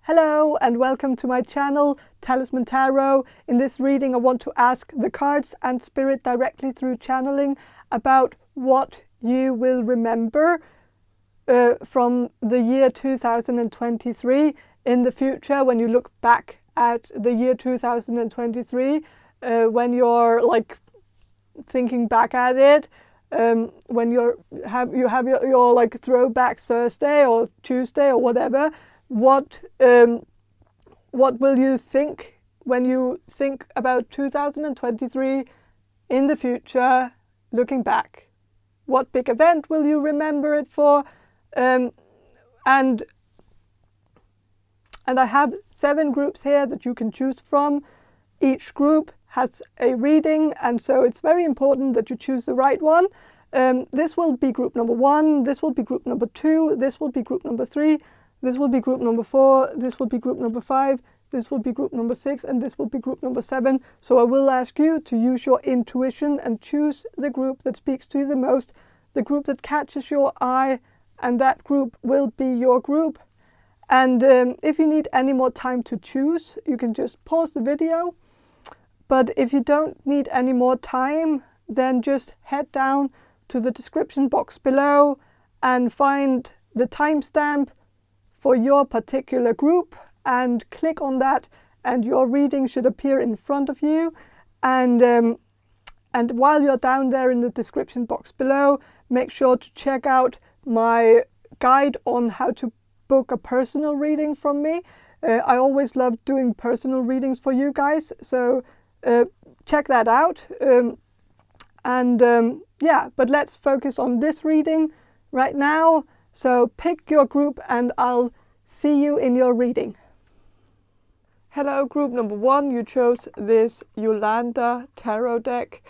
Hello and welcome to my channel, Talisman Tarot. In this reading I want to ask the cards and spirit directly through channeling about what you will remember from the year 2023 in the future when you look back at the year 2023, when you're like thinking back at it, when you have your like throwback Thursday or Tuesday or whatever. What will you think when you think about 2023 in the future, looking back? What big event will you remember it for? And I have 7 groups here that you can choose from. Each group has a reading, and so it's very important that you choose the right one. This will be group number 1, this will be group number 2, this will be group number 3, this will be group number 4, this will be group number 5, this will be group number 6, and this will be group number 7. So I will ask you to use your intuition and choose the group that speaks to you the most, the group that catches your eye, and that group will be your group. And if you need any more time to choose, you can just pause the video. But if you don't need any more time, then just head down to the description box below and find the timestamp for your particular group and click on that, and your reading should appear in front of you. And while you're down there in the description box below, make sure to check out my guide on how to book a personal reading from me. I always love doing personal readings for you guys, so check that out. Yeah, but let's focus on this reading right now. So pick your group and I'll see you in your reading. Hello, group number 1. You chose this Jolanda Tarot deck,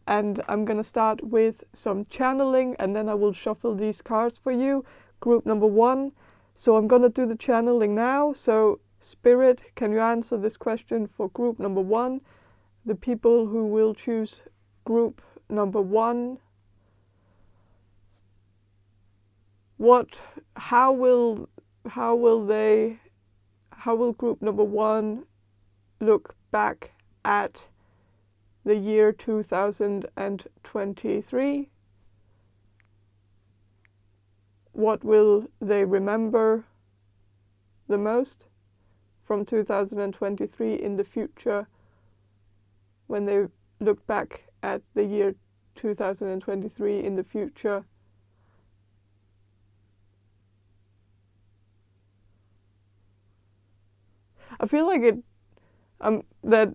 and I'm going to start with some channeling and then I will shuffle these cards for you. Group number 1. So I'm going to do the channeling now. So Spirit, can you answer this question for group number 1? The people who will choose group number 1. How will group number 1 look back at the year 2023? What will they remember the most from 2023 in the future when they look back at the year 2023 in the future? I feel like that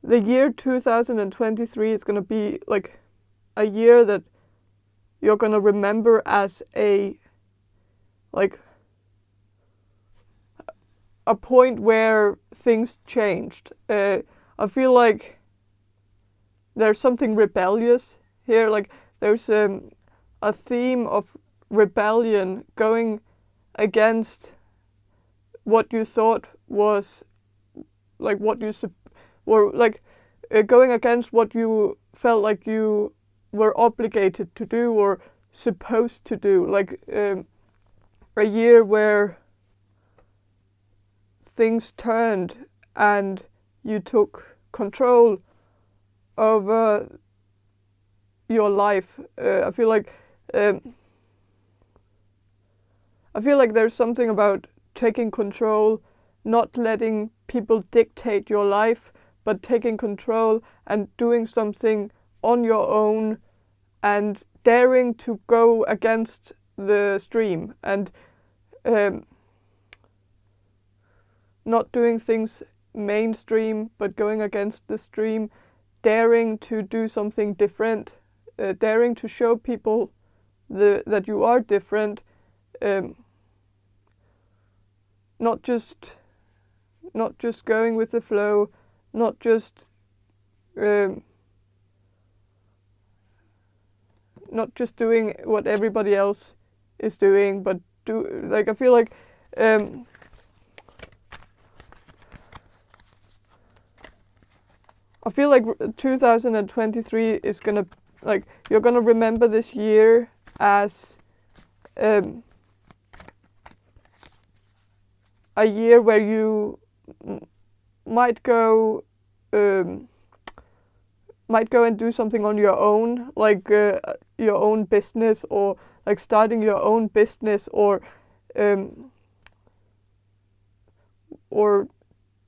the year 2023 is going to be like a year that you're going to remember as a point where things changed. I feel like there's something rebellious here, like there's a theme of rebellion going against what you thought was like going against what you felt like you were obligated to do or supposed to do, like a year where things turned and you took control over your life. I feel like there's something about taking control, not letting people dictate your life, but taking control and doing something on your own and daring to go against the stream and not doing things mainstream, but going against the stream, daring to do something different, daring to show people that you are different, not just going with the flow, not just doing what everybody else is doing, but I feel like 2023 is gonna, like, you're gonna remember this year as a year where you might go and do something on your own, like your own business, or like starting your own business, or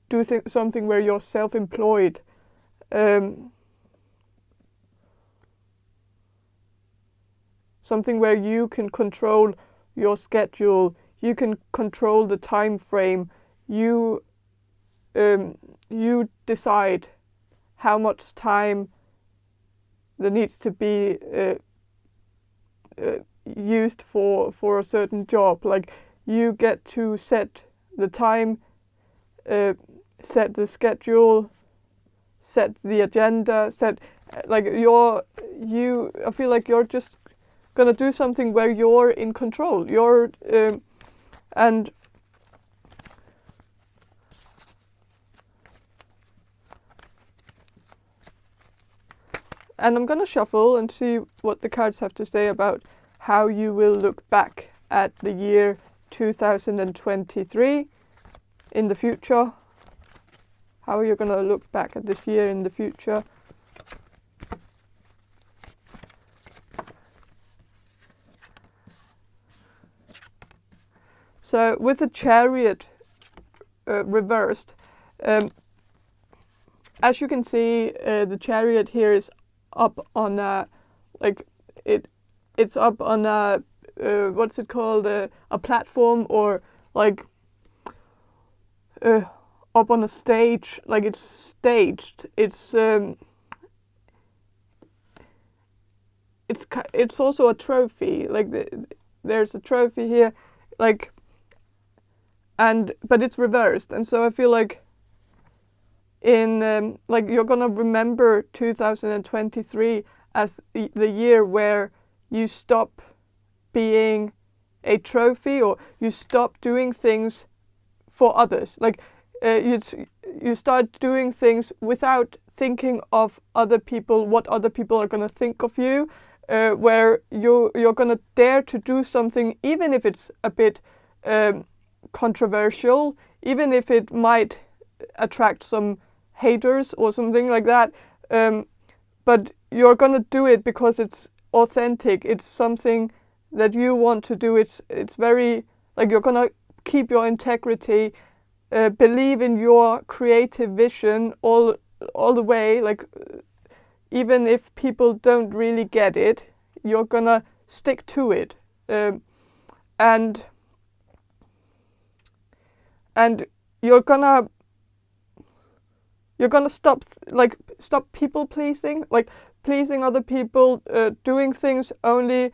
do something where you're self-employed. Something where you can control your schedule, you can control the time frame, you decide how much time there needs to be used for a certain job. Like, you get to set the time, set the schedule, set the agenda, I feel like you're just gonna do something where you're in control. And I'm gonna shuffle and see what the cards have to say about how you will look back at the year 2023 in the future. How you're gonna look back at this year in the future. So with the Chariot reversed, as you can see, the Chariot here is up on it's up on a what's it called, a platform, or like up on a stage, like it's staged. It's also a trophy. Like there's a trophy here, like. But it's reversed, and so I feel like like you're gonna remember 2023 as the year where you stop being a trophy, or you stop doing things for others. Like you start doing things without thinking of other people, what other people are gonna think of you, where you're gonna dare to do something, even if it's a bit controversial, even if it might attract some haters or something like that, but you're gonna do it because it's authentic. It's something that you want to do. It's very, like, you're gonna keep your integrity, believe in your creative vision all the way. Like, even if people don't really get it, you're gonna stick to it, and you're gonna stop people pleasing, like pleasing other people, doing things only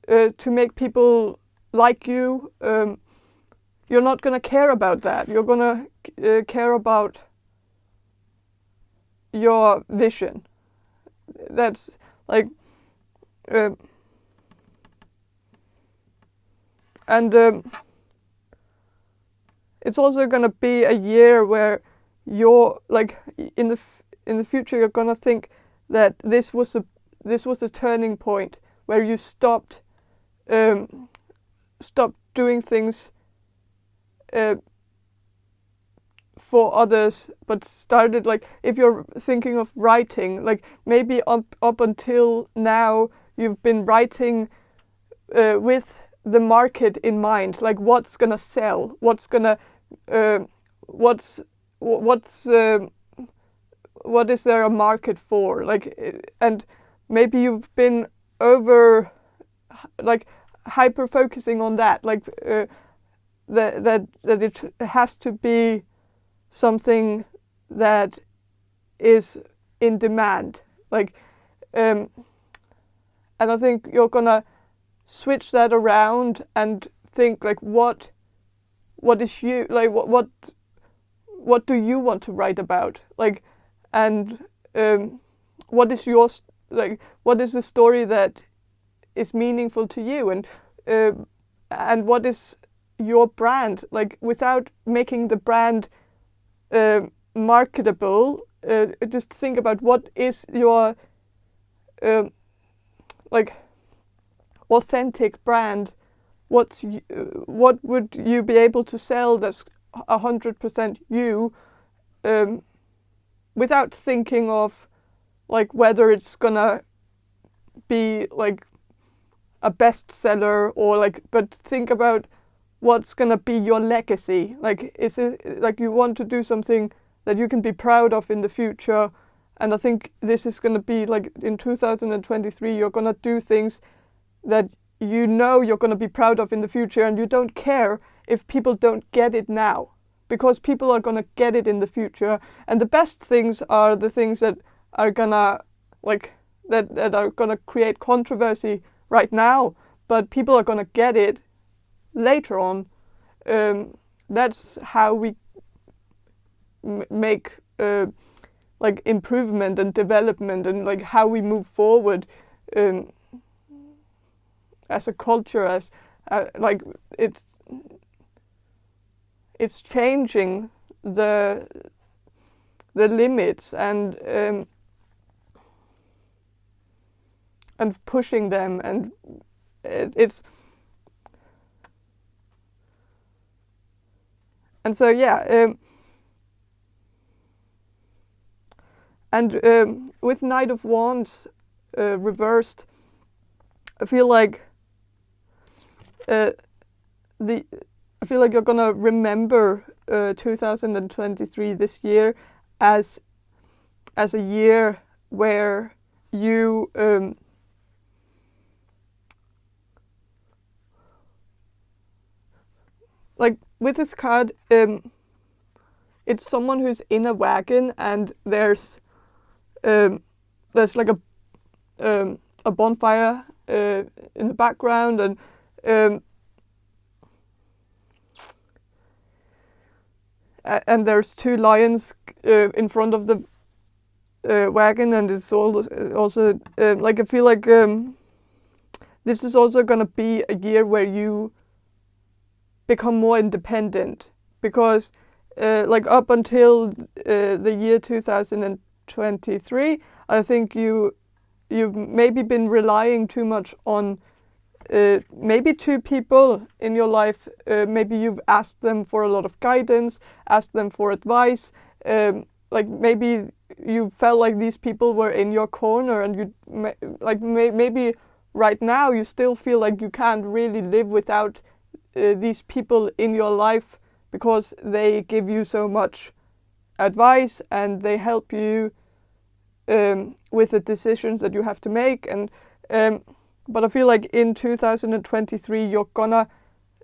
to make people like you. You're not gonna care about that. You're gonna care about your vision. That's like, it's also gonna be a year where you're like, in the future, you're gonna think that this was a turning point where you stopped doing things for others, but started, like, if you're thinking of writing, like maybe up until now you've been writing with the market in mind, like what's gonna sell, what is there a market for, like, and maybe you've been hyper focusing on that, like that it has to be something that is in demand, like, and I think you're gonna switch that around and think, like, what is you, like, what do you want to write about, like, and what is what is the story that is meaningful to you, and what is your brand, like, without making the brand marketable. Just think about what is your like authentic brand. What would you be able to sell that's 100% you, without thinking of like whether it's gonna be like a bestseller or like, but think about what's gonna be your legacy. Like, is it like you want to do something that you can be proud of in the future? And I think this is gonna be like in 2023, you're gonna do things that you know you're gonna be proud of in the future, and you don't care if people don't get it now, because people are gonna get it in the future. And the best things are the things that are gonna like that are gonna create controversy right now, but people are gonna get it later on. That's how we make like improvement and development, and like how we move forward as a culture, as like it's changing the limits and pushing them, and it's and so yeah. And with Knight of Wands reversed, I feel like I feel like you're gonna remember 2023 this year as a year where you like with this card, it's someone who's in a wagon, and there's like a bonfire in the background, and there's two lions in front of the wagon, and it's also like I feel like this is also gonna be a year where you become more independent, because like up until the year 2023, I think you've maybe been relying too much on maybe two people in your life. Maybe you've asked them for a lot of guidance, asked them for advice. Like maybe you felt like these people were in your corner, and you maybe right now you still feel like you can't really live without these people in your life, because they give you so much advice and they help you with the decisions that you have to make. And but I feel like in 2023 you're gonna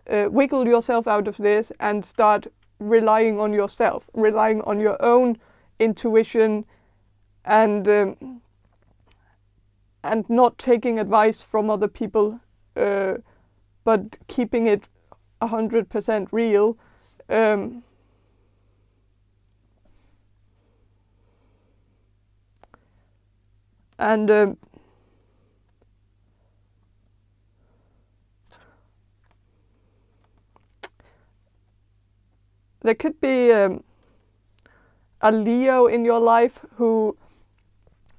wiggle yourself out of this and start relying on yourself, relying on your own intuition, and not taking advice from other people, but keeping it 100% real. And there could be a Leo in your life who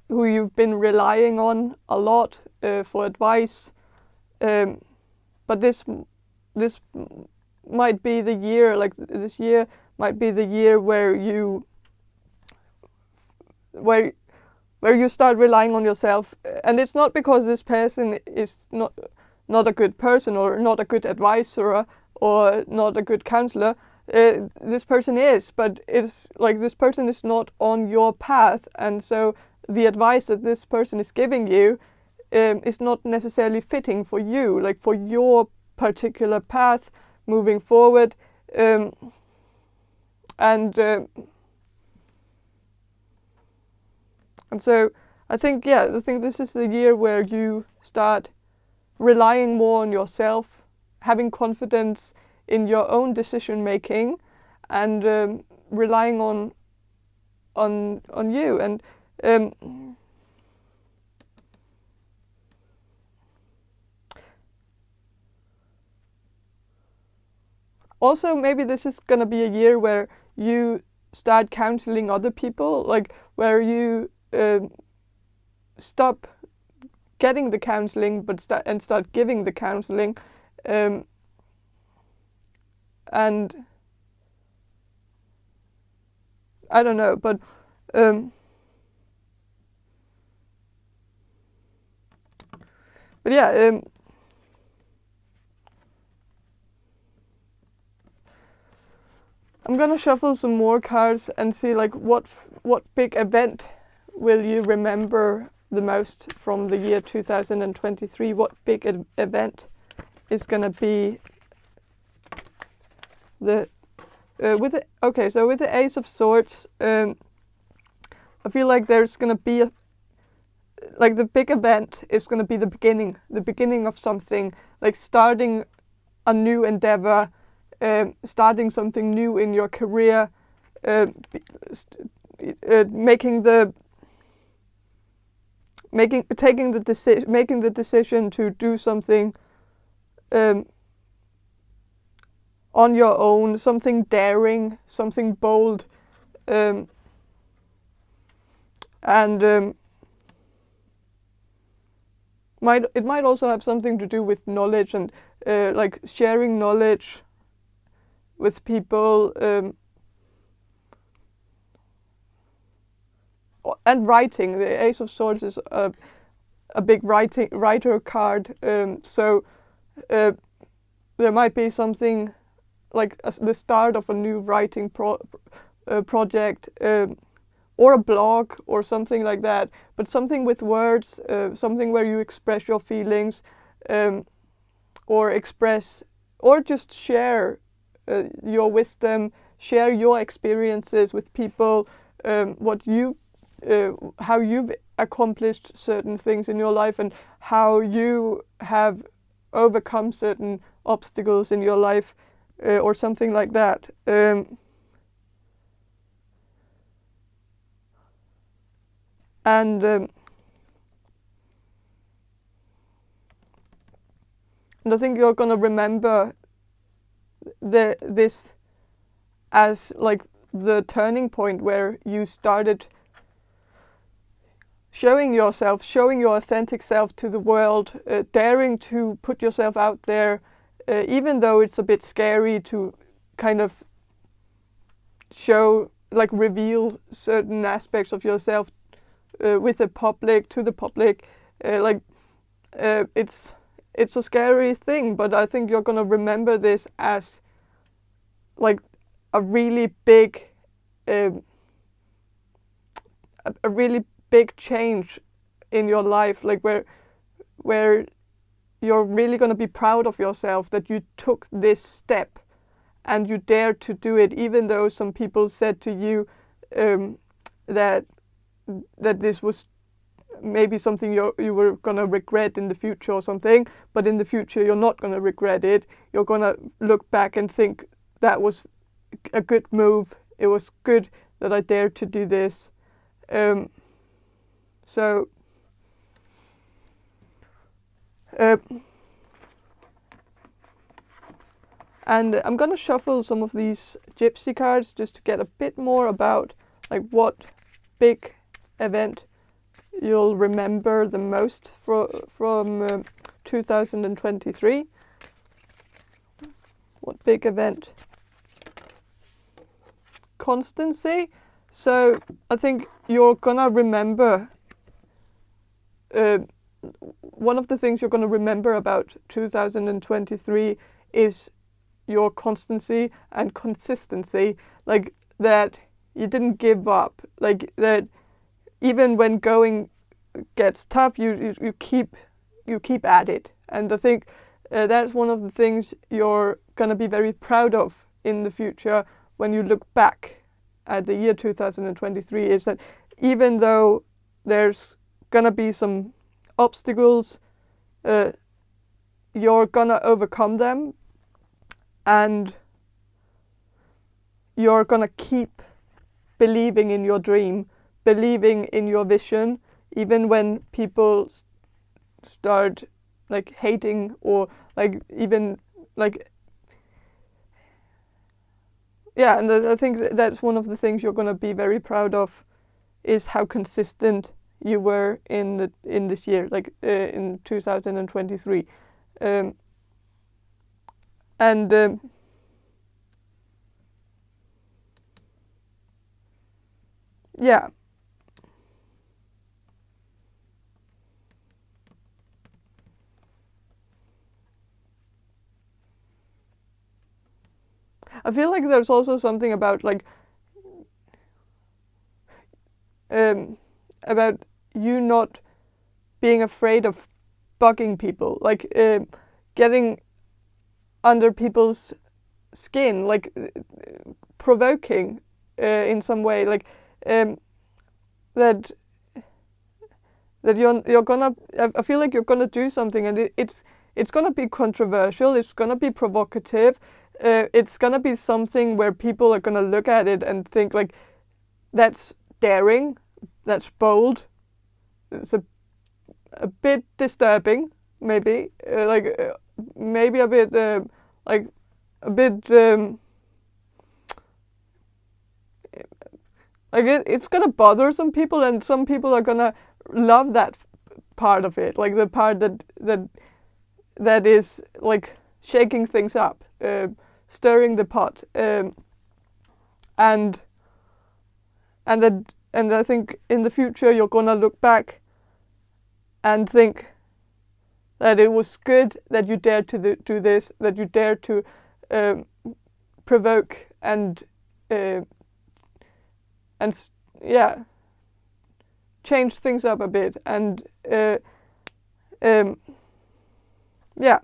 you've been relying on a lot for advice, but this might be the year, like this year might be the year where you start relying on yourself. And it's not because this person is not a good person or not a good advisor or not a good counselor. This person is, but it's like this person is not on your path, and so the advice that this person is giving you is not necessarily fitting for you, like for your particular path moving forward. And so I think this is the year where you start relying more on yourself, having confidence in your own decision making, and relying on you. And also maybe this is gonna be a year where you start counseling other people, like where you stop getting the counseling but start giving the counseling. And I don't know, but yeah, I'm gonna shuffle some more cards and see like what big event will you remember the most from the year 2023? What big event is gonna be the with the with the Ace of Swords? I feel like there's gonna be like the big event is gonna be the beginning of something, like starting a new endeavor. Starting something new in your career, making the decision to do something on your own, something daring, something bold, and it might also have something to do with knowledge and like sharing knowledge with people, and writing. The Ace of Swords is a big writer card, so there might be something like the start of a new writing project, or a blog or something like that, but something with words, something where you express your feelings, or express or just share your wisdom, share your experiences with people, how you've accomplished certain things in your life and how you have overcome certain obstacles in your life, or something like that. And I think you're gonna remember this as like the turning point where you started showing your authentic self to the world, daring to put yourself out there, even though it's a bit scary to kind of reveal certain aspects of yourself with the public, to the public. It's a scary thing, but I think you're gonna remember this as like a really big change in your life, like where you're really gonna be proud of yourself that you took this step and you dared to do it, even though some people said to you that this was maybe something you were gonna regret in the future or something. But in the future, you're not gonna regret it. You're gonna look back and think that was a good move. It was good that I dared to do this. And I'm gonna shuffle some of these Gypsy cards just to get a bit more about like what big event you'll remember the most from 2023. What big event? Constancy. So I think you're gonna remember one of the things you're gonna remember about 2023 is your constancy and consistency, like that you didn't give up, like that even when going gets tough, you keep at it. And I think that's one of the things you're gonna be very proud of in the future when you look back at the year 2023, is that even though there's gonna be some obstacles, you're gonna overcome them, and you're gonna keep believing in your dream, believing in your vision, even when people start like hating, or like even like, yeah. And I think that's one of the things you're gonna be very proud of, is how consistent you were in this year, like in 2023. yeah. I feel like there's also something about like about you not being afraid of bugging people, like getting under people's skin, like provoking in some way, like that you're gonna. I feel like you're gonna do something, and it's gonna be controversial. It's gonna be provocative. It's gonna be something where people are gonna look at it and think like, that's daring, that's bold. It's a bit disturbing, maybe, maybe a bit like a bit like it's gonna bother some people, and some people are gonna love that part of it, like the part that is like shaking things up, stirring the pot, and I think in the future you're gonna look back and think that it was good that you dared to do this, that you dared to provoke and yeah, change things up a bit, and yeah.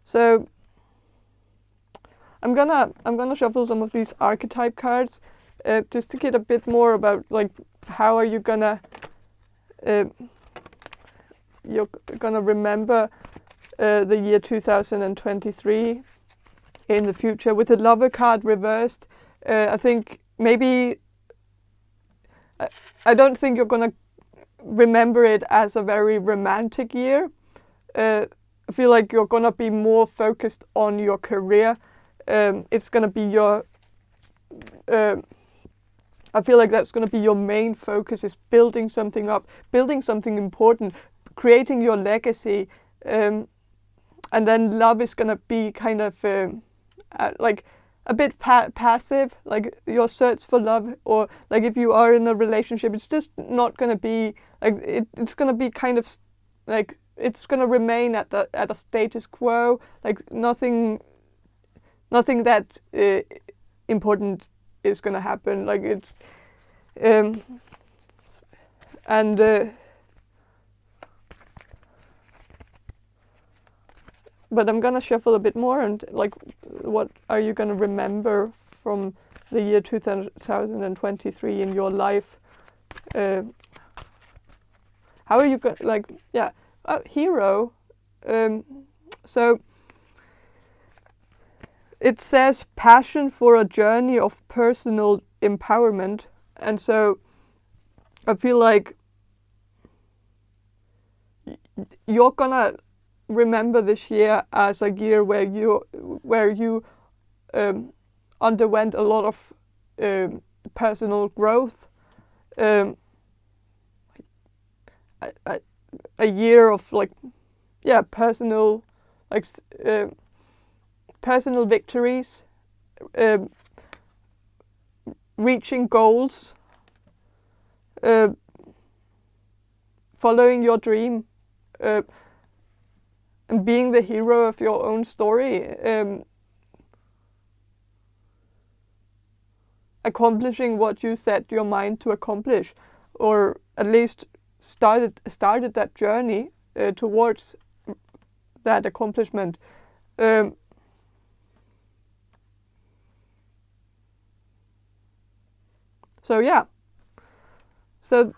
So I'm gonna shuffle some of these archetype cards just to get a bit more about like how are you gonna you're gonna remember the year 2023 in the future. With the Lover card reversed, I think maybe I don't think you're gonna remember it as a very romantic year. I feel like you're gonna be more focused on your career. It's gonna be your I feel like that's gonna be your main focus, is building something up, building something important, creating your legacy, and then love is gonna be kind of like a bit passive, like your search for love, or like if you are in a relationship, it's just not gonna be like it's gonna be kind of like it's gonna remain at a status quo, like nothing that important is gonna happen, like it's and but I'm gonna shuffle a bit more, and like what are you gonna remember from the year 2023 in your life? How are you going, like, yeah, hero. So it says passion for a journey of personal empowerment, and so I feel like you're gonna remember this year as a year where you underwent a lot of personal growth, a year of like personal like personal victories, reaching goals, following your dream, and being the hero of your own story, accomplishing what you set your mind to accomplish, or at least started that journey towards that accomplishment. So yeah, so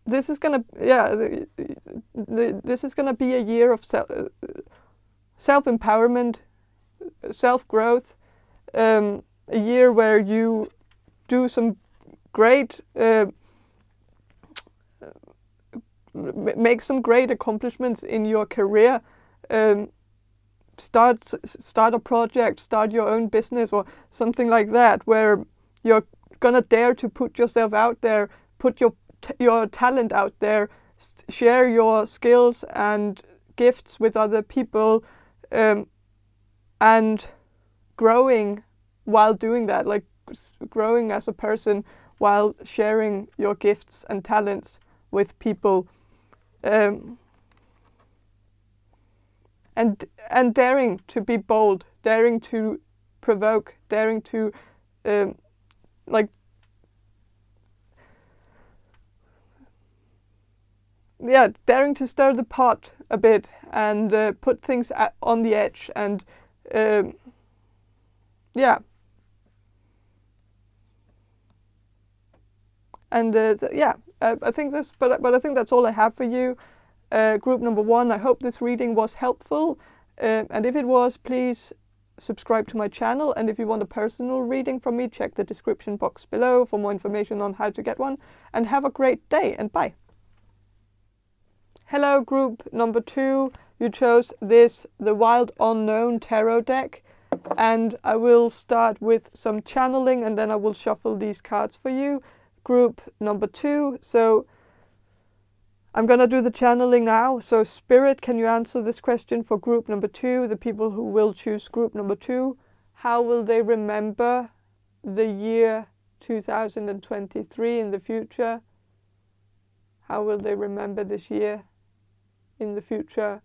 this is gonna this is gonna be a year of self-empowerment, self-growth, a year where you do some great make some great accomplishments in your career. Start a project, start your own business or something like that, where you're gonna dare to put yourself out there, put your talent out there, share your skills and gifts with other people, and growing while doing that, like growing as a person while sharing your gifts and talents with people, and daring to be bold, daring to provoke, daring to like yeah, daring to stir the pot a bit and put things on the edge, and yeah. And I think this, but I think that's all I have for you. Group number 1, I hope this reading was helpful. And if it was, please subscribe to my channel. And if you want a personal reading from me, check the description box below for more information on how to get one. And have a great day, and bye. Hello, group number 2. You chose the Wild Unknown Tarot deck. And I will start with some channeling, and then I will shuffle these cards for you. Group number 2. So I'm going to do the channeling now. So Spirit, can you answer this question for group number 2, the people who will choose group number 2? How will they remember the year 2023 in the future? How will they remember this year in the future?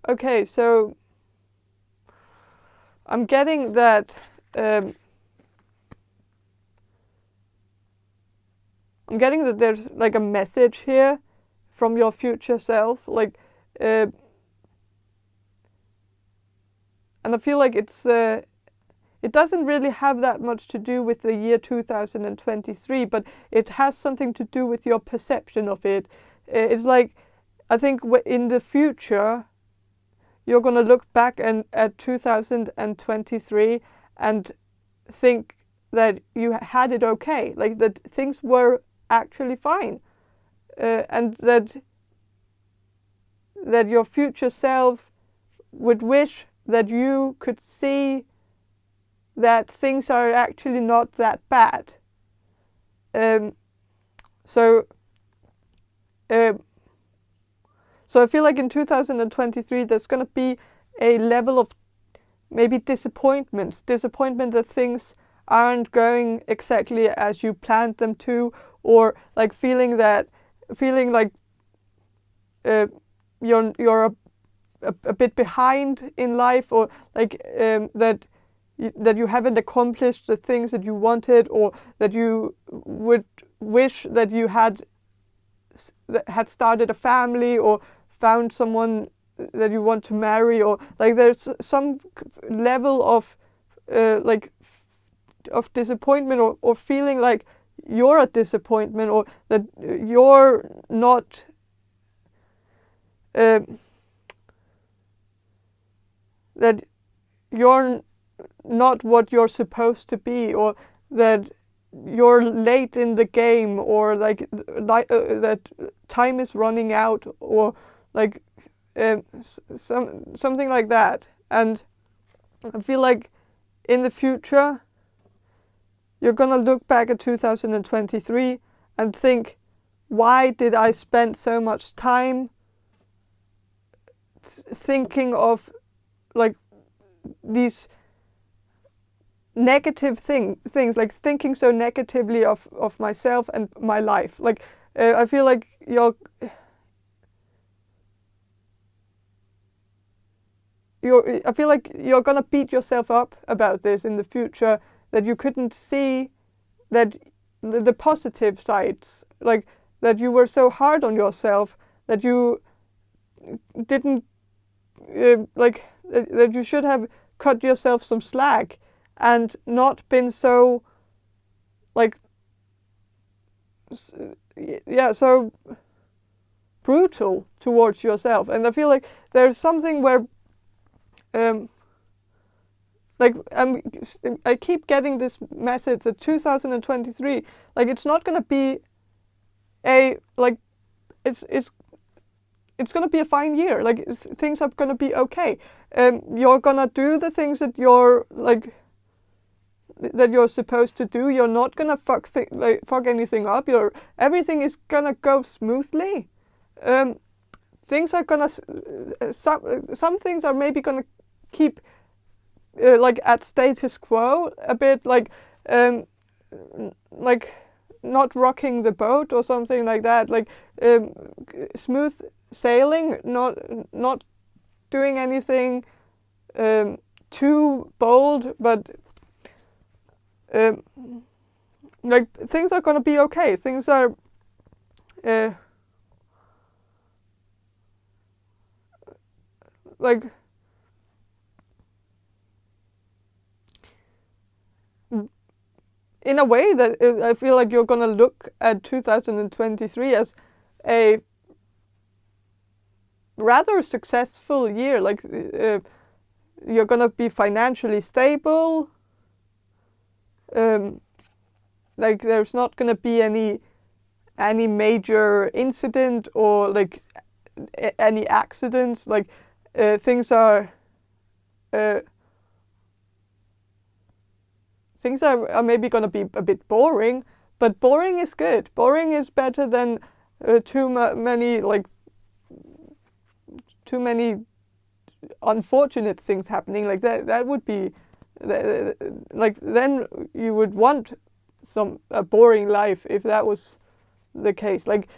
Okay, so I'm getting that there's like a message here from your future self, like, and I feel like it doesn't really have that much to do with the year 2023, but it has something to do with your perception of it. It's like, I think in the future, you're going to look back at 2023 and think that you had it okay, like that things were actually fine, and that your future self would wish that you could see that things are actually not that bad. So I feel like in 2023 there's going to be a level of maybe disappointment that things aren't going exactly as you planned them to, or like feeling like you're a bit behind in life, or like that you haven't accomplished the things that you wanted, or that you would wish that you had started a family or found someone that you want to marry, or like there's some level of of disappointment, or feeling like you're a disappointment, or that you're not that you're not what you're supposed to be, or that you're late in the game, or like that time is running out, or like something like that. And I feel like in the future you're gonna look back at 2023 and think, why did I spend so much time thinking of like these negative things, like thinking so negatively of myself and my life. Like I feel like I feel like you're gonna beat yourself up about this in the future, that you couldn't see that the positive sides, like that you were so hard on yourself, that you didn't like that you should have cut yourself some slack and not been so like so brutal towards yourself. And I feel like there's something where I keep getting this message that 2023, like it's not gonna be a like it's gonna be a fine year. Like things are gonna be okay. You're gonna do the things that you're supposed to do. You're not gonna fuck anything up. Everything is gonna go smoothly. things are gonna some things are maybe gonna keep like at status quo a bit, like not rocking the boat or something like that, like smooth sailing, not doing anything too bold, but like things are gonna be okay. Things are like in a way that I feel like you're gonna look at 2023 as a rather successful year. Like you're gonna be financially stable. Like there's not gonna be any major incident or like any accidents. Like things are maybe gonna be a bit boring, but boring is good. Boring is better than too many unfortunate things happening. Like that would be like then you would want a boring life if that was the case. Like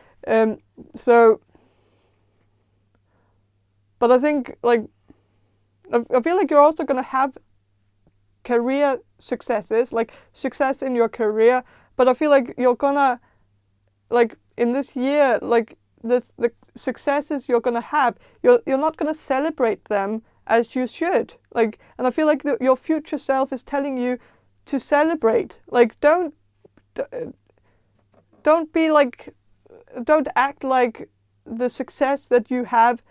so, but I think like I feel like you're also gonna have career successes, like success in your career, but I feel like you're gonna like in this year, like the successes you're gonna have, you're not gonna celebrate them as you should. Like, and I feel like your future self is telling you to celebrate. Like, don't be like, don't act like the success that you have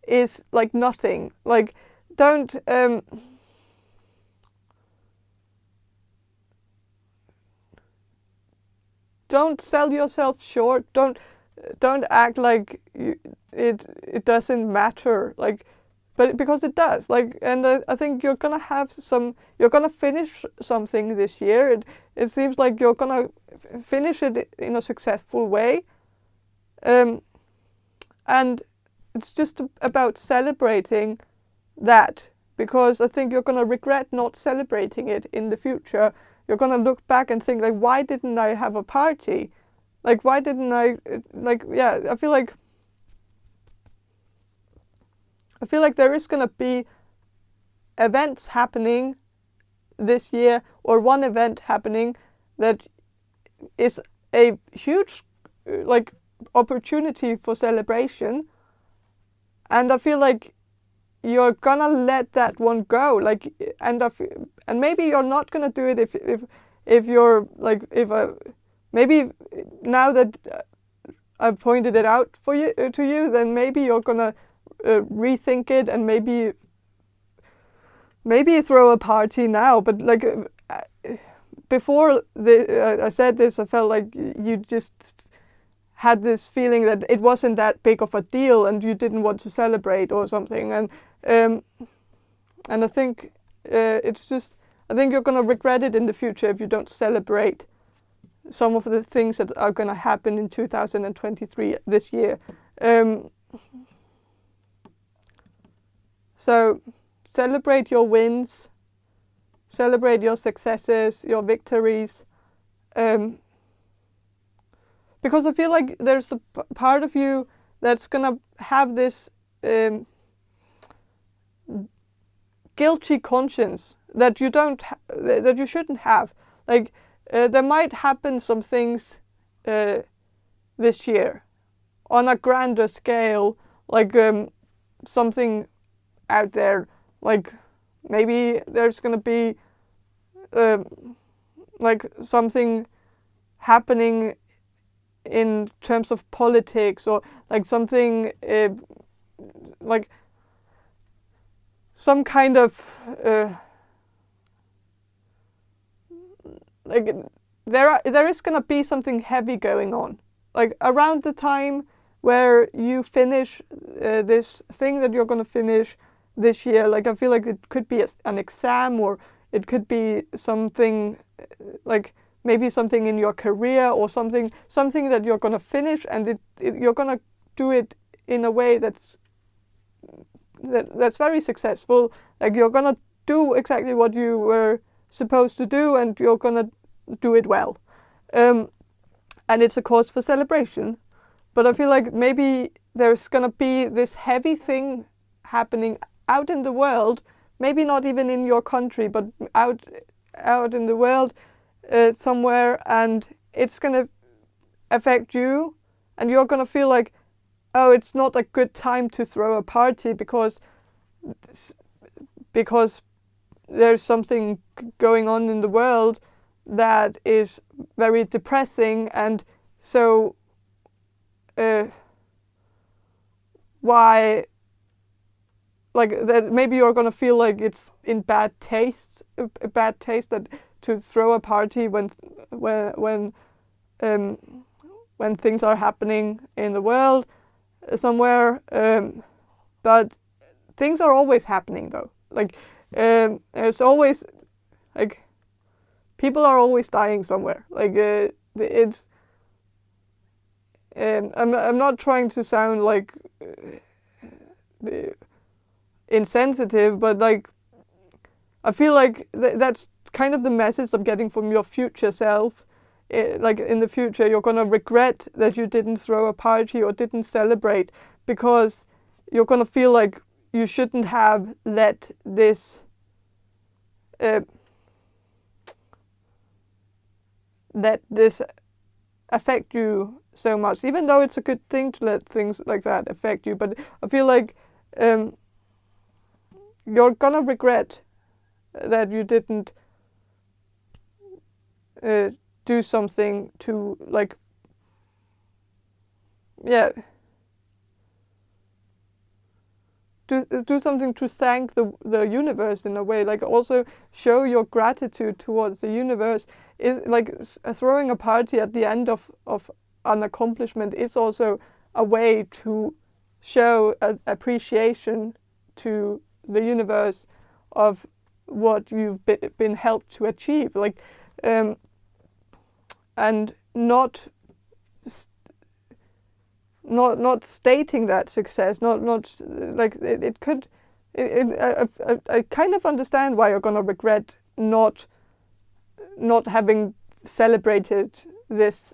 is like nothing. Like, don't sell yourself short. Don't act like it doesn't matter. Like, but because it does. Like, and I think you're gonna finish something this year. It seems like you're gonna finish it in a successful way. And it's just about celebrating that, because I think you're gonna regret not celebrating it in the future. You're gonna look back and think like, why didn't I have a party? Like, why didn't I, like, yeah, I feel like there is gonna be events happening this year, or one event happening that is a huge like opportunity for celebration, and I feel like you're gonna let that one go. Like, and maybe you're not gonna do it if you're like, maybe now that I've pointed it out to you, then maybe you're gonna rethink it and maybe throw a party now. But like before I said this, I felt like you just had this feeling that it wasn't that big of a deal and you didn't want to celebrate or something. And I think it's just, I think you're gonna regret it in the future if you don't celebrate some of the things that are gonna happen in 2023 this year. So celebrate your wins, celebrate your successes, your victories, because I feel like there's a part of you that's gonna have this guilty conscience that you that you shouldn't have. Like there might happen some things this year on a grander scale, like something out there, like maybe there's gonna be like something happening in terms of politics, or like something like some kind of like there is gonna be something heavy going on, like around the time where you finish this thing that you're gonna finish this year. Like I feel like it could be an exam, or it could be something like maybe something in your career, or something that you're gonna finish, and you're gonna do it in a way that's very successful. Like you're gonna do exactly what you were supposed to do, and you're gonna do it well. And it's a cause for celebration. But I feel like maybe there's gonna be this heavy thing happening out in the world, maybe not even in your country, but out in the world somewhere, and it's gonna affect you, and you're gonna feel like, oh, it's not a good time to throw a party because there's something going on in the world that is very depressing, and so why, like that maybe you're gonna feel like it's in bad taste that to throw a party when things are happening in the world somewhere, but things are always happening though. Like there's always, like, people are always dying somewhere. Like it's I'm not trying to sound like insensitive, but like I feel like that's kind of the message I'm getting from your future self. Like in the future, you're gonna regret that you didn't throw a party or didn't celebrate, because you're gonna feel like you shouldn't have let this affect you so much, even though it's a good thing to let things like that affect you. But I feel like you're gonna regret that you didn't do something to, like, do something to thank the universe in a way. Like also show your gratitude towards the universe. Is like throwing a party at the end of an accomplishment is also a way to show appreciation to the universe of what you've been helped to achieve. Like and not stating that success, not like it could. I kind of understand why you're gonna regret not having celebrated this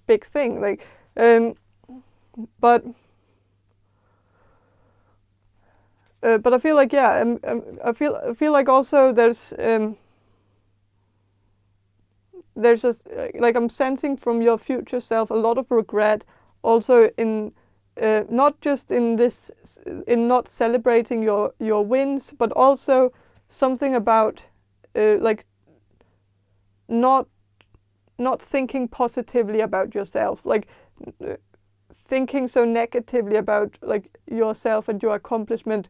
big thing. Like, but I feel like I feel like also there's a, like, I'm sensing from your future self a lot of regret, also in not just in not celebrating your wins, but also something about like not thinking positively about yourself, like thinking so negatively about like yourself and your accomplishment,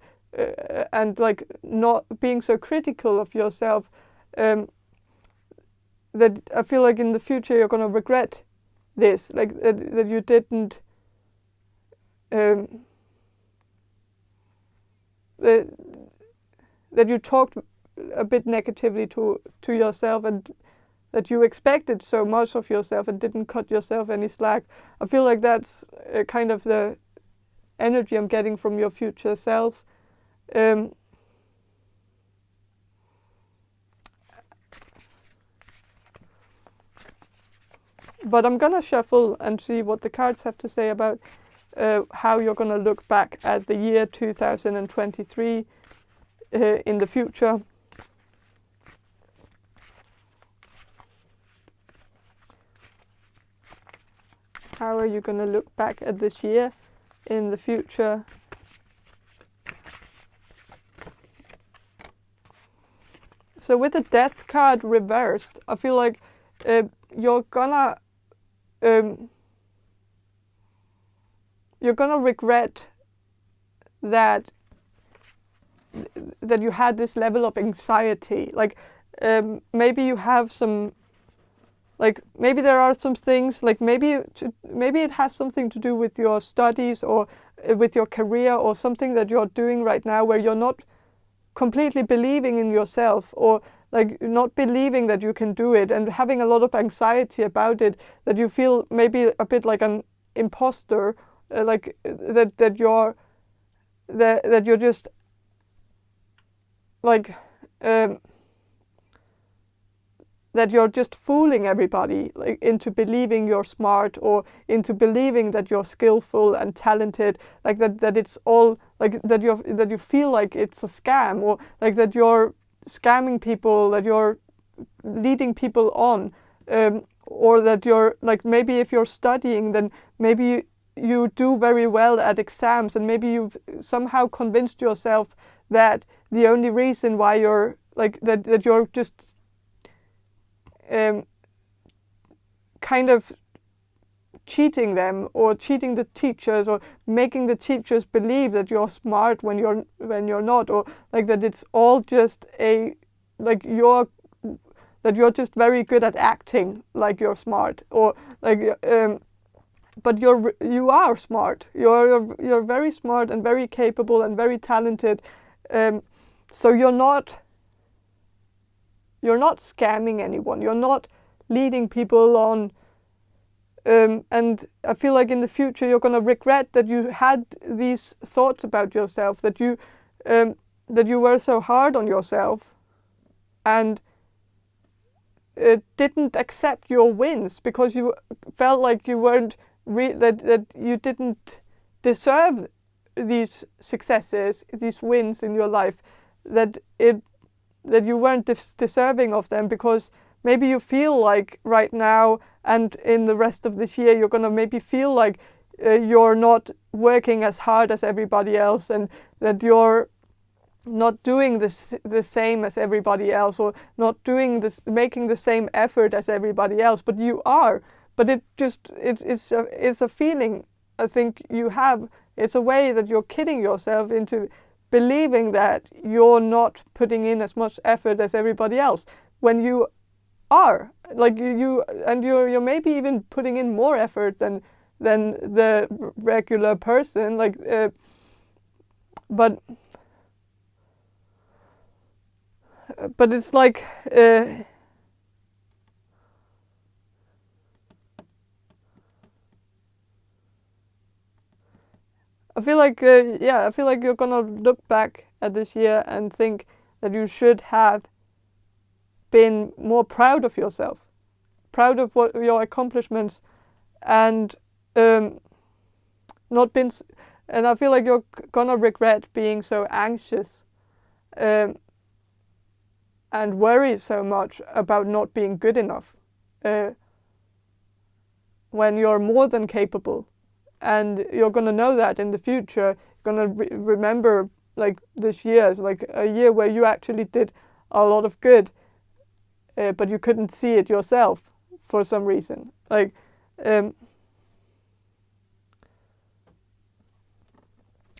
and like not being so critical of yourself, that I feel like in the future you're gonna regret this, like that you didn't that you talked a bit negatively to yourself, and that you expected so much of yourself and didn't cut yourself any slack. I feel like that's kind of the energy I'm getting from your future self. But I'm gonna shuffle and see what the cards have to say about how you're gonna look back at the year 2023 in the future. How are you gonna look back at this year in the future? So with the Death card reversed, I feel like you're gonna regret that you had this level of anxiety. Like maybe you have some, like maybe there are some things, like maybe it has something to do with your studies or with your career, or something that you're doing right now where you're not completely believing in yourself, or like not believing that you can do it, and having a lot of anxiety about it, that you feel maybe a bit like an imposter, like that you're just like that you're just fooling everybody, like into believing you're smart, or into believing that you're skillful and talented, like that it's all like that you feel like it's a scam, or like that you're scamming people, that you're leading people on, or that you're like, maybe if you're studying, then maybe you do very well at exams, and maybe you've somehow convinced yourself that the only reason why you're like that you're just kind of cheating them, or cheating the teachers, or making the teachers believe that you're smart when you're not, or like that it's all just that you're just very good at acting like you're smart, or like but you are smart. You're very smart and very capable and very talented. So you're not scamming anyone. You're not leading people on. And I feel like in the future you're going to regret that you had these thoughts about yourself, that you were so hard on yourself, and didn't accept your wins because you felt like you weren't that you didn't deserve these successes, these wins in your life, that you weren't deserving of them, because maybe you feel like right now and in the rest of this year you're going to maybe feel like you're not working as hard as everybody else, and that you're not doing the same as everybody else, or not making the same effort as everybody else, but you are. But it's a feeling I think you have. It's a way that you're kidding yourself into believing that you're not putting in as much effort as everybody else, when you are. Like you're maybe even putting in more effort than the regular person. Like, but it's like. I feel like I feel like you're gonna look back at this year and think that you should have been more proud of yourself, proud of what your accomplishments, and not been. And I feel like you're gonna regret being so anxious and worry so much about not being good enough when you're more than capable. And you're going to know that in the future. You're going to remember like this year as like a year where you actually did a lot of good, but you couldn't see it yourself for some reason. Like,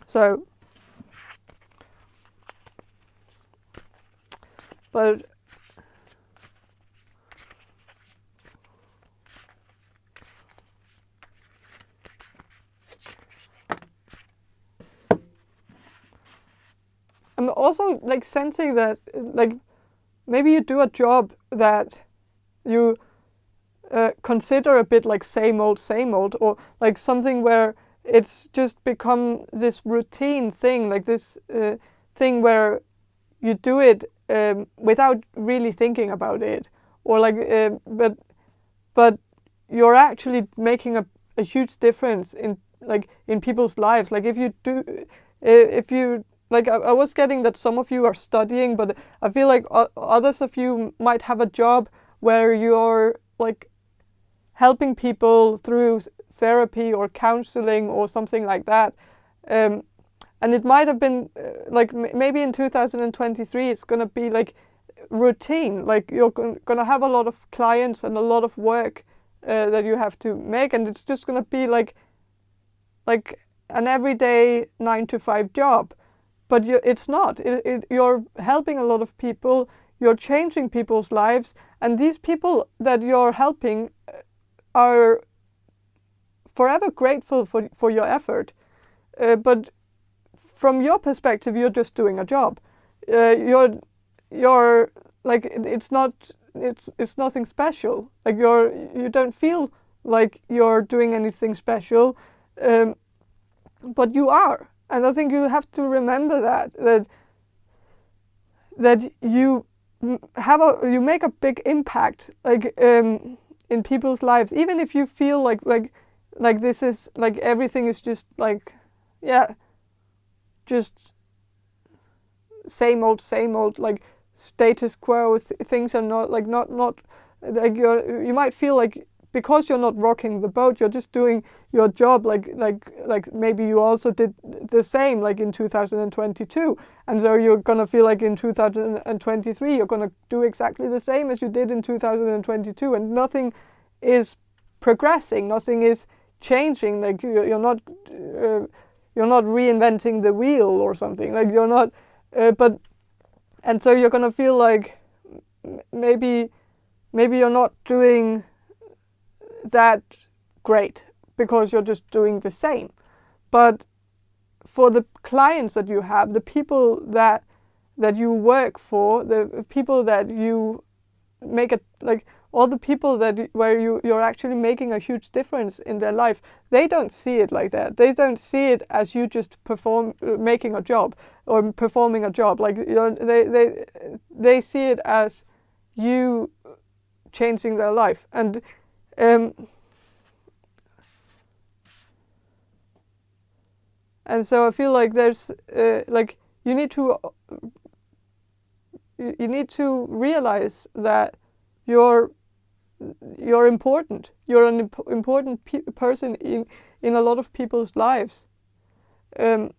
so, but I'm also like sensing that like maybe you do a job that you consider a bit like same old, or like something where it's just become this routine thing, like this thing where you do it without really thinking about it, or like but you're actually making a huge difference in people's lives. Like if you like I was getting that some of you are studying, but I feel like others of you might have a job where you're like helping people through therapy or counseling or something like that. And it might have been like maybe in 2023 it's going to be like routine, like you're going to have a lot of clients and a lot of work that you have to make, and it's just going to be like an everyday 9-to-5 job. But it's not. You're helping a lot of people, you're changing people's lives, and these people that you're helping are forever grateful for your effort. But from your perspective, you're just doing a job. You're like it's nothing special. Like you don't feel like you're doing anything special. but you are. And I think you have to remember that you you make a big impact, like in people's lives, even if you feel like this is like everything is just like, yeah, just same old, like status quo. Things are not like you might feel like, because you're not rocking the boat, you're just doing your job, like maybe you also did the same like in 2022, and so you're gonna feel like in 2023 you're gonna do exactly the same as you did in 2022, and nothing is progressing, nothing is changing. Like you're not reinventing the wheel or something. Like you're not, and so you're gonna feel like maybe you're not doing that great because you're just doing the same. But for the clients that you have, the people that you work for, the people that you make it, like all the people where you're actually making a huge difference in their life, they don't see it like that. They don't see it as you just making a job or performing a job. Like they see it as you changing their life. And so I feel like there's like you need to realize that you're important. You're an important person in a lot of people's lives. You're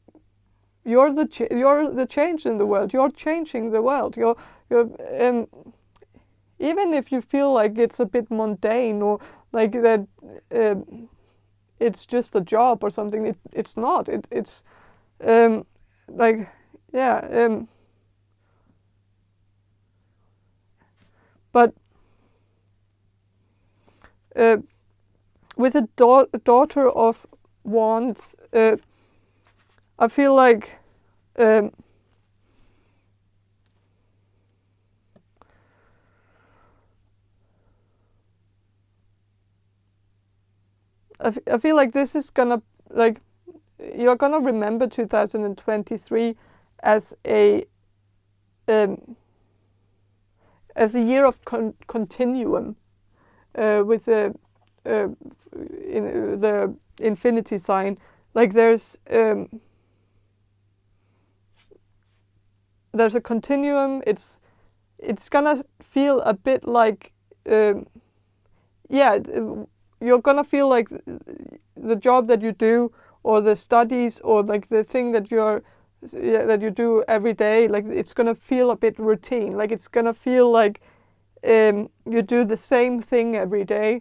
the change in the world. You're changing the world. You're even if you feel like it's a bit mundane or like that it's just a job or something, it's not. It's like, yeah. But with a daughter of wands, I feel like I feel like this is gonna, like, you're gonna remember 2023 as a year of continuum, with the in the infinity sign. Like there's a continuum. It's gonna feel a bit like you're gonna feel like the job that you do, or the studies, or like the thing that you do every day, like it's gonna feel a bit routine. Like it's gonna feel like you do the same thing every day,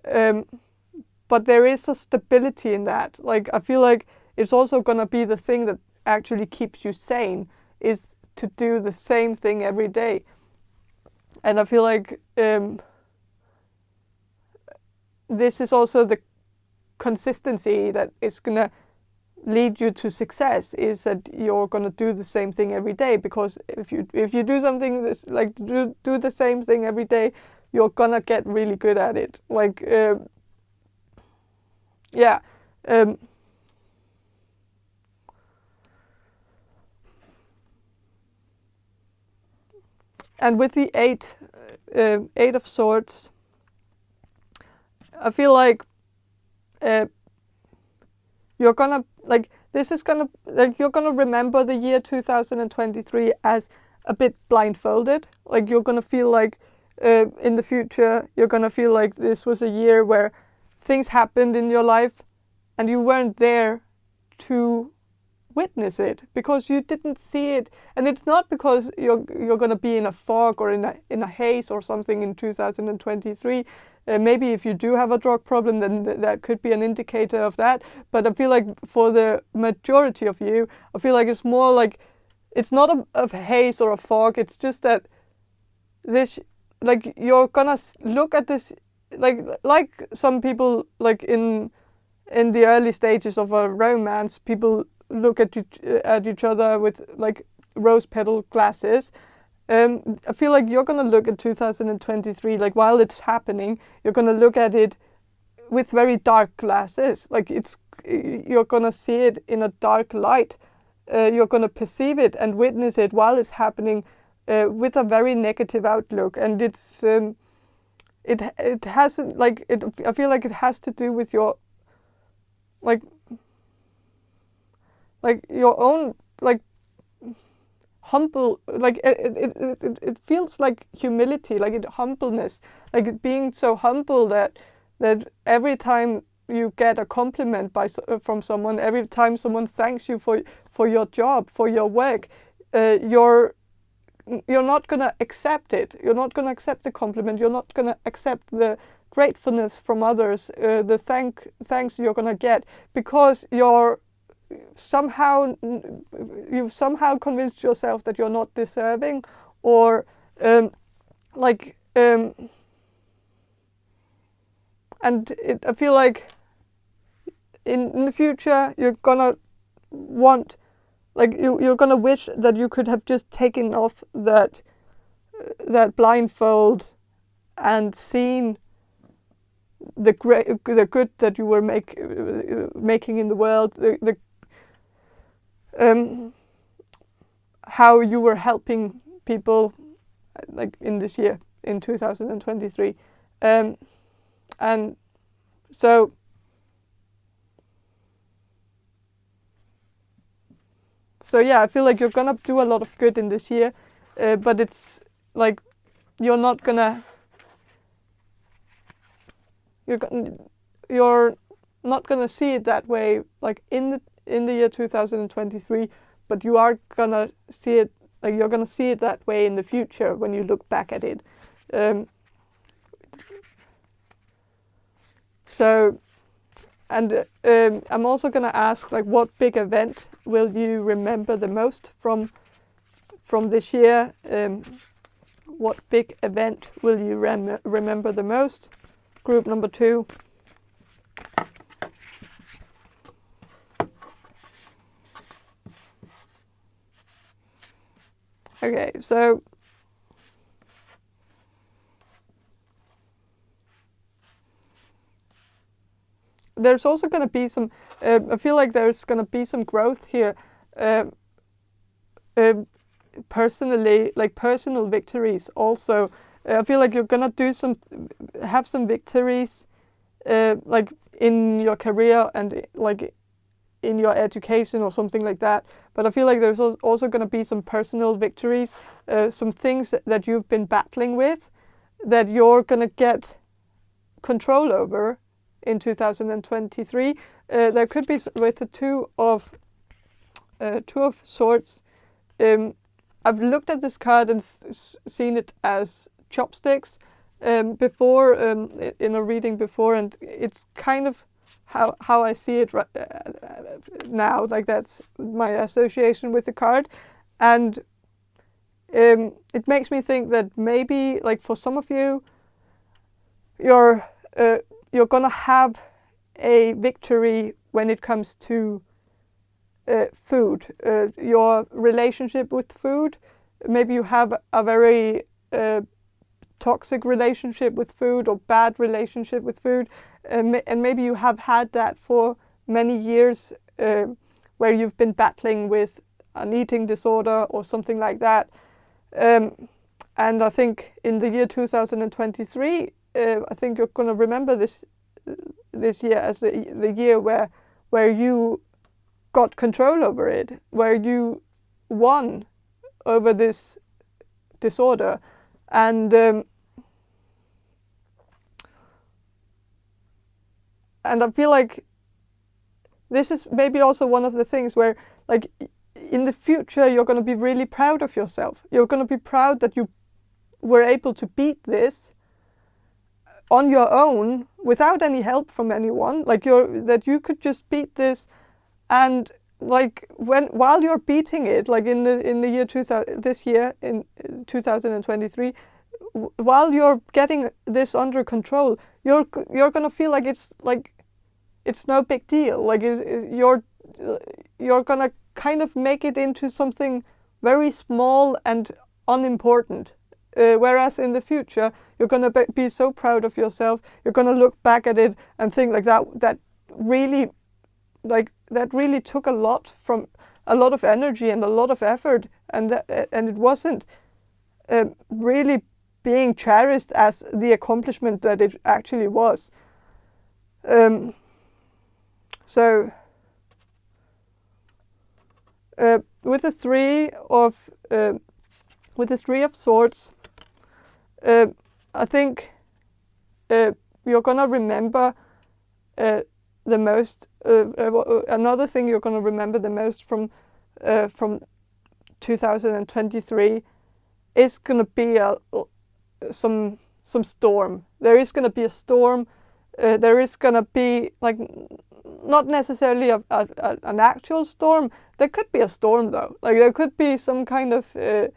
but there is a stability in that. Like I feel like it's also gonna be the thing that actually keeps you sane, is to do the same thing every day. And I feel like this is also the consistency that is gonna lead you to success, is that you're gonna do the same thing every day. Because if you do something do the same thing every day, you're gonna get really good at it. Like yeah. And with the eight of swords, I feel like you're gonna, like, this is gonna, like, you're gonna remember the year 2023 as a bit blindfolded. Like you're gonna feel like in the future you're gonna feel like this was a year where things happened in your life and you weren't there to witness it because you didn't see it. And it's not because you're gonna be in a fog or in a haze or something in 2023. Maybe if you do have a drug problem, then that could be an indicator of that. But I feel like for the majority of you, I feel like it's more like, it's not a haze or a fog. It's just that this, like, you're gonna look at this, like some people, like in the early stages of a romance, people look at each other with like rose petal glasses. I feel like you're gonna look at 2023, like while it's happening, you're gonna look at it with very dark glasses. Like you're gonna see it in a dark light. You're gonna perceive it and witness it while it's happening with a very negative outlook, and it's it hasn't like it. I feel like it has to do with your like your own like humble, like it feels like humility, like humbleness, like it being so humble that every time you get a compliment from someone, every time someone thanks you for your job, for your work, you're not gonna accept it. You're not gonna accept the compliment. You're not gonna accept the gratefulness from others, the thanks you're gonna get, because you've somehow convinced yourself that you're not deserving, or and I feel like in the future you're gonna want, like you're gonna wish that you could have just taken off that blindfold and seen the good that you were making in the world, how you were helping people, like in this year, in 2023, and so yeah, I feel like you're gonna do a lot of good in this year, but it's like you're not gonna see it that way, like in the year 2023, but you are gonna see it, like you're gonna see it that way in the future when you look back at it. So, and I'm also gonna ask, like, what big event will you remember the most from this year? What big event will you remember the most? Group number 2. Okay, so there's also going to be some, I feel like there's going to be some growth here, personally, like personal victories also. I feel like you're going to have some victories, like in your career and like in your education or something like that. But I feel like there's also going to be some personal victories, some things that you've been battling with that you're going to get control over in 2023. There could be with the Two of Swords. I've looked at this card and seen it as chopsticks before, in a reading before, and it's kind of how I see it now. Like that's my association with the card, and it makes me think that maybe, like for some of you, you're gonna have a victory when it comes to food, your relationship with food. Maybe you have a very toxic relationship with food or bad relationship with food, and maybe you have had that for many years, where you've been battling with an eating disorder or something like that. And I think in the year 2023, I think you're going to remember this year as the year where you got control over it, where you won over this disorder, and I feel like this is maybe also one of the things where, like, in the future you're going to be really proud of yourself. You're going to be proud that you were able to beat this on your own without any help from anyone. Like that you could just beat this, and like while you're beating it, like in the year 2000, this year in 2023, while you're getting this under control, you're gonna feel like it's no big deal. Like you're gonna kind of make it into something very small and unimportant, whereas in the future you're going to be so proud of yourself. You're going to look back at it and think like that really took a lot of energy and a lot of effort, and it wasn't really being cherished as the accomplishment that it actually was. So with the Three of Swords, I think you're gonna remember the most. Another thing you're gonna remember the most from 2023 is gonna be some storm. There is gonna be a storm. There is gonna be like not necessarily an actual storm. There could be a storm though. Like there could be some kind of a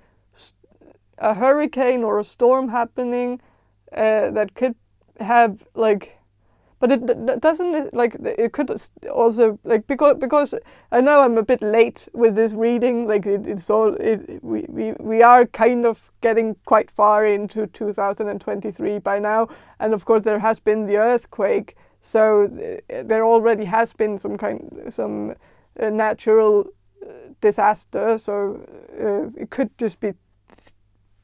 hurricane or a storm happening that could have like, but it doesn't like it could also like because I know I'm a bit late with this reading. Like we are kind of getting quite far into 2023 by now, and of course there has been the earthquake. So there already has been some natural disaster. So it could just be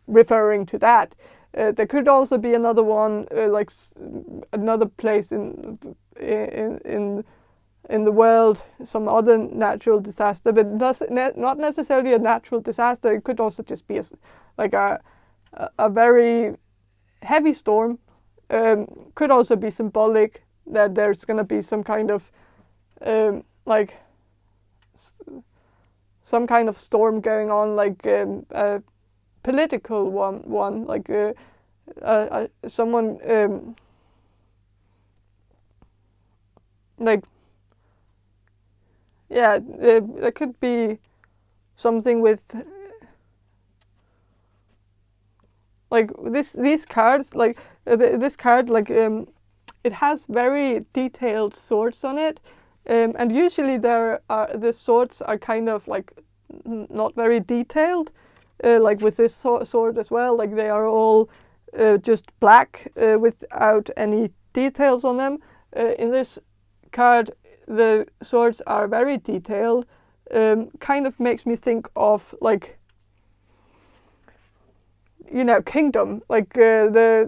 referring to that. There could also be another one, like another place in the world, some other natural disaster, but not necessarily a natural disaster. It could also just be a very heavy storm. Could also be symbolic that there's going to be some kind of some kind of storm going on, like a political one, like someone like there could be something with like these cards, like this card, like it has very detailed swords on it, and usually the swords are kind of like not very detailed, like with this sword as well. Like they are all just black without any details on them. In this card, the swords are very detailed. Kind of makes me think of like, you know, kingdom, like the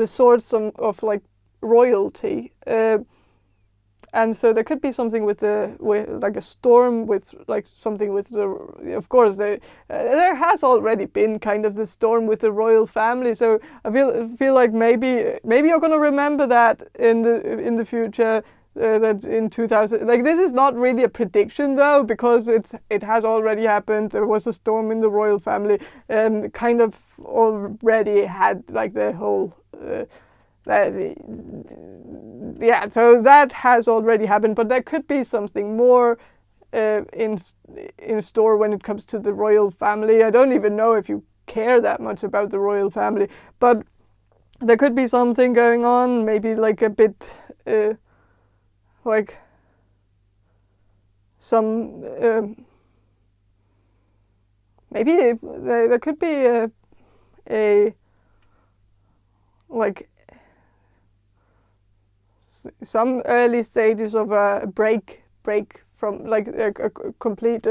swords of like royalty, and so there could be something with like a storm, with like something with the, of course there has already been kind of the storm with the royal family. So I feel like maybe you're gonna remember that in the future. That in 2000, like this is not really a prediction though, because it has already happened. There was a storm in the royal family, and kind of already had like the whole, so that has already happened. But there could be something more in store when it comes to the royal family. I don't even know if you care that much about the royal family, but there could be something going on, maybe like a bit. Like some maybe there could be a like some early stages of a break from like a complete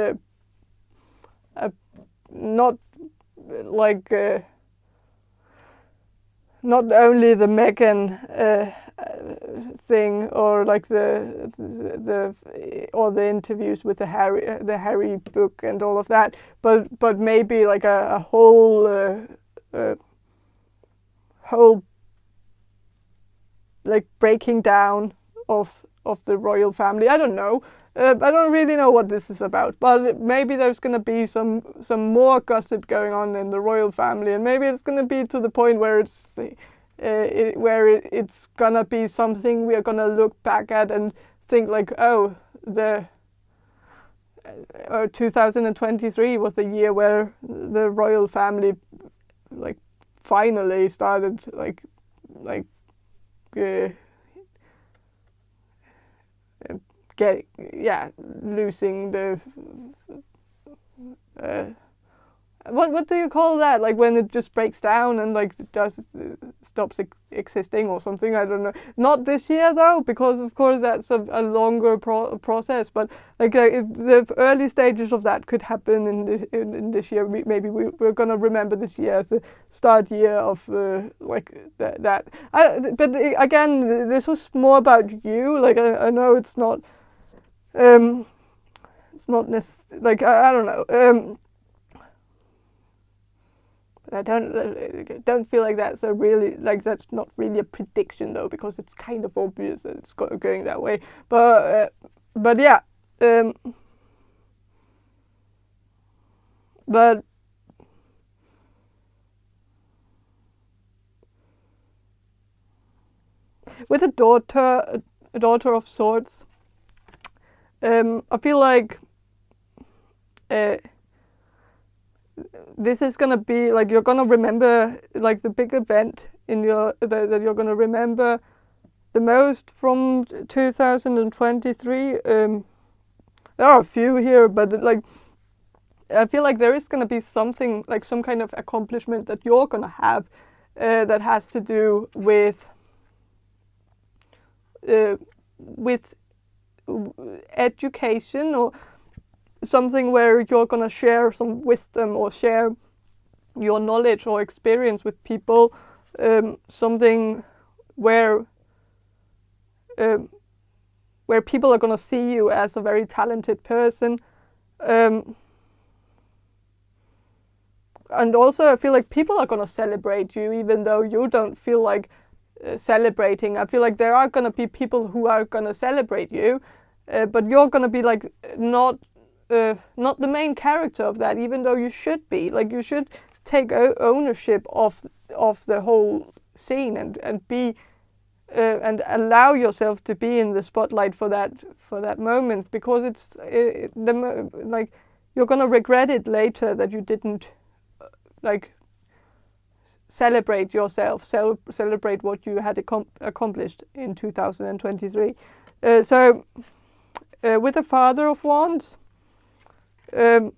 not like not only the Meghan thing, or like the or the interviews with the Harry book and all of that, but maybe like a whole like breaking down of the royal family. I don't know. I don't really know what this is about, but maybe there's going to be some more gossip going on in the royal family, and maybe it's going to be to the point where it's going to be something we are going to look back at and think like, oh, 2023 was the year where the royal family like finally started like losing the what do you call that? Like when it just breaks down and like stops existing or something. I don't know. Not this year though, because of course that's a longer process. But like the early stages of that could happen in this year. Maybe we're gonna remember this year as the start year of like that. But again, this was more about you. Like I know it's not. It's not necessarily like I don't know. I don't feel like that's that's not really a prediction though, because it's kind of obvious that it's going that way. But yeah, but with a daughter of swords, I feel like this is gonna be like you're gonna remember like the big event in your that you're gonna remember the most from 2023. There are a few here, but like I feel like there is gonna be something like some kind of accomplishment that you're gonna have that has to do with education or something where you're gonna share some wisdom or share your knowledge or experience with people, something where people are gonna see you as a very talented person, and also I feel like people are gonna celebrate you even though you don't feel like celebrating. I feel like there are gonna be people who are gonna celebrate you, but you're gonna be like not the main character of that, even though you should be. Like you should take ownership of the whole scene and be and allow yourself to be in the spotlight for that moment, because it's like you're gonna regret it later that you didn't like celebrate yourself, celebrate what you had accomplished in 2023. So with the Father of Wands, I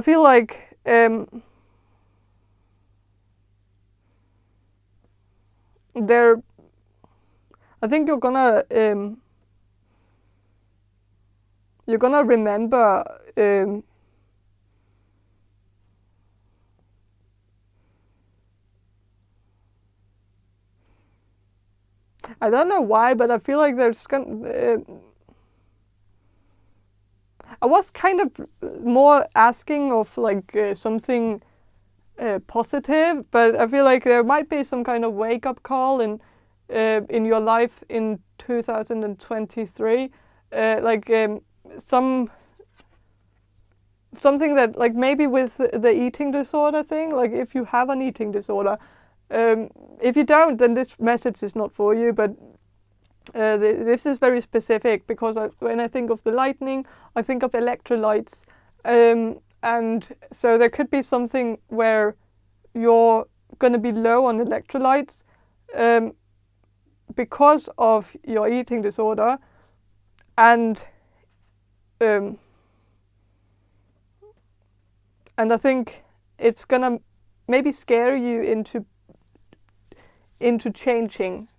feel like I think you're gonna remember I don't know why, but I feel like there's gonna I was kind of more asking of like something positive, but I feel like there might be some kind of wake-up call in your life in 2023, something that like maybe with the eating disorder thing. Like if you have an eating disorder, if you don't, then this message is not for you. But this is very specific, because when I think of the lightning, I think of electrolytes, and so there could be something where you're going to be low on electrolytes because of your eating disorder, and I think it's going to maybe scare you into changing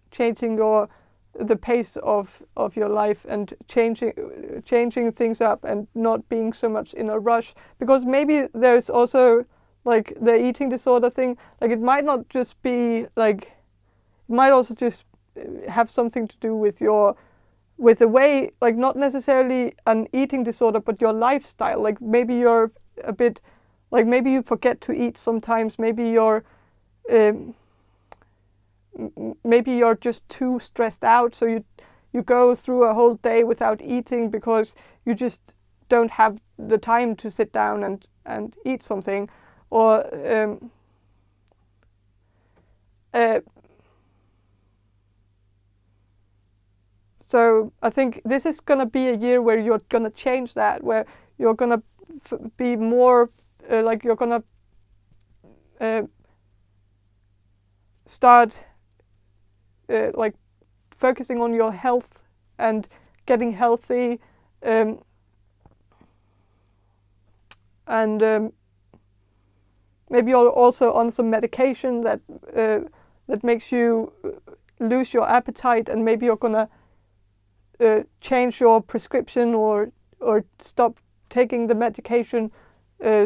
the pace of your life, and changing things up and not being so much in a rush, because maybe there's also like the eating disorder thing. Like it might not just be like, it might also just have something to do with the way, like not necessarily an eating disorder, but your lifestyle. Like maybe you're a bit like, maybe you forget to eat sometimes, maybe you're just too stressed out, so you go through a whole day without eating because you just don't have the time to sit down and eat something. Or so I think this is gonna be a year where you're gonna change that, where you're gonna be more like you're gonna start like focusing on your health and getting healthy, and maybe you're also on some medication that makes you lose your appetite, and maybe you're gonna change your prescription or stop taking the medication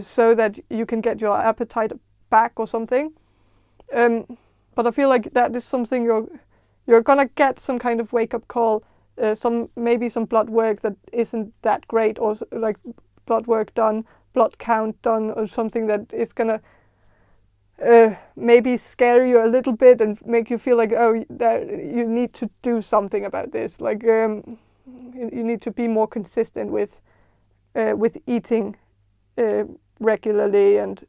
so that you can get your appetite back or something. But I feel like that is something you're gonna get some kind of wake-up call, maybe some blood work that isn't that great, or like blood work done, blood count done, or something that is gonna maybe scare you a little bit and make you feel like, oh, that you need to do something about this. Like you need to be more consistent with eating regularly, and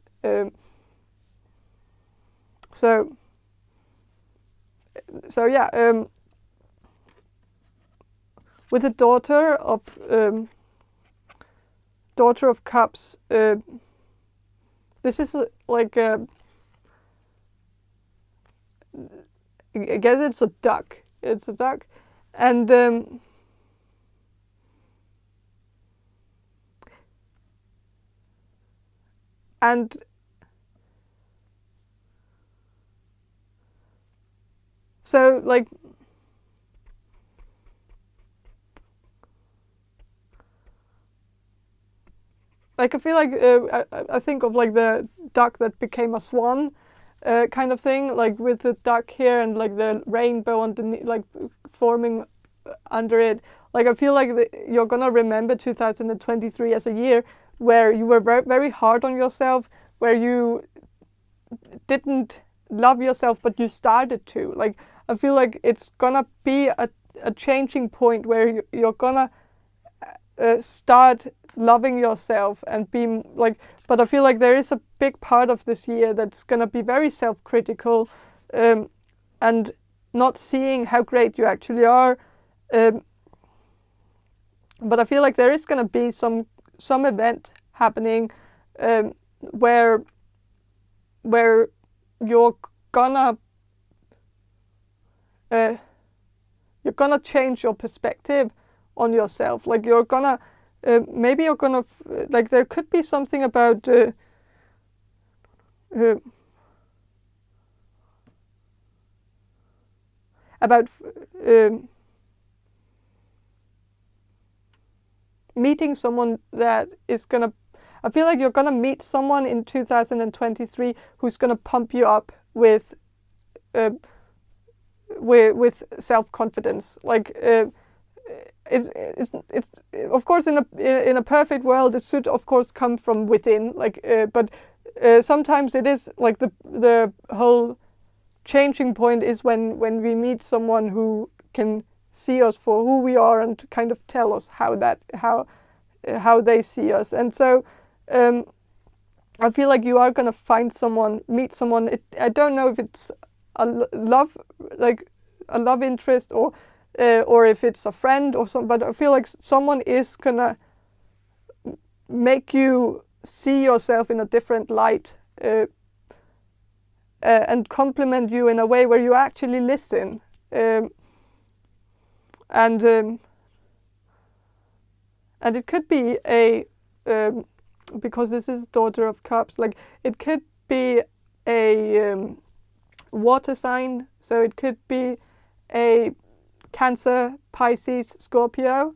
so yeah. With the Daughter of Cups, this is like I guess it's a duck. It's a duck, and so like I feel like I think of like the duck that became a swan, kind of thing, like with the duck here and like the rainbow underneath, like forming under it. Like I feel like you're gonna remember 2023 as a year where you were very, very hard on yourself, where you didn't love yourself, but you started to. Like I feel like it's gonna be a changing point where you're gonna start loving yourself and be like, but I feel like there is a big part of this year that's gonna be very self-critical, and not seeing how great you actually are. But I feel like there is gonna be some event happening where you're gonna change your perspective on yourself. Like you're gonna maybe you're gonna like there could be something about meeting someone that is gonna. I feel like you're gonna meet someone in 2023 who's gonna pump you up with self-confidence. Like it's of course in a perfect world it should of course come from within. Like but sometimes it is like the whole changing point is when we meet someone who can see us for who we are and kind of tell us how they see us. And so I feel like you are gonna meet someone. I don't know if it's a love interest or if it's a friend or something, but I feel like someone is gonna make you see yourself in a different light, and compliment you in a way where you actually listen, and it could be because this is Daughter of Cups, like it could be a water sign, so it could be a Cancer, Pisces, Scorpio,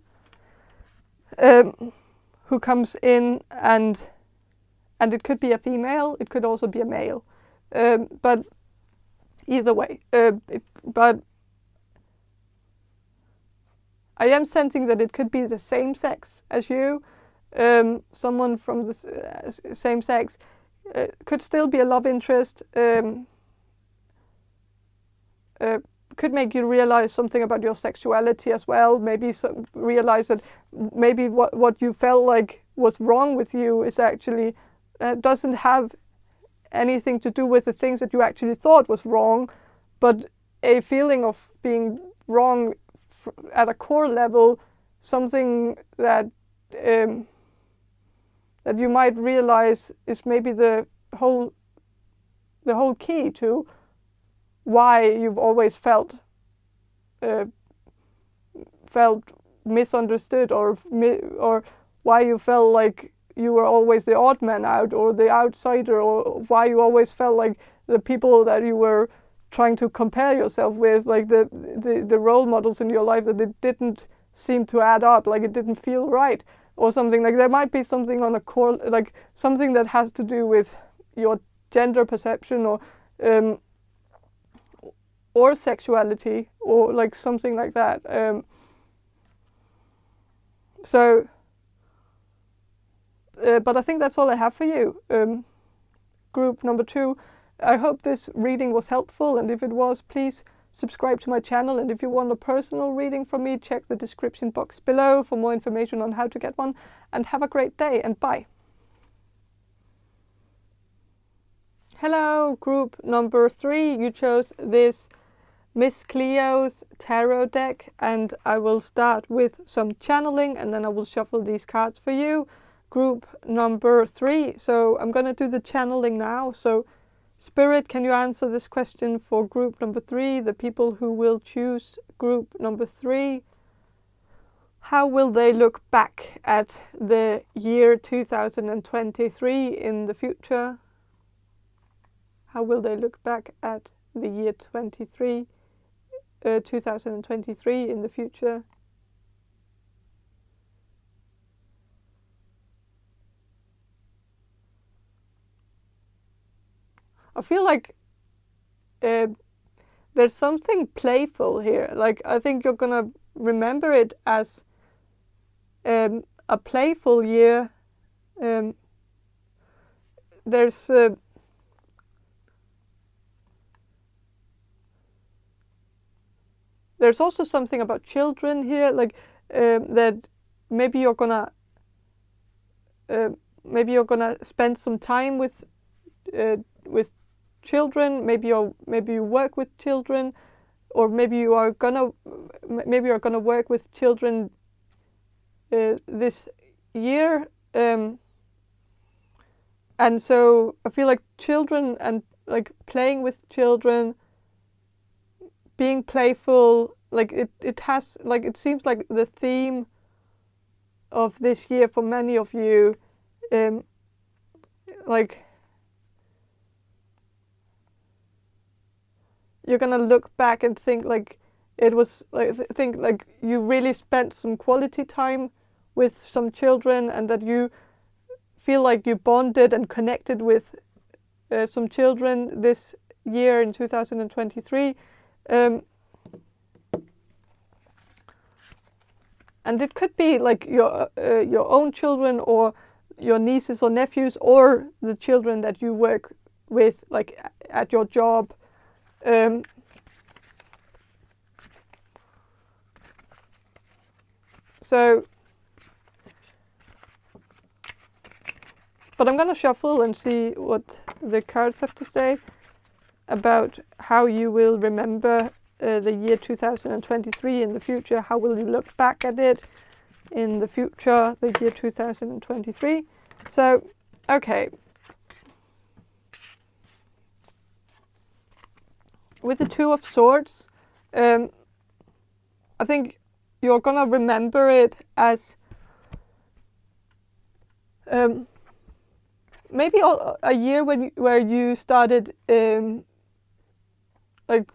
who comes in, and it could be a female, it could also be a male, but either way, but I am sensing that it could be the same sex as you, someone from the same sex, could still be a love interest, could make you realize something about your sexuality as well. Maybe realize that maybe what you felt like was wrong with you is actually doesn't have anything to do with the things that you actually thought was wrong, but a feeling of being wrong at a core level, something that that you might realize is maybe the whole key to why you've always felt misunderstood, or why you felt like you were always the odd man out or the outsider, or why you always felt like the people that you were trying to compare yourself with, like the role models in your life, that it didn't seem to add up, like it didn't feel right or something. Like there might be something on a core, like something that has to do with your gender perception or sexuality or like something like that. But I think that's all I have for you. Group number 2. I hope this reading was helpful, and if it was, please subscribe to my channel, and if you want a personal reading from me, check the description box below for more information on how to get one, and have a great day, and bye. Hello, group number 3. You chose this Miss Cleo's tarot deck, and I will start with some channeling, and then I will shuffle these cards for you. Group number 3. So I'm going to do the channeling now. So Spirit, can you answer this question for group number 3, the people who will choose group number 3? How will they look back at the year 2023 in the future? How will they look back at the year 2023 in the future? I feel like there's something playful here. Like I think you're gonna remember it as a playful year. There's also something about children here, like that maybe you're gonna spend some time with children. Maybe you work with children, or maybe you're gonna work with children this year. And so I feel like children and like playing with children, being playful, like it has, like it seems like the theme of this year for many of you, like you're gonna look back and think like it was like you really spent some quality time with some children, and that you feel like you bonded and connected with some children this year in 2023. And it could be like your own children, or your nieces or nephews, or the children that you work with, like at your job. But I'm gonna shuffle and see what the cards have to say about how you will remember the year 2023 in the future. How will you look back at it in the future, the year 2023? So, okay. With the Two of Swords, I think you're gonna remember it as maybe a year where you started like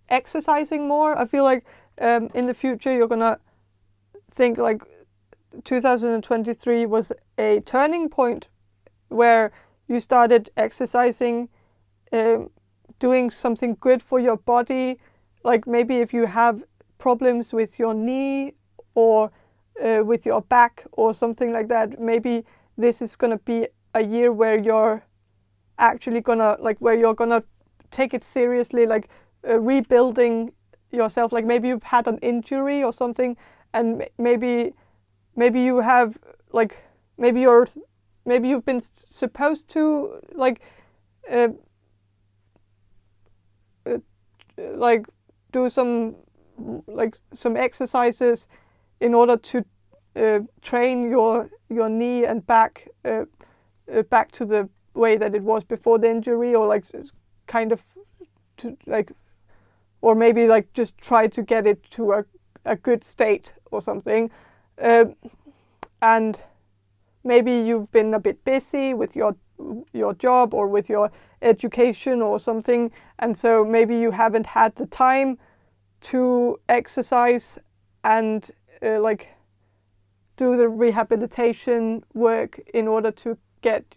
exercising more. I feel like in the future you're gonna think like 2023 was a turning point where you started exercising, doing something good for your body. Like maybe if you have problems with your knee or with your back or something like that, maybe this is gonna be a year where you're actually gonna where you're gonna take it seriously, like rebuilding yourself. Like maybe you've had an injury or something, and maybe you have maybe you've been supposed to do some exercises in order to train your knee and back back to the way that it was before the injury, or or maybe just try to get it to a good state or something. And maybe you've been a bit busy with your job or with your education or something, and so maybe you haven't had the time to exercise and like do the rehabilitation work in order to get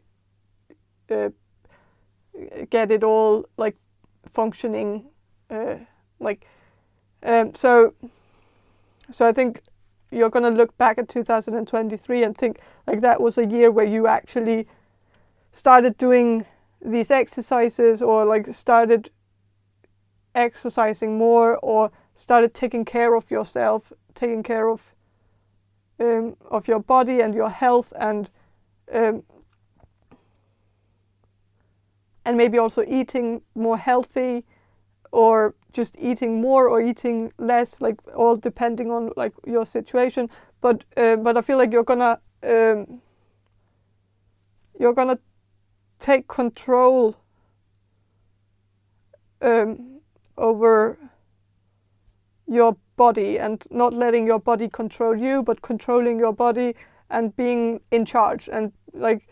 it all like functioning, so I think you're going to look back at 2023 and think like that was a year where you actually started doing these exercises, or like started exercising more, or started taking care of yourself, taking care of your body and your health, and maybe also eating more healthy, or just eating more or eating less, like all depending on like your situation. But I feel like you're gonna take control over your body, and not letting your body control you, but controlling your body and being in charge. And like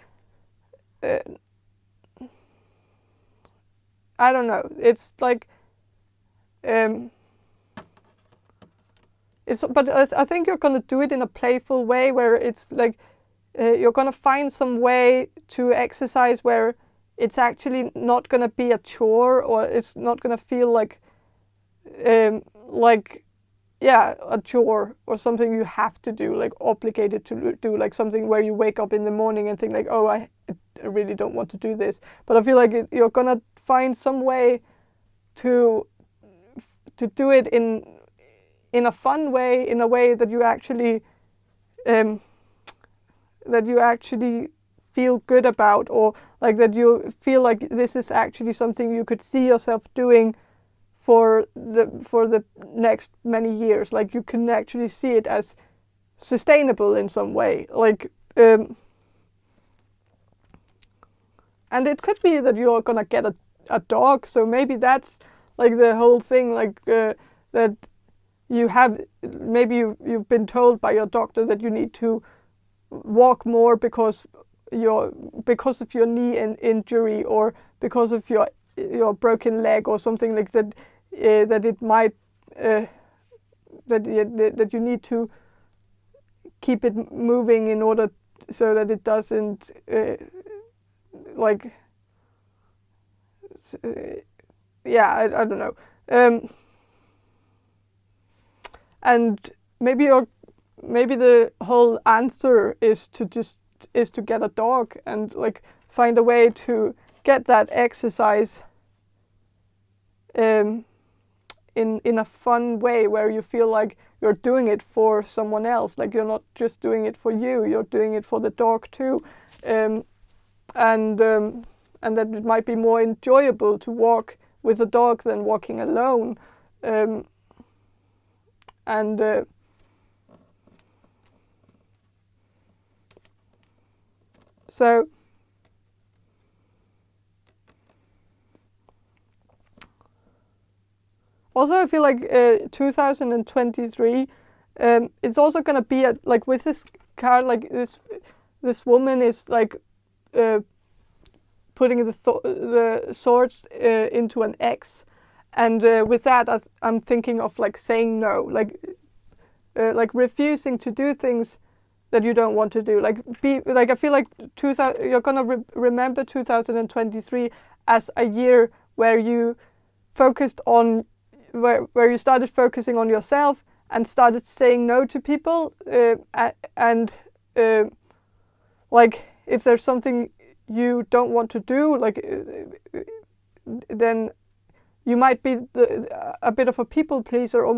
I don't know, it's like but I think you're gonna do it in a playful way, where it's like you're gonna find some way to exercise where it's actually not gonna be a chore, or it's not gonna feel like a chore or something you have to do, like obligated to do, like something where you wake up in the morning and think like, oh, I really don't want to do this. But I feel like you're gonna find some way to do it in a fun way, in a way that you actually feel good about, or like that you feel like this is actually something you could see yourself doing for the next many years. Like you can actually see it as sustainable in some way, like and it could be that you're gonna get a dog, so maybe that's like the whole thing, like that you have, maybe you've been told by your doctor that you need to walk more because of your knee injury, or because of your broken leg or something like that, that it might that you need to keep it moving in order so that it doesn't I don't know, and maybe the whole answer is to get a dog, and like find a way to get that exercise in a fun way, where you feel like you're doing it for someone else, like you're not just doing it for you, you're doing it for the dog too, and that it might be more enjoyable to walk with a dog than walking alone, so also I feel like 2023, it's also gonna be like with this card, like this woman is like putting the swords into an X, and with that I'm thinking of like saying no, like refusing to do things that you don't want to do. Like I feel like you're gonna remember 2023 as a year where you focused on where you started focusing on yourself and started saying no to people, and like if there's something you don't want to do, like then you might be a bit of a people pleaser, or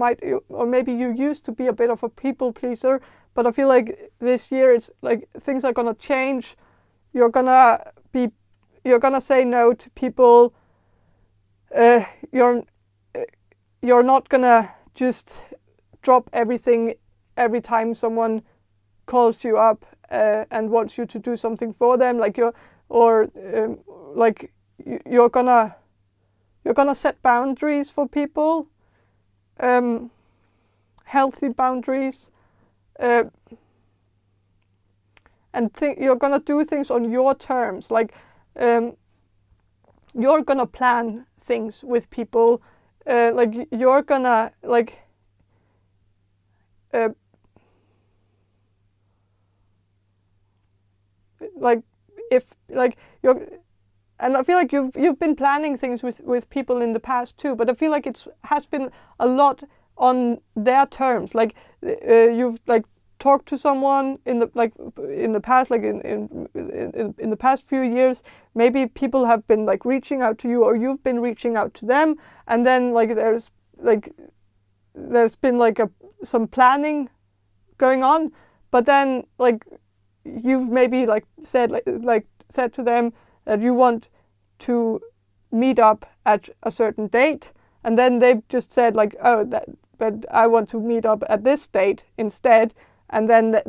maybe you used to be a bit of a people pleaser, but I feel like this year it's like things are gonna change. You're gonna say no to people. You're not gonna just drop everything every time someone calls you up and wants you to do something for them. Like you're gonna set boundaries for people, healthy boundaries, and and you're gonna do things on your terms. Like you're gonna plan things with people. Like you're gonna like. Like if like you're, and I feel like you've been planning things with people in the past too, but I feel like has been a lot on their terms. Like you've like talked to someone in the past, like in the past few years, maybe people have been like reaching out to you, or you've been reaching out to them, and then like there's been like some planning going on, but then like you've maybe like said to them that you want to meet up at a certain date, and then they've just said like, oh, but I want to meet up at this date instead, and then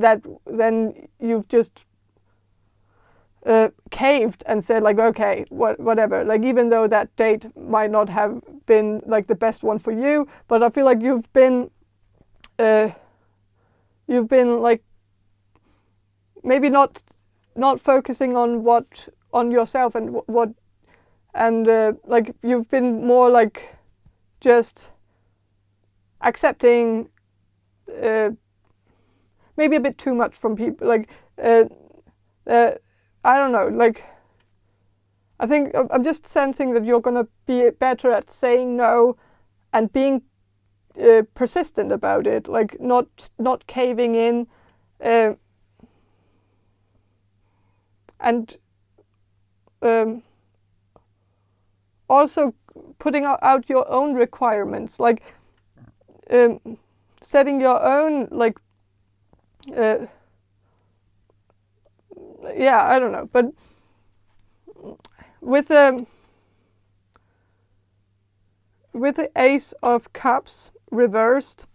then you've just caved and said like, okay, whatever. Like even though that date might not have been like the best one for you, but I feel like you've been like maybe not focusing on yourself and what and like you've been more like just accepting maybe a bit too much from people, like I don't know, like I think I'm just sensing that you're gonna be better at saying no and being persistent about it, like not caving in, and also putting out your own requirements, like setting your own like yeah, I don't know, but with the Ace of Cups reversed,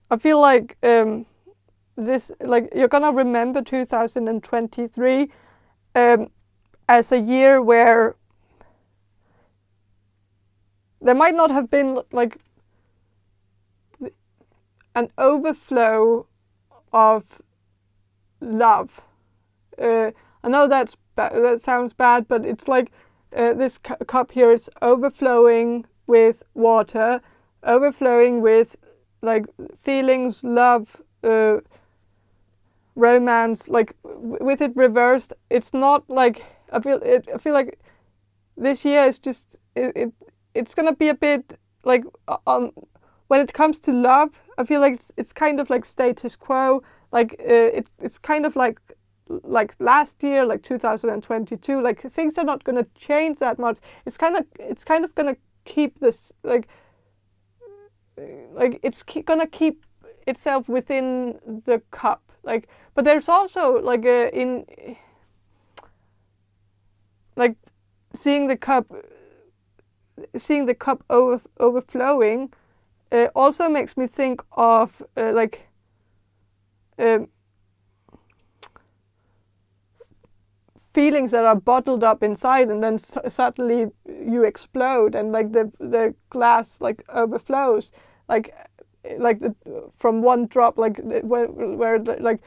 I feel like this, like you're gonna remember 2023 as a year where there might not have been like an overflow of love. I know that sounds bad, but it's like this cup here is overflowing with water, overflowing with like feelings, love, romance. Like with it reversed, it's not like I feel like this year is just it's gonna be a bit like when it comes to love. I feel like it's kind of like status quo. Like it's kind of like last year, like 2022. Like things are not gonna change that much. It's kind of gonna keep this like it's gonna keep itself within the cup. Like, but there's also like in like seeing the cup overflowing also makes me think of feelings that are bottled up inside, and then suddenly you explode, and like the glass like overflows, like from one drop, like where like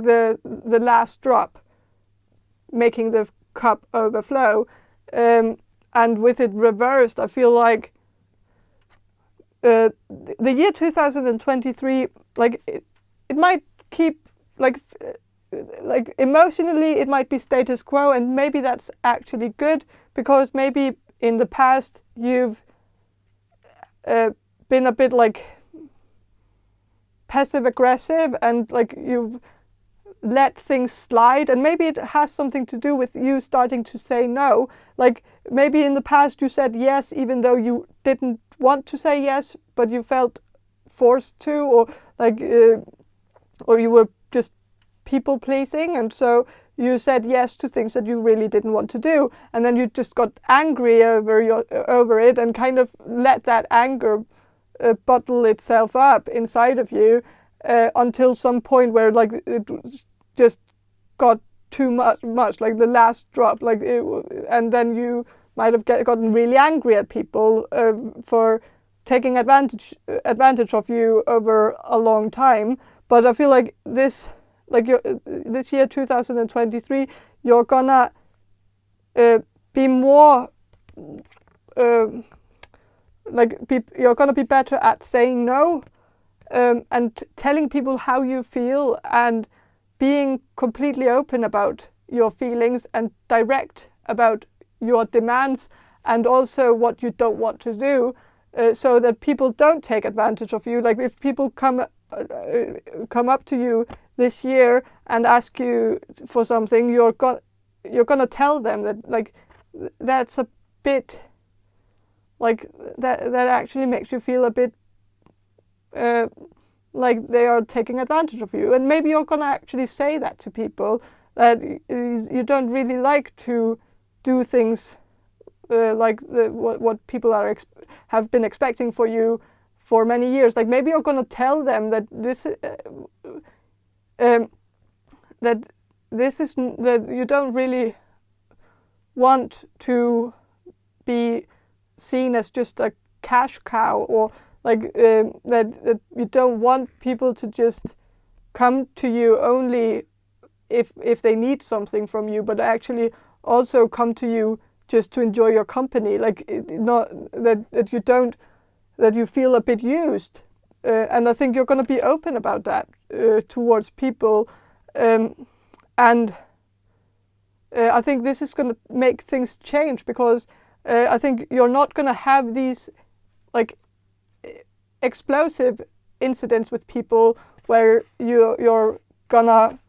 the last drop making the cup overflow, and with it reversed, I feel like the year 2023, like it might keep like emotionally it might be status quo, and maybe that's actually good, because maybe in the past you've been a bit like passive aggressive, and like you've let things slide, and maybe it has something to do with you starting to say no. Like maybe in the past you said yes even though you didn't want to say yes, but you felt forced to, or like or you were just people pleasing, and so you said yes to things that you really didn't want to do, and then you just got angry over it, and kind of let that anger bottle itself up inside of you until some point where like it just got too much, like the last drop, like and then you might have gotten really angry at people for taking advantage of you over a long time. But I feel like this year 2023, you're gonna be more you're gonna be better at saying no, and telling people how you feel, and being completely open about your feelings and direct about your demands, and also what you don't want to do, so that people don't take advantage of you. Like if people come up to you this year and ask you for something, you're gonna tell them that like that's a bit like that actually makes you feel a bit like they are taking advantage of you. And maybe you're gonna actually say that to people, that you don't really like to do things like what people have been expecting for you for many years. Like maybe you're gonna tell them that that you don't really want to be seen as just a cash cow, or like that you don't want people to just come to you only if they need something from you, but actually also come to you just to enjoy your company. Like not that you feel a bit used, and I think you're going to be open about that towards people, and I think this is going to make things change, because I think you're not going to have these like explosive incidents with people where you're gonna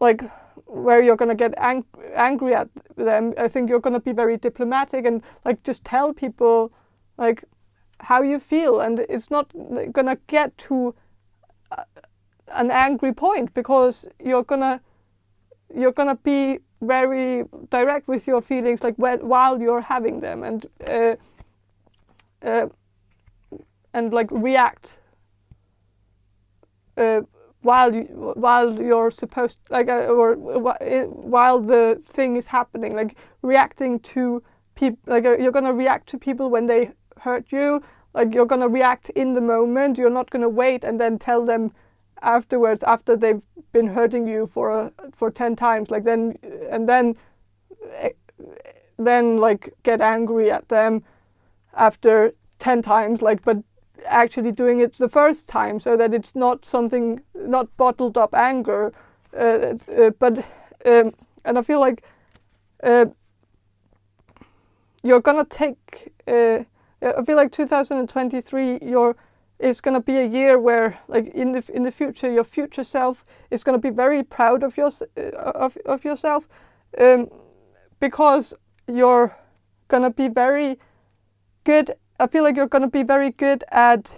like where you're gonna get angry at them. I think you're gonna be very diplomatic and like just tell people like how you feel, and it's not gonna get to an angry point, because you're gonna be very direct with your feelings, like while you're having them, and like react while you're supposed, like or while the thing is happening, like reacting to people. Like you're gonna react to people when they hurt you. Like you're gonna react in the moment. You're not gonna wait and then tell them afterwards, after they've been hurting you for 10 times, like then like get angry at them after 10 times, like, but actually doing it the first time, so that it's not bottled up anger, but and I feel like you're gonna take I feel like 2023 is going to be a year where, like in the future, your future self is going to be very proud of yourself, because you're going to be very good. I feel like you're going to be very good at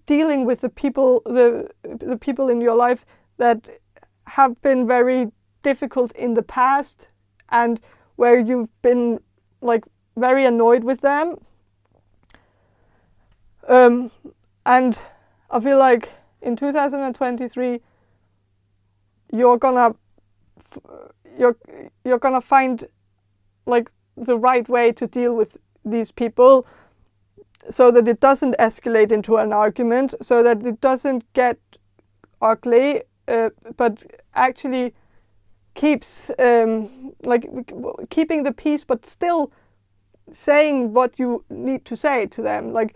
dealing with the people in your life that have been very difficult in the past, and where you've been like very annoyed with them. And I feel like in 2023 you're gonna find like the right way to deal with these people, so that it doesn't escalate into an argument, so that it doesn't get ugly, but actually keeps like keeping the peace, but still saying what you need to say to them, like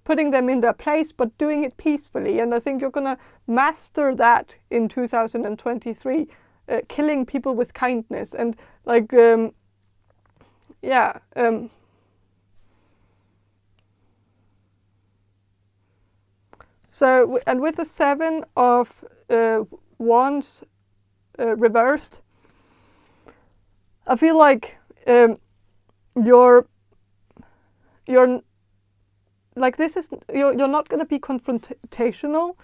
putting them in their place, but doing it peacefully. And I think you're gonna master that in 2023, killing people with kindness, and like so, and with the 7 of Wands reversed, I feel like you're like you're not going to be confrontational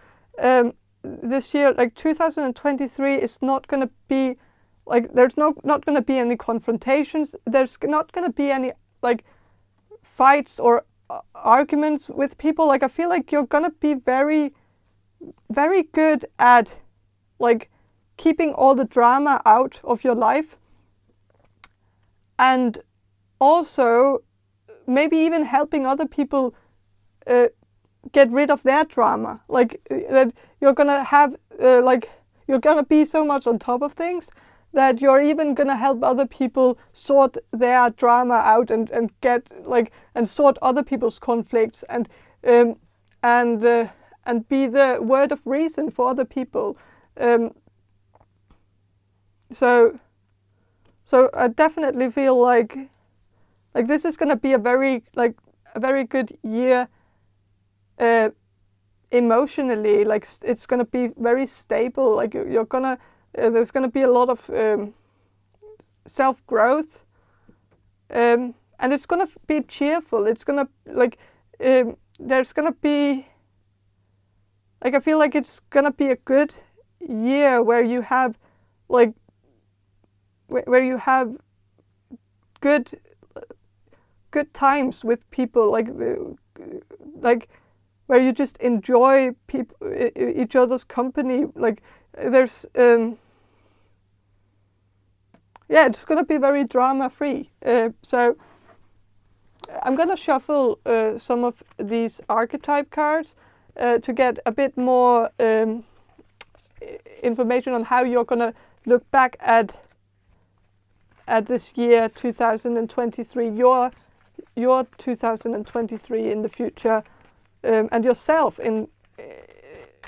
this year. Like 2023 is not going to be like, there's not going to be any confrontations. There's not going to be any like fights or arguments with people. Like I feel like you're going to be very, very good at like keeping all the drama out of your life, and also maybe even helping other people get rid of their drama. Like that you're gonna have you're gonna be so much on top of things that you're even gonna help other people sort their drama out and get and sort other people's conflicts and be the word of reason for other people. So I definitely feel like this is gonna be a very good year emotionally. Like it's gonna be very stable. Like you're gonna there's gonna be a lot of self-growth, and it's gonna be cheerful. It's gonna there's gonna be I feel like it's gonna be a good year where you have where you have good times with people, where you just enjoy each other's company. Like there's it's gonna be very drama free. So I'm gonna shuffle some of these archetype cards to get a bit more information on how you're gonna look back at this year 2023, your 2023 in the future, and yourself in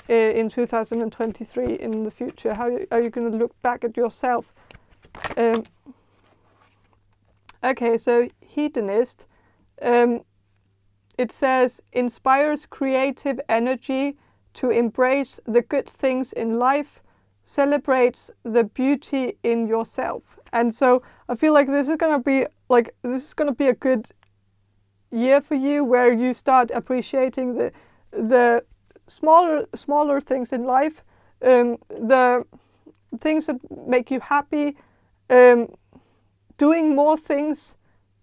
2023 in the future. How are you going to look back at yourself? Okay, so hedonist. It says inspires creative energy to embrace the good things in life, celebrates the beauty in yourself. And so I feel like this is gonna be a good year for you, where you start appreciating the smaller things in life, the things that make you happy, doing more things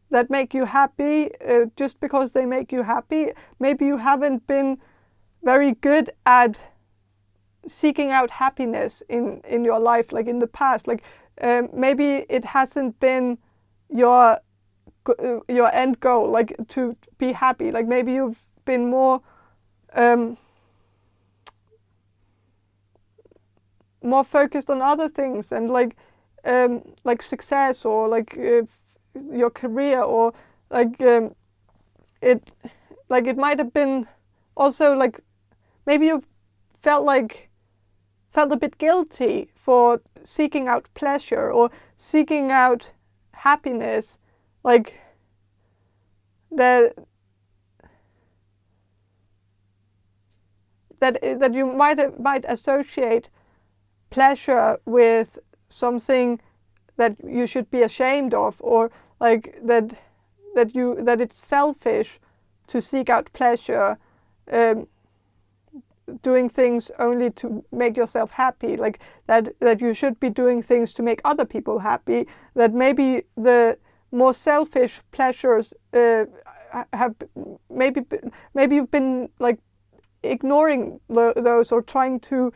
that make you happy just because they make you happy. Maybe you haven't been very good at seeking out happiness in your life, like in the past. Maybe it hasn't been your end goal, like to be happy. Like maybe you've been more focused on other things, and like success, or your career, or it might have been also maybe you felt a bit guilty for seeking out pleasure or seeking out happiness, that you might associate pleasure with something that you should be ashamed of, or that it's selfish to seek out pleasure, doing things only to make yourself happy, that you should be doing things to make other people happy, that maybe the more selfish pleasures have maybe you've been ignoring those, or trying to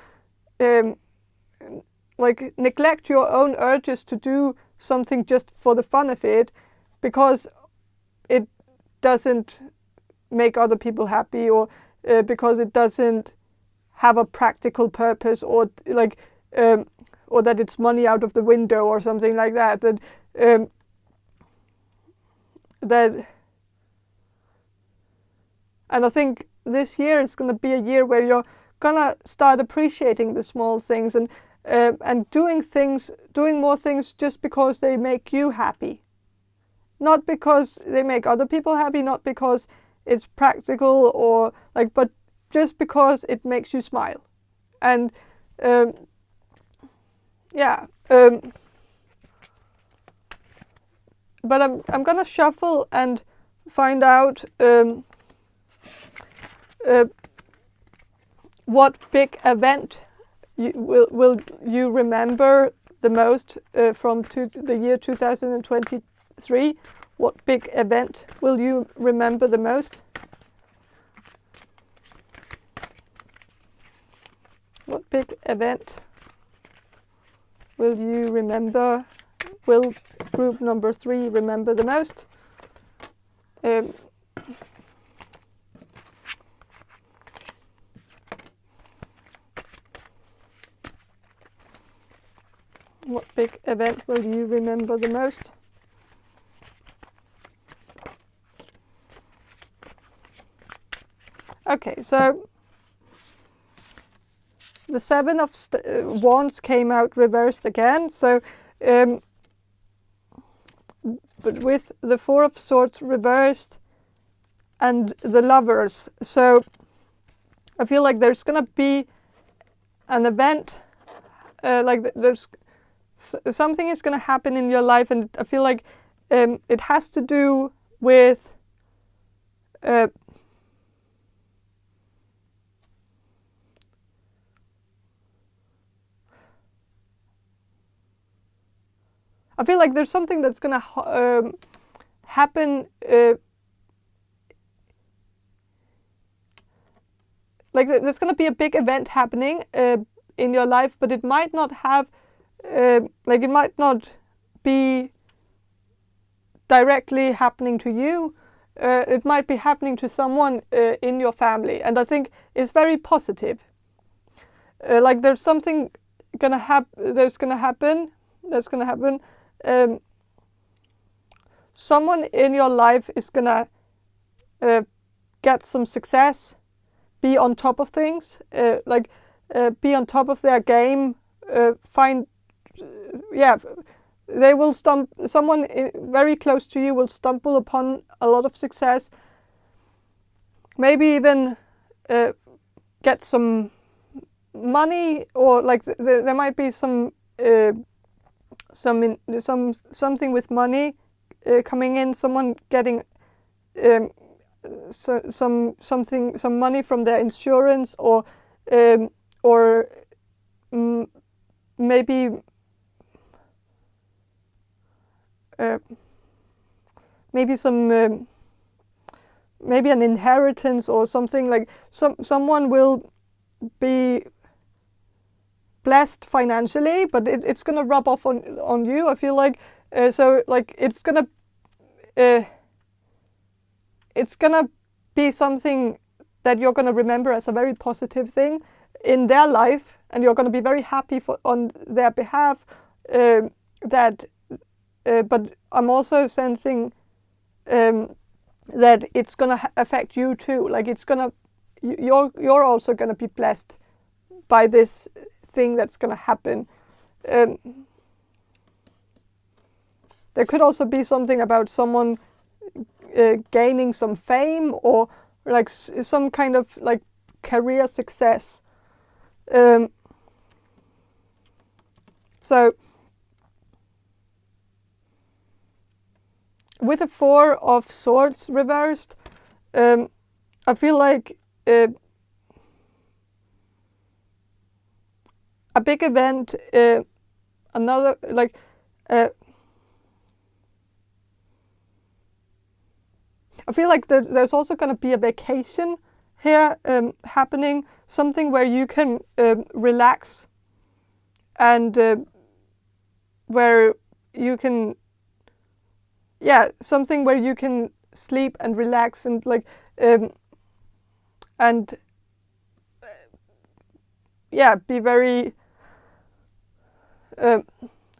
neglect your own urges to do something just for the fun of it, because it doesn't make other people happy, or because it doesn't have a practical purpose, or or that it's money out of the window or something like that. And I think this year is going to be a year where you're gonna start appreciating the small things, and doing more things just because they make you happy, not because they make other people happy, not because it's practical, or but just because it makes you smile. And but I'm gonna shuffle and find out what big event will you remember the most from the year 2023. What big event will you remember the most? What big event will you remember? Will group number 3 remember the most? what big event will you remember the most? Okay, so the Seven of Wands came out reversed again. So, but with the Four of Swords reversed and the Lovers. So I feel like there's gonna be an event, like there's something is gonna happen in your life, and I feel like it has to do with I feel like there's something that's gonna happen. Like there's gonna be a big event happening in your life, but it might not have, like it might not be directly happening to you. It might be happening to someone in your family, and I think it's very positive. Like there's something gonna that's gonna happen. Someone in your life is gonna get some success, be on top of things, be on top of their game, they will someone very close to you will stumble upon a lot of success, maybe even get some money, or like there might be something with money coming in, someone getting some money from their insurance, or maybe maybe an inheritance or something, like someone will be blessed financially, but it's gonna rub off on you. I feel like so like it's gonna be something that you're gonna remember as a very positive thing in their life, and you're gonna be very happy on their behalf. But I'm also sensing that it's gonna affect you too. Like you're also gonna be blessed by this thing that's gonna happen. There could also be something about someone gaining some fame, or like some kind of like career success. So with the Four of Swords reversed, I feel like a big event, another like I feel like there's also going to be a vacation here happening, something where you can relax, and where you can, something where you can sleep and relax, and like be very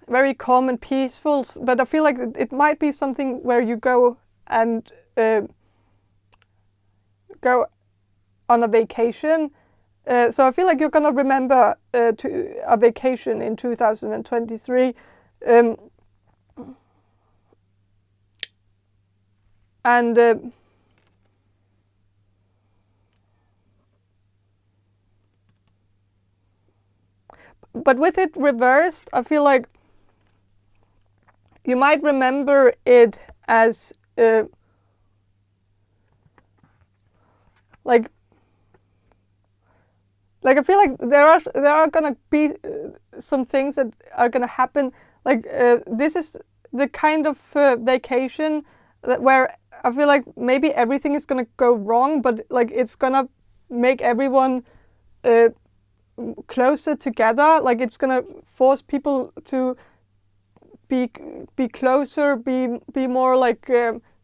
very calm and peaceful. But I feel like it might be something where you go and go on a vacation. So I feel like you're gonna remember a vacation in 2023. But with it reversed, I feel like you might remember it as like I feel like there are gonna be some things that are gonna happen. Like this is the kind of vacation where I feel like maybe everything is gonna go wrong, but like it's gonna make everyone closer together. Like it's gonna force people to be closer, be more like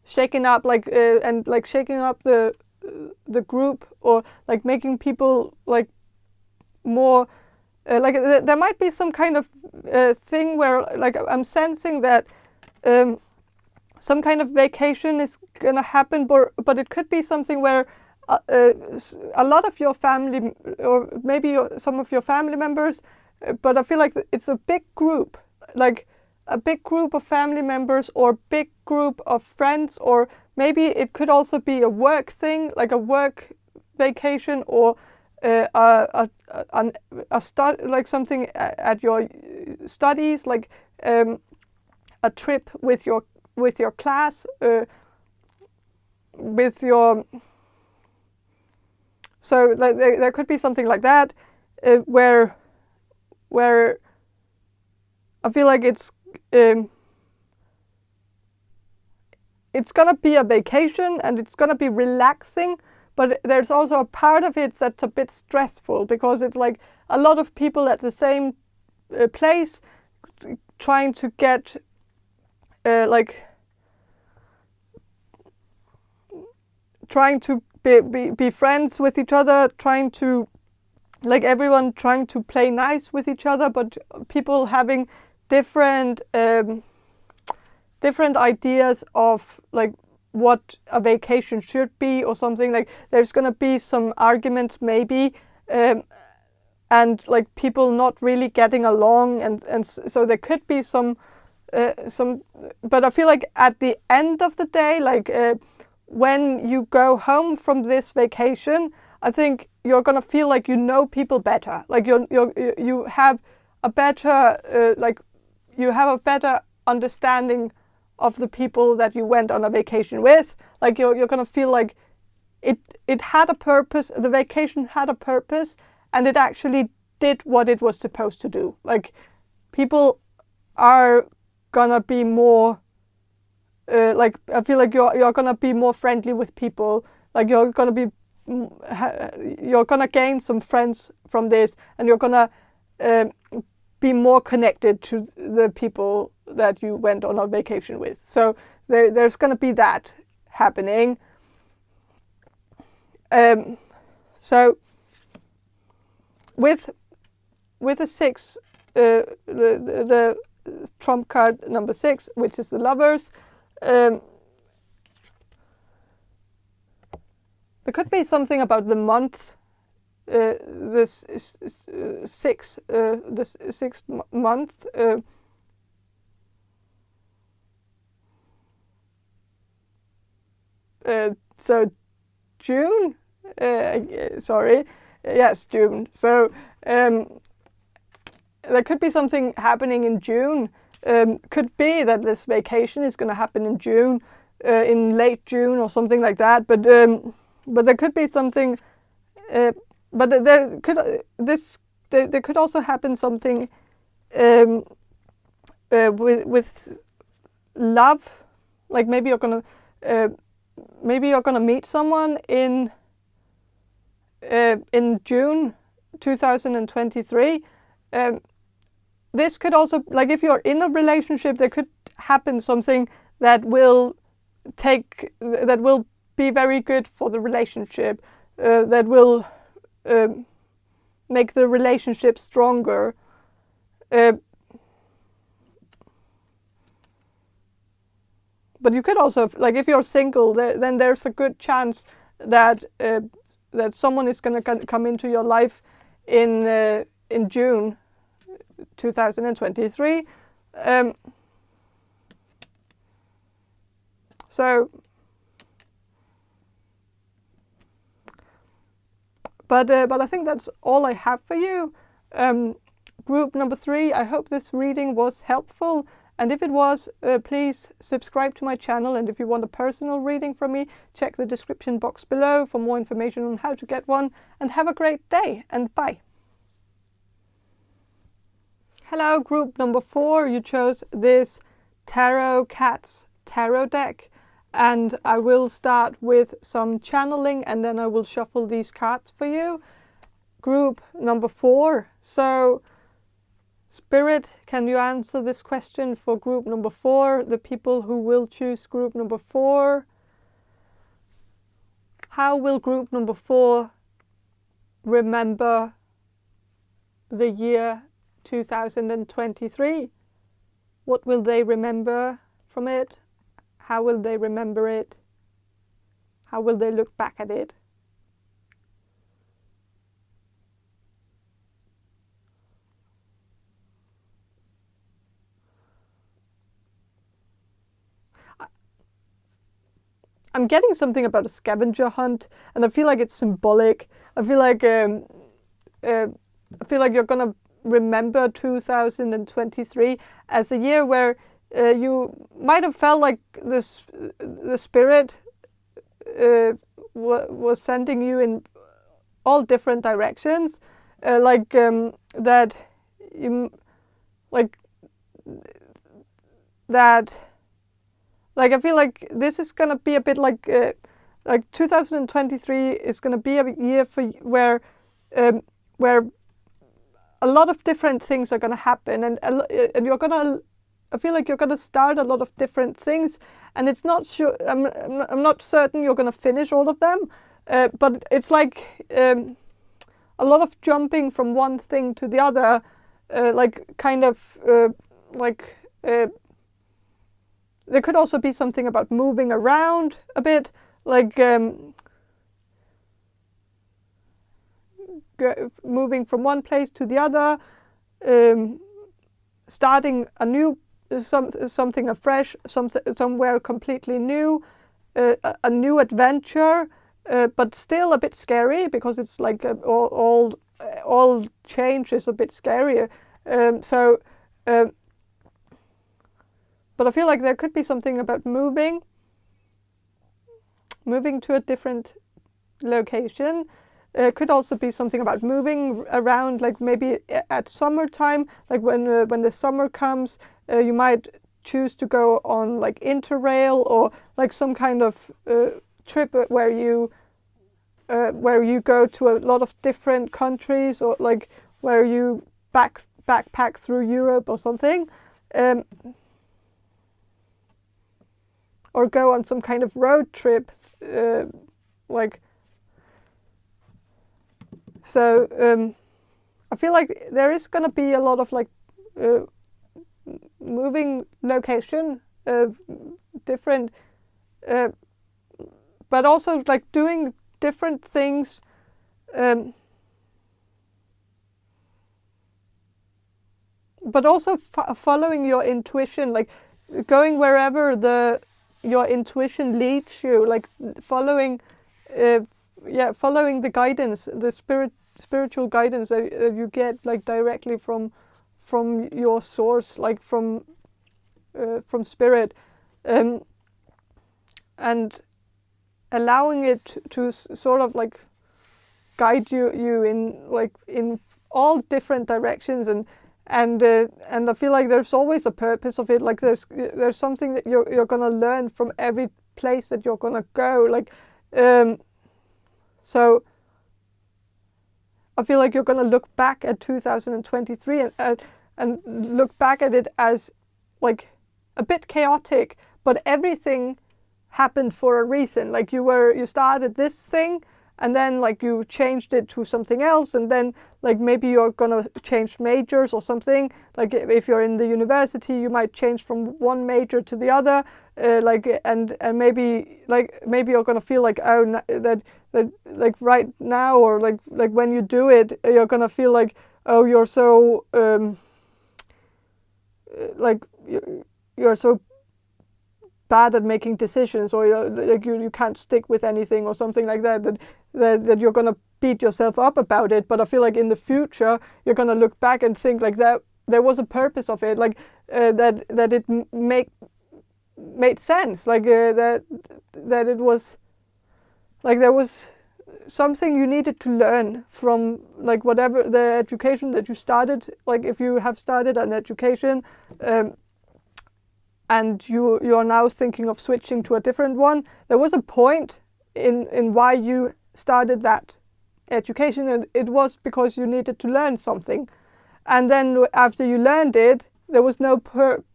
shaking up, like and like shaking up the group, or like making people like more like there might be some kind of thing where like I'm sensing that some kind of vacation is gonna happen, but it could be something where a lot of your family, or maybe some of your family members, but I feel like it's a big group, like a big group of family members or big group of friends, or maybe it could also be a work thing, like a work vacation, or a like something at your studies, like a trip with your class, with your. So like, there could be something like that, where I feel like it's gonna be a vacation and it's gonna be relaxing, but there's also a part of it that's a bit stressful, because it's like a lot of people at the same place trying to get like trying to be friends with each other, trying to like everyone trying to play nice with each other, but people having different different ideas of like what a vacation should be or something. Like there's gonna be some arguments maybe, and like people not really getting along, and so there could be some, but I feel like at the end of the day, like when you go home from this vacation, I think you're gonna feel like you know people better. Like you have a better like you have a better understanding of the people that you went on a vacation with. Like you're gonna feel like it had a purpose. The vacation had a purpose, and it actually did what it was supposed to do. Like people are gonna be more. Like I feel like you're gonna be more friendly with people. Like you're gonna gain some friends from this, and you're gonna be more connected to the people that you went on a vacation with. So there's gonna be that happening. So with the 6, the trump card number 6, which is the Lovers. There could be something about the month, this sixth month. So June. Sorry, yes, June. So there could be something happening in June. Could be that this vacation is going to happen in June, in late June or something like that. But there could be something. But there could also happen something with love. Like maybe you're gonna meet someone in June 2023. This could also, like if you're in a relationship, there could happen something that will be very good for the relationship, that will make the relationship stronger. But you could also, like if you're single, then there's a good chance that that someone is going to come into your life in June 2023. So, but I think that's all I have for you. Group number 3, I hope this reading was helpful. And if it was, please subscribe to my channel. And if you want a personal reading from me, check the description box below for more information on how to get one. And have a great day, and bye. Hello, group number 4. You chose this Tarot Cats tarot deck. And I will start with some channeling, and then I will shuffle these cards for you. Group number 4. So Spirit, can you answer this question for group number 4, the people who will choose group number 4? How will group number 4 remember the year 2023? What will they remember from it? How will they remember it? How will they look back at it? I'm getting something about a scavenger hunt, and I feel like it's symbolic. I feel like you're gonna remember 2023 as a year where you might have felt like the spirit was sending you in all different directions, that you like that. Like I feel like this is gonna be a bit like 2023 is gonna be a year where a lot of different things are gonna happen, and you're gonna. I feel like you're gonna start a lot of different things, and it's not sure. I'm not certain you're gonna finish all of them, but it's like a lot of jumping from one thing to the other, there could also be something about moving around a bit, moving from one place to the other, starting a new something afresh, somewhere completely new, a new adventure, but still a bit scary because it's like all change is a bit scarier. But I feel like there could be something about moving to a different location. It could also be something about moving around, like maybe at summertime, like when the summer comes, you might choose to go on like interrail or like some kind of trip where you go to a lot of different countries, or like where you backpack through Europe or something. Or go on some kind of road trip, I feel like there is going to be a lot of moving location, different, but also like doing different things, but also following your intuition, like going wherever your intuition leads you, like following the guidance, the spiritual guidance that you get like directly from your source, like from spirit, and allowing it to sort of like guide you in all different directions, and I feel like there's always a purpose of it. Like there's something that you're gonna learn from every place that you're gonna go. So I feel like you're gonna look back at 2023 and look back at it as like a bit chaotic, but everything happened for a reason. Like you started this thing, and then like you changed it to something else, and then like maybe you're gonna change majors or something. Like if you're in the university, you might change from one major to the other, and maybe you're gonna feel like, oh, that like right now, or like when you do it, you're gonna feel like, oh, you're so you're so bad at making decisions, or you can't stick with anything or something like that you're going to beat yourself up about it. But I feel like in the future you're going to look back and think like that there was a purpose of it, like that it made sense, like that it was like there was something you needed to learn from, like whatever the education that you started, like if you have started an education, and you are now thinking of switching to a different one, there was a point in why you started that education, and it was because you needed to learn something. and then after you learned it, there was no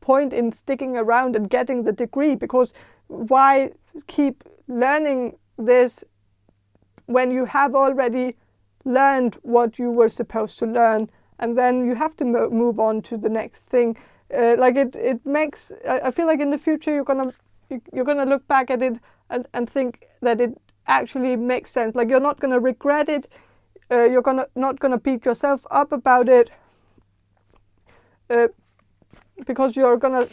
point in sticking around and getting the degree, because why keep learning this when you have already learned what you were supposed to learn, and then you have to move on to the next thing. Like it makes, I feel like in the future you're gonna look back at it and think that it actually makes sense. Like you're not gonna regret it. You're not gonna beat yourself up about it, because you're gonna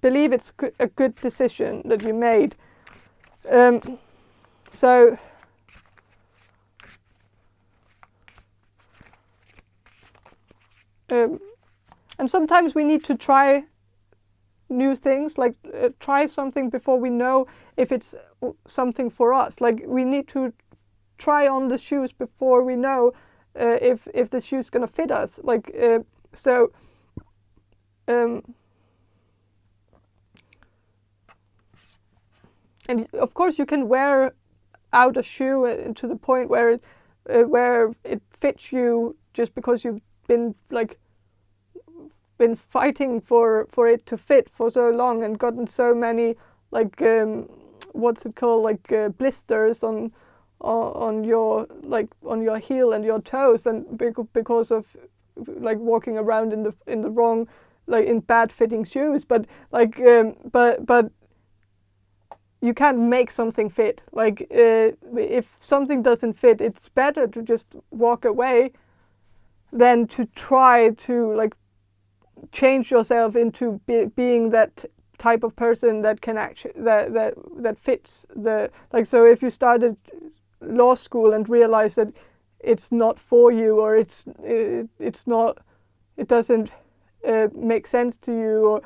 believe it's a good decision that you made. So and sometimes we need to try new things, like try something before we know if it's something for us. Like we need to try on the shoes before we know if the shoe's gonna fit us. Like and of course you can wear out a shoe to the point where it fits you just because you've been fighting for it to fit for so long and gotten so many what's it called, blisters on your your heel and your toes, and because of walking around in the wrong, in bad fitting shoes. But you can't make something fit. If something doesn't fit, it's better to just walk away than to try to change yourself into being that type of person that can actually that fits the So if you started law school and realize that it's not for you, or it doesn't make sense to you, or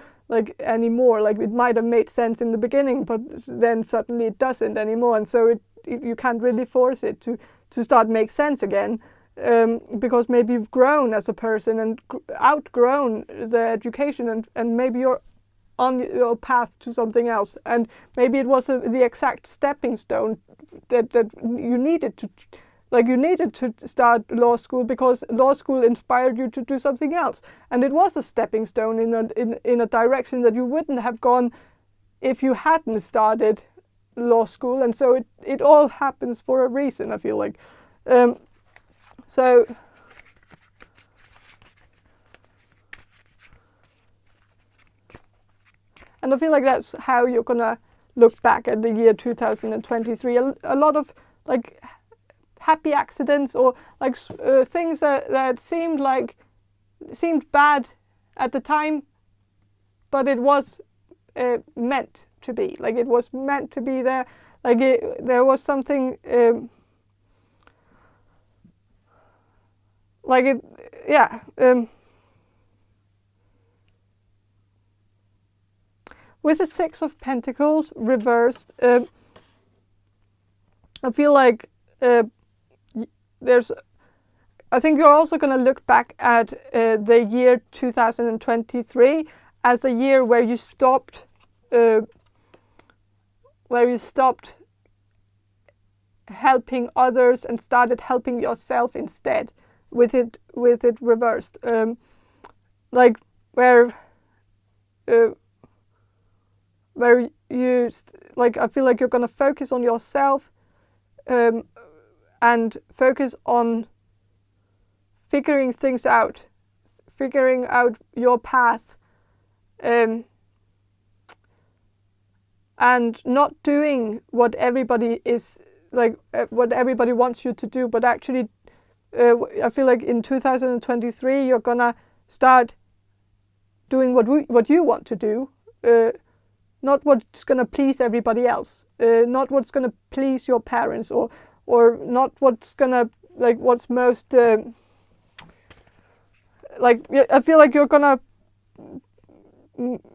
anymore. It might have made sense in the beginning, but then suddenly it doesn't anymore, and so you can't really force it to start make sense again, because maybe you've grown as a person and outgrown the education, and maybe you're on your path to something else, and maybe it was the exact stepping stone that you needed to. You needed to start law school because law school inspired you to do something else, and it was a stepping stone in a direction that you wouldn't have gone if you hadn't started law school. And so it all happens for a reason, I feel like. So and I feel like that's how you're gonna look back at the year 2023. A lot of happy accidents, or things that seemed bad at the time, but it was meant to be. It was meant to be there. There was something with the Six of Pentacles reversed, I feel like I think you're also going to look back at the year 2023 as a year where you stopped helping others and started helping yourself instead, with it reversed. Where you I feel like you're going to focus on yourself, and focus on figuring things out, figuring out your path, and not doing what everybody is what everybody wants you to do, but actually I feel like in 2023 you're gonna start doing what you want to do, not what's gonna please everybody else, not what's gonna please your parents, or not what's gonna what's most I feel like you're gonna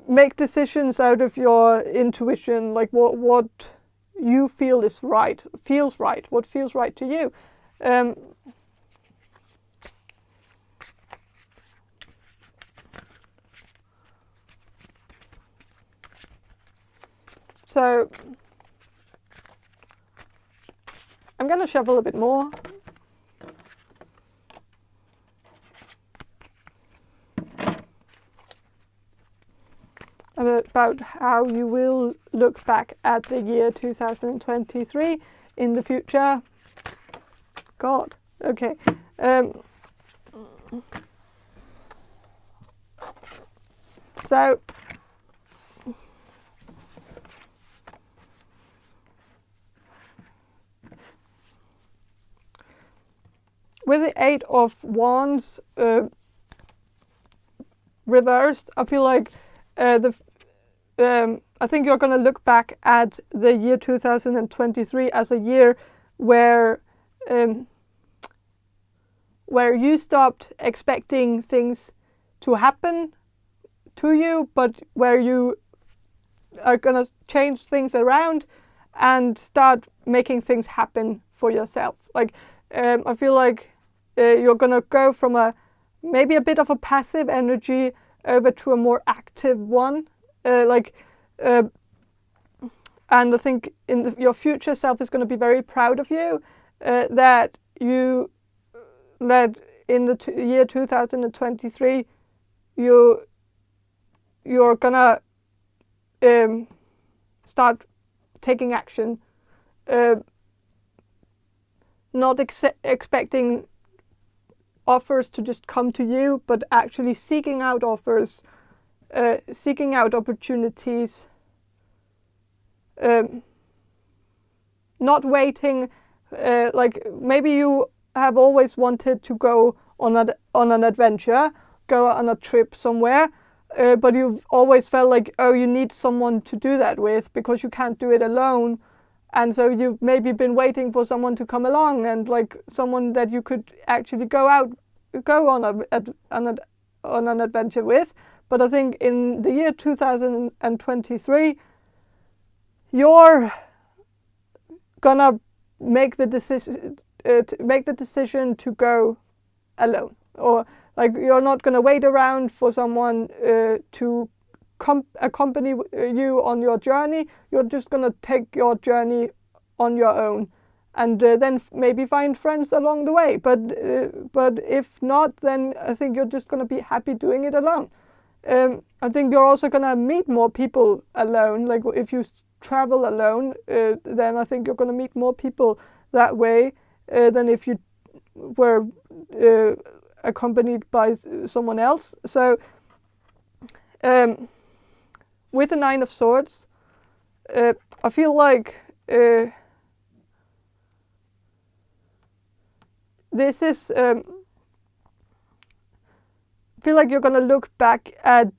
make decisions out of your intuition, what you feel is right, what feels right to you. So I'm going to shuffle a bit more. about how you will look back at the year 2023 in the future. God, okay. So with the Eight of Wands reversed, I feel like I think you're going to look back at the year 2023 as a year where you stopped expecting things to happen to you, but where you are going to change things around and start making things happen for yourself. Like I feel like you're going to go from maybe a bit of a passive energy over to a more active one. And I think your future self is going to be very proud of you that in the year 2023 you're gonna start taking action, not expecting offers to just come to you, but actually seeking out offers, seeking out opportunities, not waiting. Like maybe you have always wanted to go on an adventure, go on a trip somewhere, but you've always felt like, oh, you need someone to do that with because you can't do it alone. And so you've maybe been waiting for someone to come along, and like someone that you could actually go on an adventure with. But I think in the year 2023, you're gonna make the decision to go alone, or like you're not gonna wait around for someone to accompany you on your journey. You're just gonna take your journey on your own, and then maybe find friends along the way. But if not, then I think you're just gonna be happy doing it alone. I think you're also gonna meet more people alone. Like if you travel alone, then I think you're gonna meet more people that way than if you were accompanied by someone else. So with the Nine of Swords, I feel like this is I feel like you're gonna look back at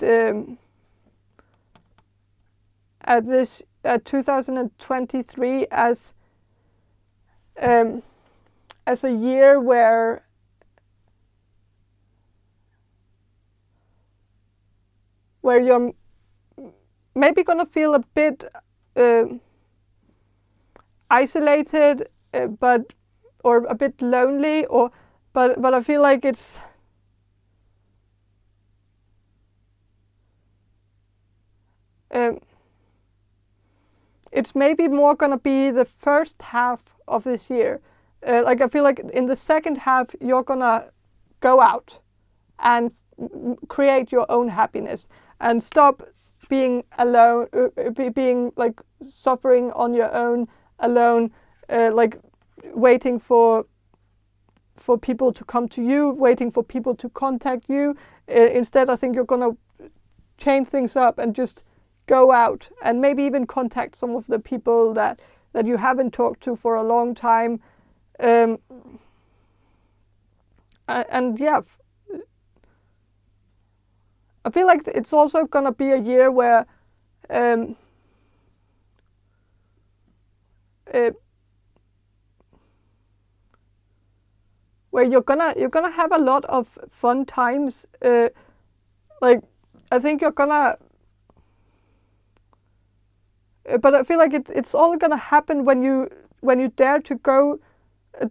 this 2023 as a year where you're maybe gonna feel a bit isolated, or a bit lonely, but I feel like it's maybe more gonna be the first half of this year. Like I feel like in the second half you're gonna go out and create your own happiness and stop being alone, being like suffering on your own, alone, like waiting for people to come to you, waiting for people to contact you. Instead, I think you're gonna change things up and just go out and maybe even contact some of the people that you haven't talked to for a long time. And yeah, I feel like it's also gonna be a year where you're gonna have a lot of fun times. Like I think you're gonna, but I feel like it's all gonna happen when you dare to go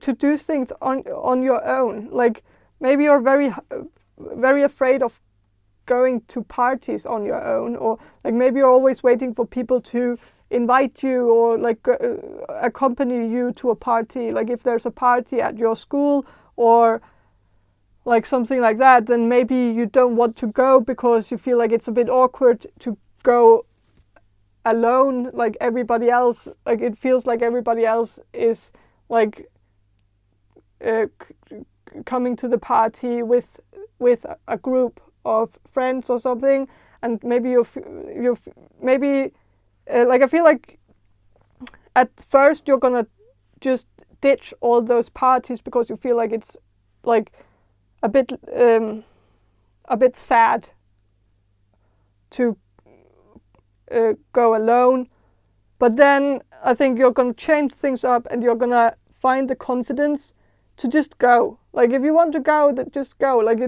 to do things on your own. Like maybe you're very afraid of going to parties on your own, or like maybe you're always waiting for people to invite you or like accompany you to a party. Like if there's a party at your school or like something like that, then maybe you don't want to go because you feel like it's a bit awkward to go alone like everybody else. Like it feels like everybody else is like coming to the party with a group of friends or something, and maybe maybe like I feel like at first you're gonna just ditch all those parties because you feel like it's like a bit sad to go alone. But then I think you're gonna change things up and you're gonna find the confidence to just go. Like if you want to go, then just go. Like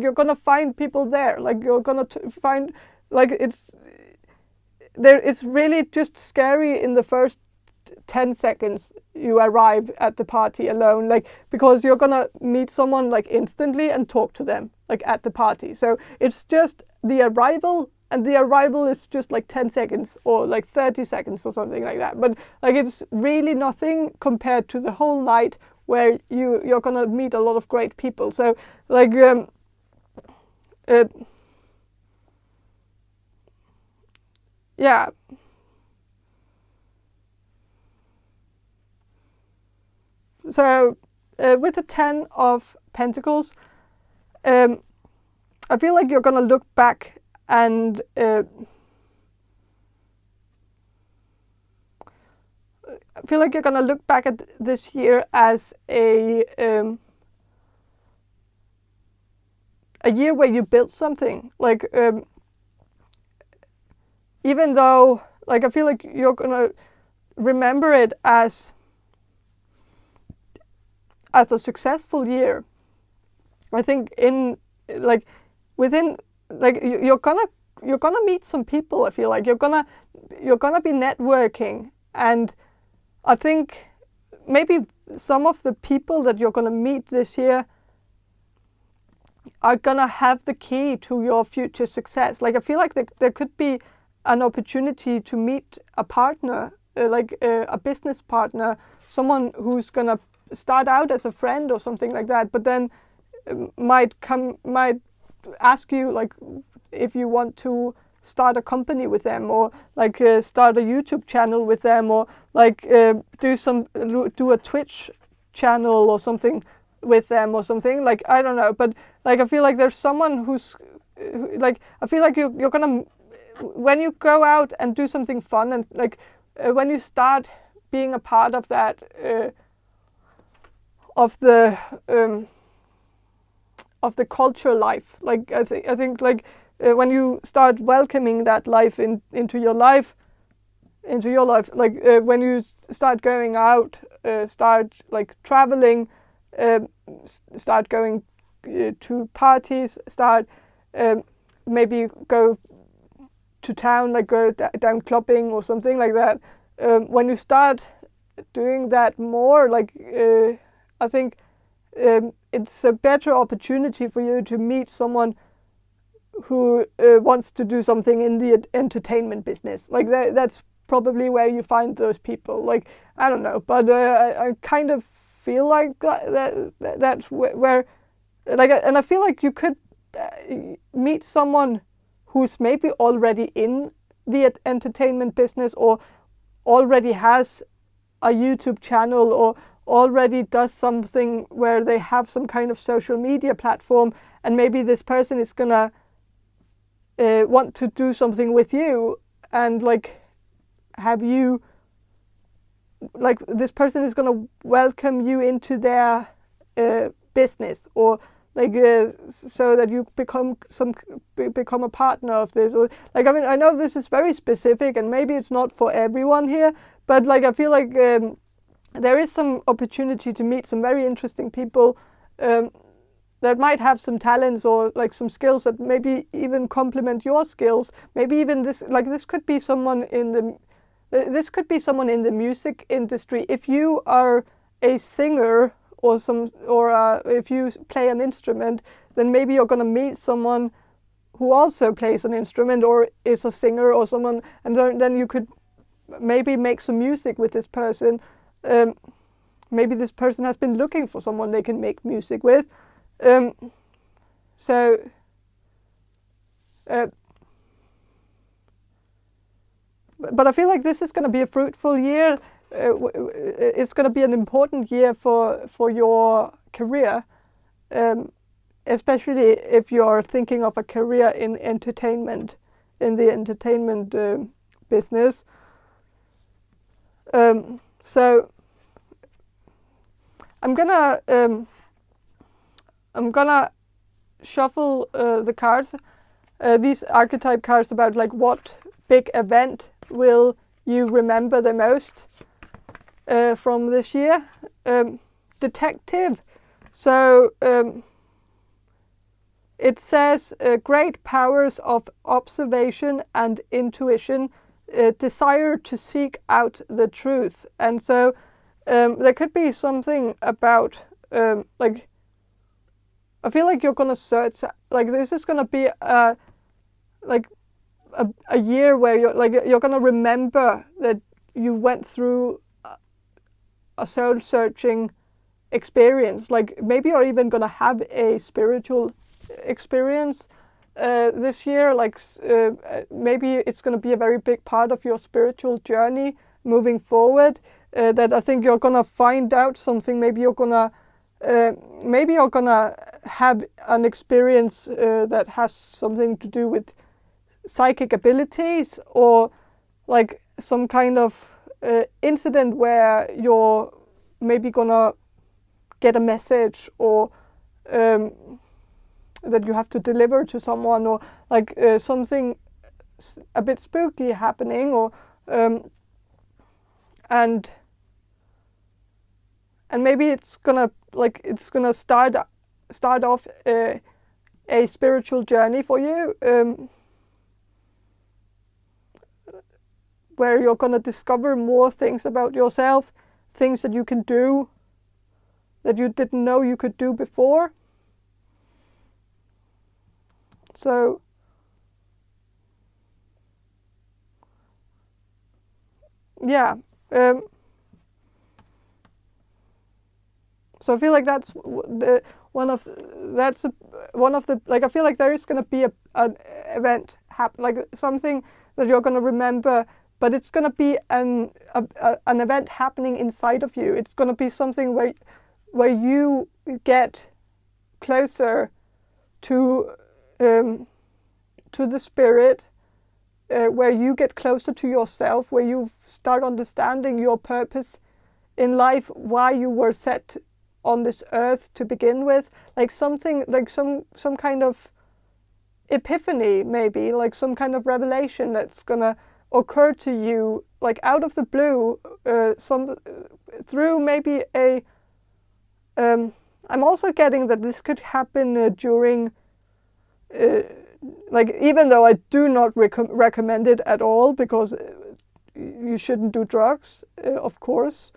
you're gonna find people there. Like you're gonna find, like it's really just scary in the first 10 seconds you arrive at the party alone, like because you're gonna meet someone like instantly and talk to them like at the party. So it's just the arrival, and the arrival is just like 10 seconds or like 30 seconds or something like that. But like it's really nothing compared to the whole night where you're gonna meet a lot of great people. So like yeah. So with the 10 of Pentacles, I feel like you're gonna look back and I feel like you're gonna look back at this year as a year where you built something. Like even though, like I feel like you're gonna remember it as a successful year. I think within you're gonna meet some people. I feel like you're gonna be networking, and I think maybe some of the people that you're gonna meet this year are gonna have the key to your future success. Like I feel like there could be an opportunity to meet a partner, a business partner, someone who's gonna start out as a friend or something like that, but then might ask you like if you want to start a company with them, or like start a YouTube channel with them, or like do a Twitch channel or something with them or something. Like I don't know, but like I feel like there's someone like I feel like you're gonna, when you go out and do something fun, and like when you start being a part of that of the culture life, like I think like when you start welcoming that life into your life, like when you start going out, start like traveling, start going to parties, start maybe go to town, like go down clubbing or something like that. When you start doing that more, like I think it's a better opportunity for you to meet someone who wants to do something in the entertainment business. Like that's probably where you find those people. Like I don't know, but I kind of feel like that's where like, and I feel like you could meet someone who's maybe already in the entertainment business, or already has a YouTube channel, or already does something where they have some kind of social media platform, and maybe this person is gonna want to do something with you, and like have you, like this person is gonna welcome you into their business, or like so that you become a partner of this. Or like, I mean, I know this is very specific and maybe it's not for everyone here, but like I feel like there is some opportunity to meet some very interesting people that might have some talents, or like some skills that maybe even complement your skills. Maybe even this could be someone in the music industry. If you are a singer, or if you play an instrument, then maybe you're going to meet someone who also plays an instrument or is a singer or someone, and then you could maybe make some music with this person. Maybe this person has been looking for someone they can make music with. So but I feel like this is going to be a fruitful year. It's going to be an important year for your career, especially if you're thinking of a career in entertainment, in the entertainment business. So I'm gonna shuffle the cards, these archetype cards, about like what big event will you remember the most from this year. Detective. So it says great powers of observation and intuition, desire to seek out the truth. And so there could be something about like, I feel like you're gonna search, like this is gonna be a year where you're gonna remember that you went through a soul searching experience. Like maybe you're even gonna have a spiritual experience this year. Like maybe it's gonna be a very big part of your spiritual journey moving forward. That I think you're gonna find out something. Maybe you're gonna have an experience that has something to do with psychic abilities, or like some kind of incident where you're maybe gonna get a message, or that you have to deliver to someone, or like something a bit spooky happening, or and maybe it's gonna start off a spiritual journey for you, where you're gonna discover more things about yourself, things that you can do that you didn't know you could do before. So yeah. So I feel like that's one of the like, I feel like there is going to be an event like something that you're going to remember, but it's going to be an event happening inside of you. It's going to be something where you get closer to the spirit, where you get closer to yourself, where you start understanding your purpose in life, why you were set on this earth to begin with. Like something, like some kind of epiphany, maybe like some kind of revelation that's gonna occur to you, like out of the blue, through maybe a I'm also getting that this could happen during like, even though I do not recommend it at all, because you shouldn't do drugs, of course,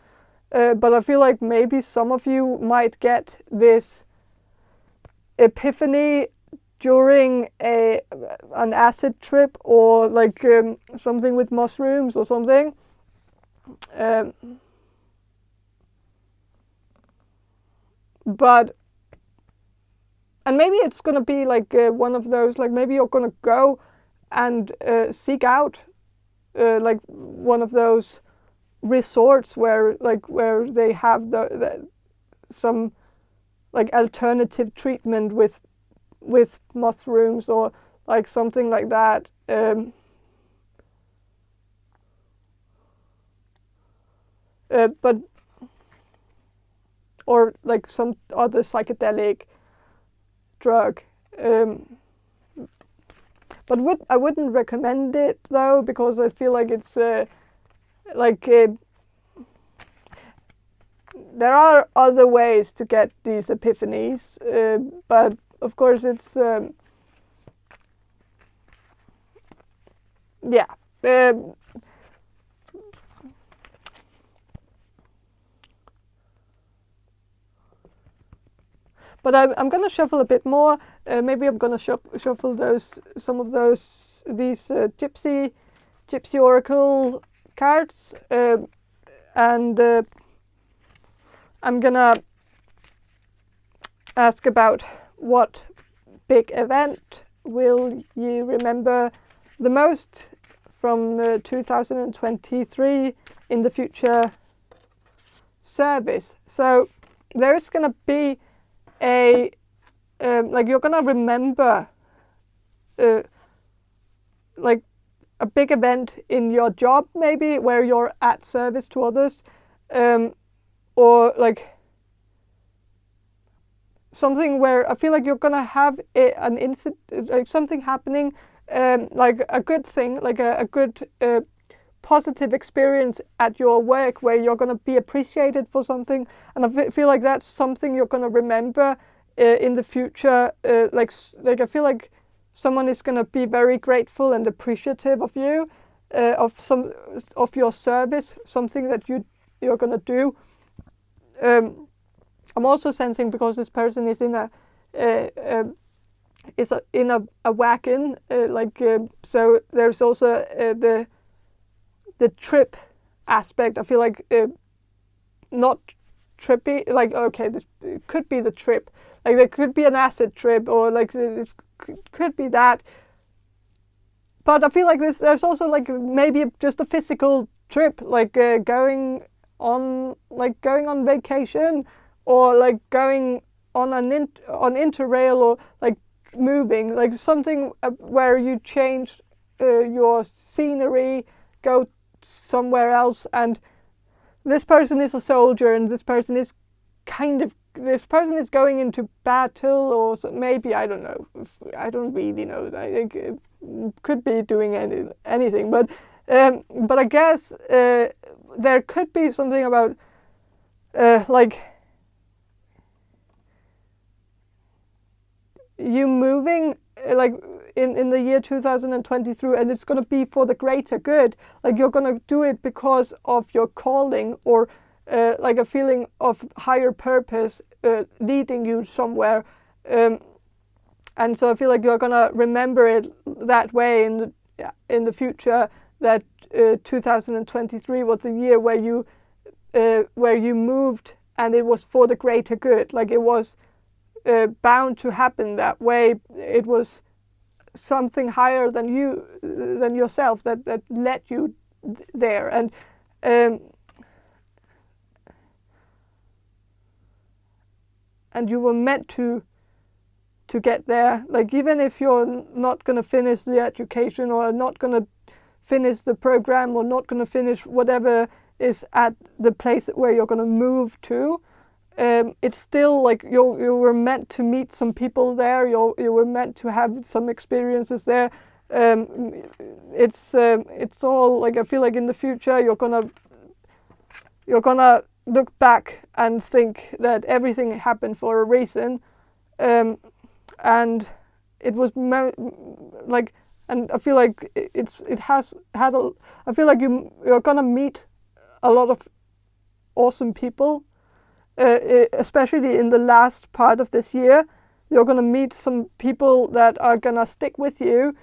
but I feel like maybe some of you might get this epiphany during an acid trip, or like something with mushrooms or something. And maybe it's going to be like one of those, like maybe you're going to go and seek out like one of those resorts where they have some like alternative treatment with mushrooms, or like something like that. But or like some other psychedelic drug. But I wouldn't recommend it though, because I feel like it's there are other ways to get these epiphanies, but of course it's yeah. But I'm going to shuffle a bit more. Maybe I'm going to shuffle these Gypsy Oracle cards, and I'm going to ask about what big event will you remember the most from 2023 in the future service. So there's going to be a like you're going to remember like a big event in your job, maybe where you're at service to others, or like something where I feel like you're gonna have an incident, like something happening, like a good thing, like a good positive experience at your work where you're gonna be appreciated for something, and I feel like that's something you're gonna remember in the future. Like I feel like someone is gonna be very grateful and appreciative of you, of your service, something that you're gonna do. I'm also sensing, because this person is in a wagon, so there's also the trip aspect. I feel like not trippy, like, okay, this could be the trip, like there could be an acid trip, or like it could be that, but I feel like there's also like maybe just a physical trip, like going on vacation, or like going on on interrail, or like moving, like something where you change your scenery, go somewhere else. And this person is a soldier, and this person is going into battle, or maybe, I don't know, I don't really know, I think it could be doing anything, but I guess there could be something about like you moving, like in the year 2023, and it's going to be for the greater good. Like you're going to do it because of your calling, or like a feeling of higher purpose leading you somewhere, and so I feel like you're going to remember it that way in the future, that 2023 was the year where you moved, and it was for the greater good. Like it was bound to happen that way. It was something higher than yourself that led you there, and you were meant to get there. Like even if you're not going to finish the education, or not going to finish the program, or not going to finish whatever is at the place where you're going to move to, it's still like you were meant to meet some people there. You were meant to have some experiences there. It's all like, I feel like in the future you're gonna look back and think that everything happened for a reason, and it was like, and I feel like it has had I feel like you're gonna meet a lot of awesome people. Especially in the last part of this year, you're going to meet some people that are going to stick with you,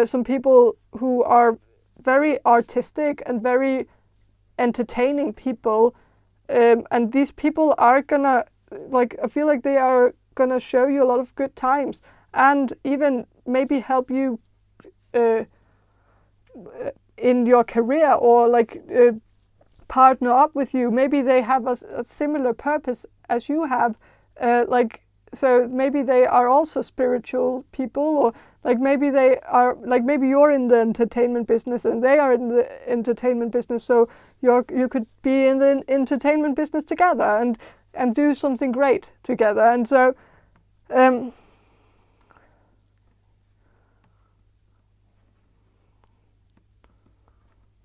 some people who are very artistic and very entertaining people, and these people are going to, like, I feel like they are going to show you a lot of good times, and even maybe help you in your career, or like partner up with you. Maybe they have a similar purpose as you have, like, so maybe they are also spiritual people, or like maybe they are, like maybe you're in the entertainment business and they are in the entertainment business, so you could be in the entertainment business together and do something great together. And so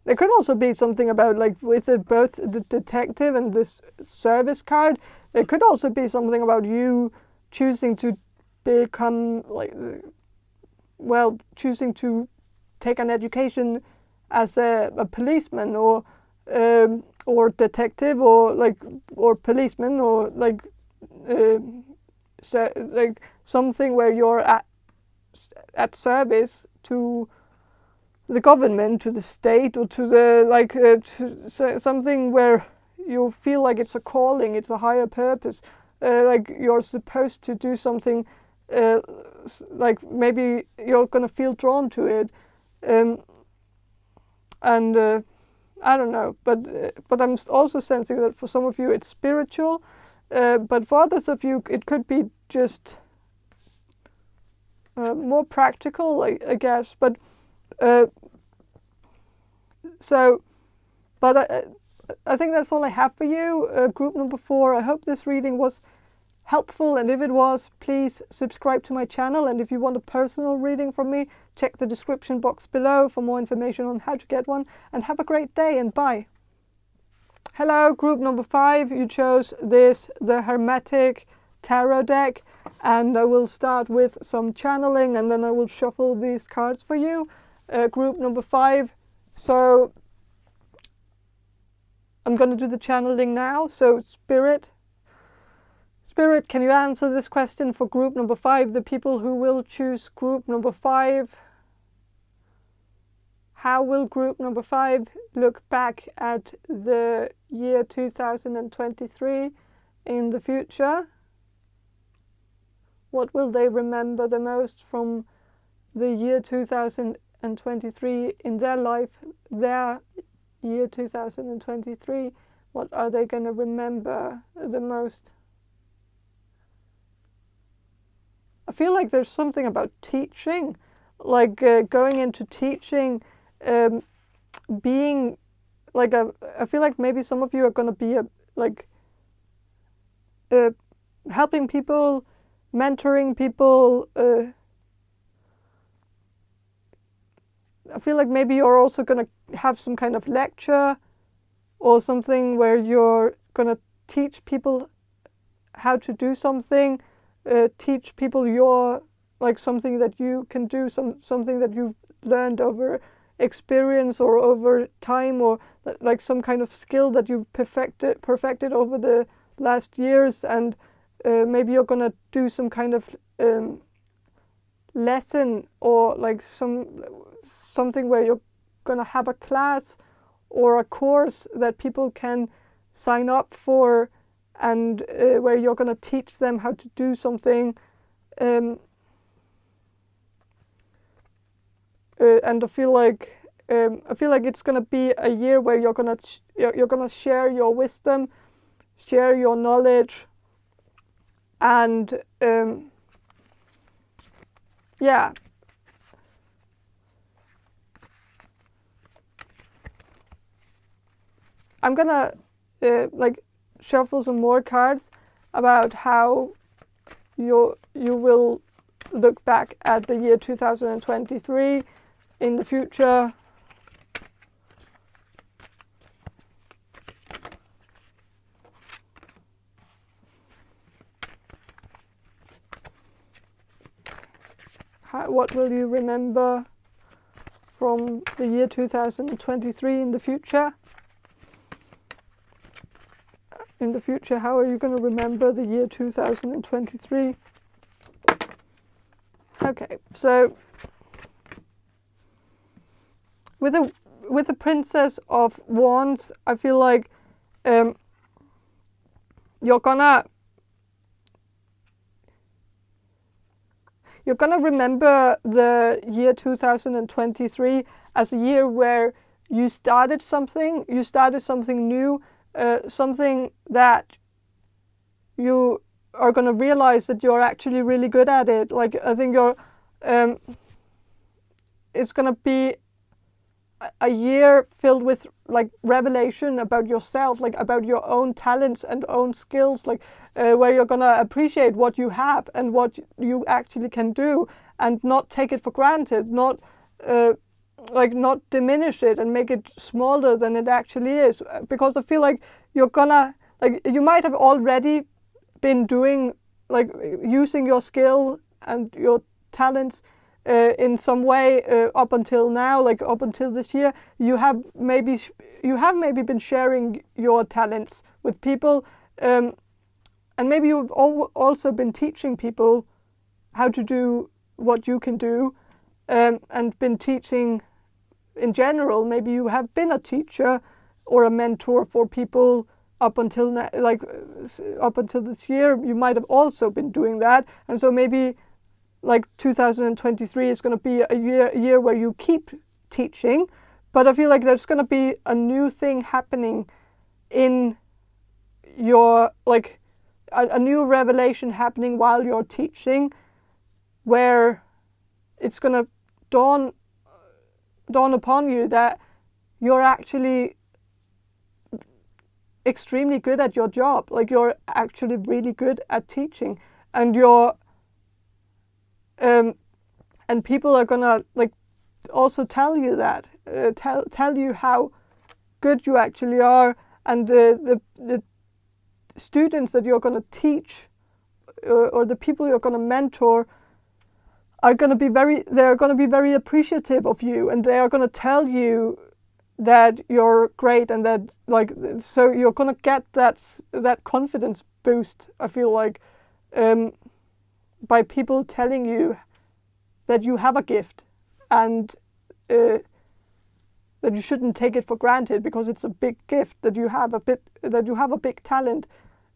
there could also be something about, like, with both the detective and this service card, there could also be something about you choosing to become, like, well, choosing to take an education as a policeman, or detective, or policeman, or like so, like something where you're at service to the government, to the state, or to the something where you feel like it's a calling, it's a higher purpose, like you're supposed to do something, like maybe you're gonna feel drawn to it, and I don't know, but I'm also sensing that for some of you it's spiritual, but for others of you it could be just more practical, I guess. But I think that's all I have for you, group number 4. I hope this reading was helpful, and if it was, please subscribe to my channel, and if you want a personal reading from me, check the description box below for more information on how to get one, and have a great day, and bye. Hello, group number 5. You chose the Hermetic Tarot deck, and I will start with some channeling, and then I will shuffle these cards for you. Group number 5. So I'm going to do the channeling now. So Spirit, can you answer this question for group number 5? The people who will choose group number 5. How will group number 5 look back at the year 2023 in the future? What will they remember the most from the year 2023 in their life, their year 2023? What are they going to remember the most? I feel like there's something about teaching, like going into teaching, being like I feel like maybe some of you are going to be helping people, mentoring people. I feel like maybe you're also going to have some kind of lecture or something where you're going to teach people how to do something, teach people something that you can do, something that you've learned over experience or over time, or like some kind of skill that you've perfected over the last years, and maybe you're going to do some kind of lesson, or like something where you're going to have a class or a course that people can sign up for, and where you're going to teach them how to do something. And I feel like it's going to be a year where you're going to share your wisdom, share your knowledge, and yeah. I'm gonna shuffle some more cards about how you will look back at the year 2023 in the future. What will you remember from the year 2023 in the future? In the future, how are you going to remember the year 2023? Okay, so with the Princess of Wands, I feel like you're gonna remember the year 2023 as a year where you started something new, something that you are going to realize that you're actually really good at it. Like, I think it's going to be a year filled with like revelation about yourself, like about your own talents and own skills, like where you're going to appreciate what you have and what you actually can do, and not take it for granted, not diminish it and make it smaller than it actually is. Because I feel like you're gonna, you might have already been doing, using your skill and your talents in some way up until now, up until this year. You have maybe been sharing your talents with people, and maybe you've also been teaching people how to do what you can do, and been teaching in general. Maybe you have been a teacher or a mentor for people up until this year. You might have also been doing that, and so maybe 2023 is going to be a year where you keep teaching, but I feel like there's gonna be a new thing happening in your, like, a new revelation happening while you're teaching, where it's gonna dawn upon you that you're actually extremely good at your job. Like, you're actually really good at teaching, and you're and people are gonna, like, also tell you that, tell you how good you actually are, and the students that you're gonna teach, or the people you're gonna mentor, are gonna be very appreciative of you, and they are gonna tell you that you're great, and that, like, so you're gonna get that confidence boost, I feel like, by people telling you that you have a gift, and that you shouldn't take it for granted, because it's a big gift, that you have a big talent,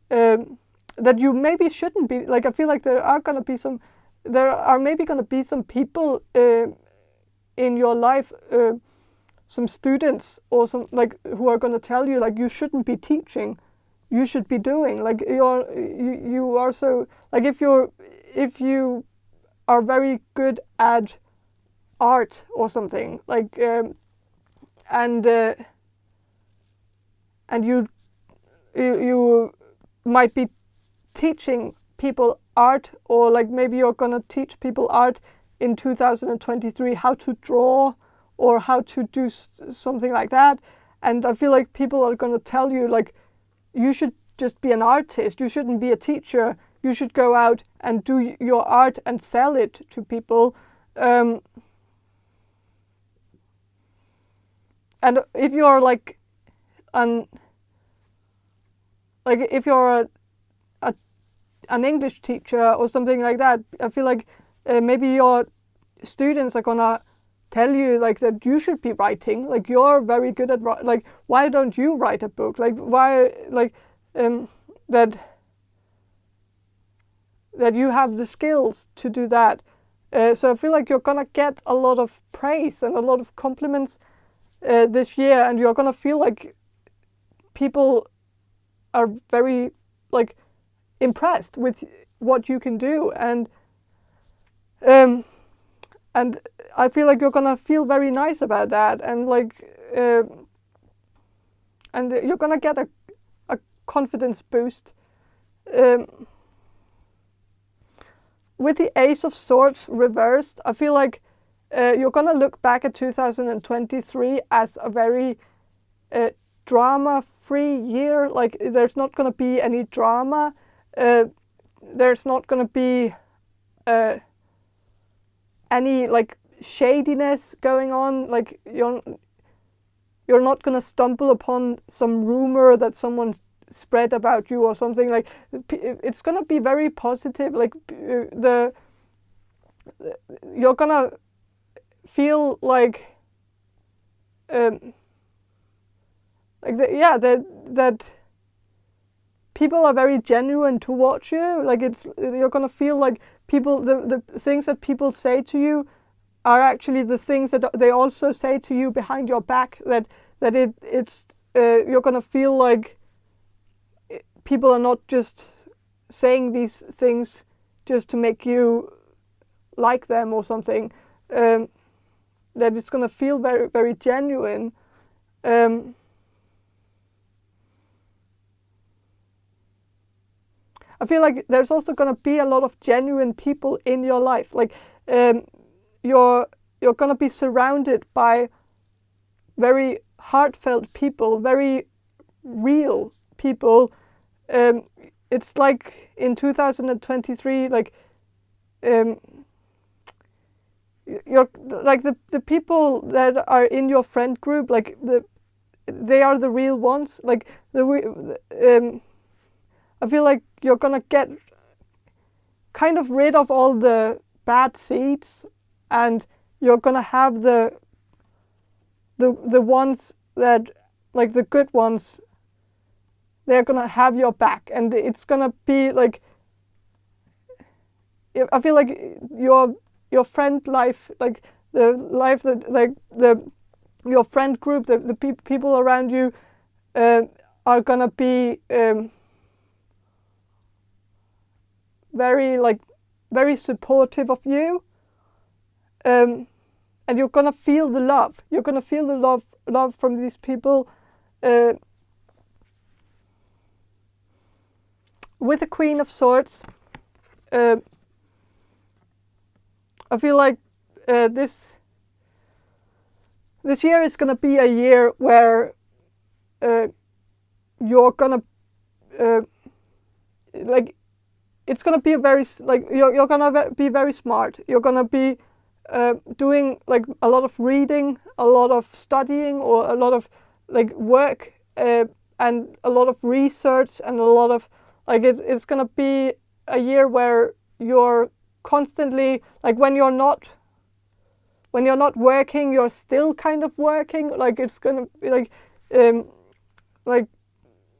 that you maybe shouldn't be, like, I feel like there are maybe gonna be some people in your life, some students or some, like, who are gonna tell you, like, you shouldn't be teaching, you should be doing, like, you are so, like, if you are very good at art or something, like, and you might be teaching people art, or, like, maybe you're gonna teach people art in 2023, how to draw or how to do something like that, and I feel like people are gonna tell you, like, you should just be an artist, you shouldn't be a teacher, you should go out and do your art and sell it to people. And if you're like if you're an English teacher or something like that, I feel like maybe your students are gonna tell you, like, that you should be writing, like, you're very good at, like, why don't you write a book, like, why, like, that you have the skills to do that. So I feel like you're gonna get a lot of praise and a lot of compliments this year, and you're gonna feel like people are very, like, impressed with what you can do, and I feel like you're gonna feel very nice about that, and, like, and you're gonna get a confidence boost. With the Ace of Swords reversed, I feel like you're gonna look back at 2023 as a very drama-free year. Like, there's not gonna be any drama. There's not gonna be any, like, shadiness going on. Like, you're not gonna stumble upon some rumor that someone spread about you or something. Like, it's gonna be very positive. Like, you're gonna feel like that people are very genuine towards you. Like, you're gonna feel like people, the things that people say to you are actually the things that they also say to you behind your back. You're gonna feel like people are not just saying these things just to make you like them or something. That it's gonna feel very, very genuine. I feel like there's also gonna be a lot of genuine people in your life. Like, you're gonna be surrounded by very heartfelt people, very real people. It's like in 2023, like, you're like the people that are in your friend group, like, they are the real ones. Like, I feel like you're gonna get kind of rid of all the bad seeds, and you're gonna have the ones that, like, the good ones, they're gonna have your back, and it's gonna be like, I feel like your friend life, like the life that, like, the your friend group, the people around you are gonna be very supportive of you, and you're gonna feel the love. You're gonna feel the love from these people. With the Queen of Swords, I feel like this year is gonna be a year where you're gonna it's gonna be you're gonna be very smart. You're gonna be doing like a lot of reading, a lot of studying, or a lot of like work and a lot of research, and a lot of it's gonna be a year where you're constantly when you're not working, you're still kind of working. It's gonna be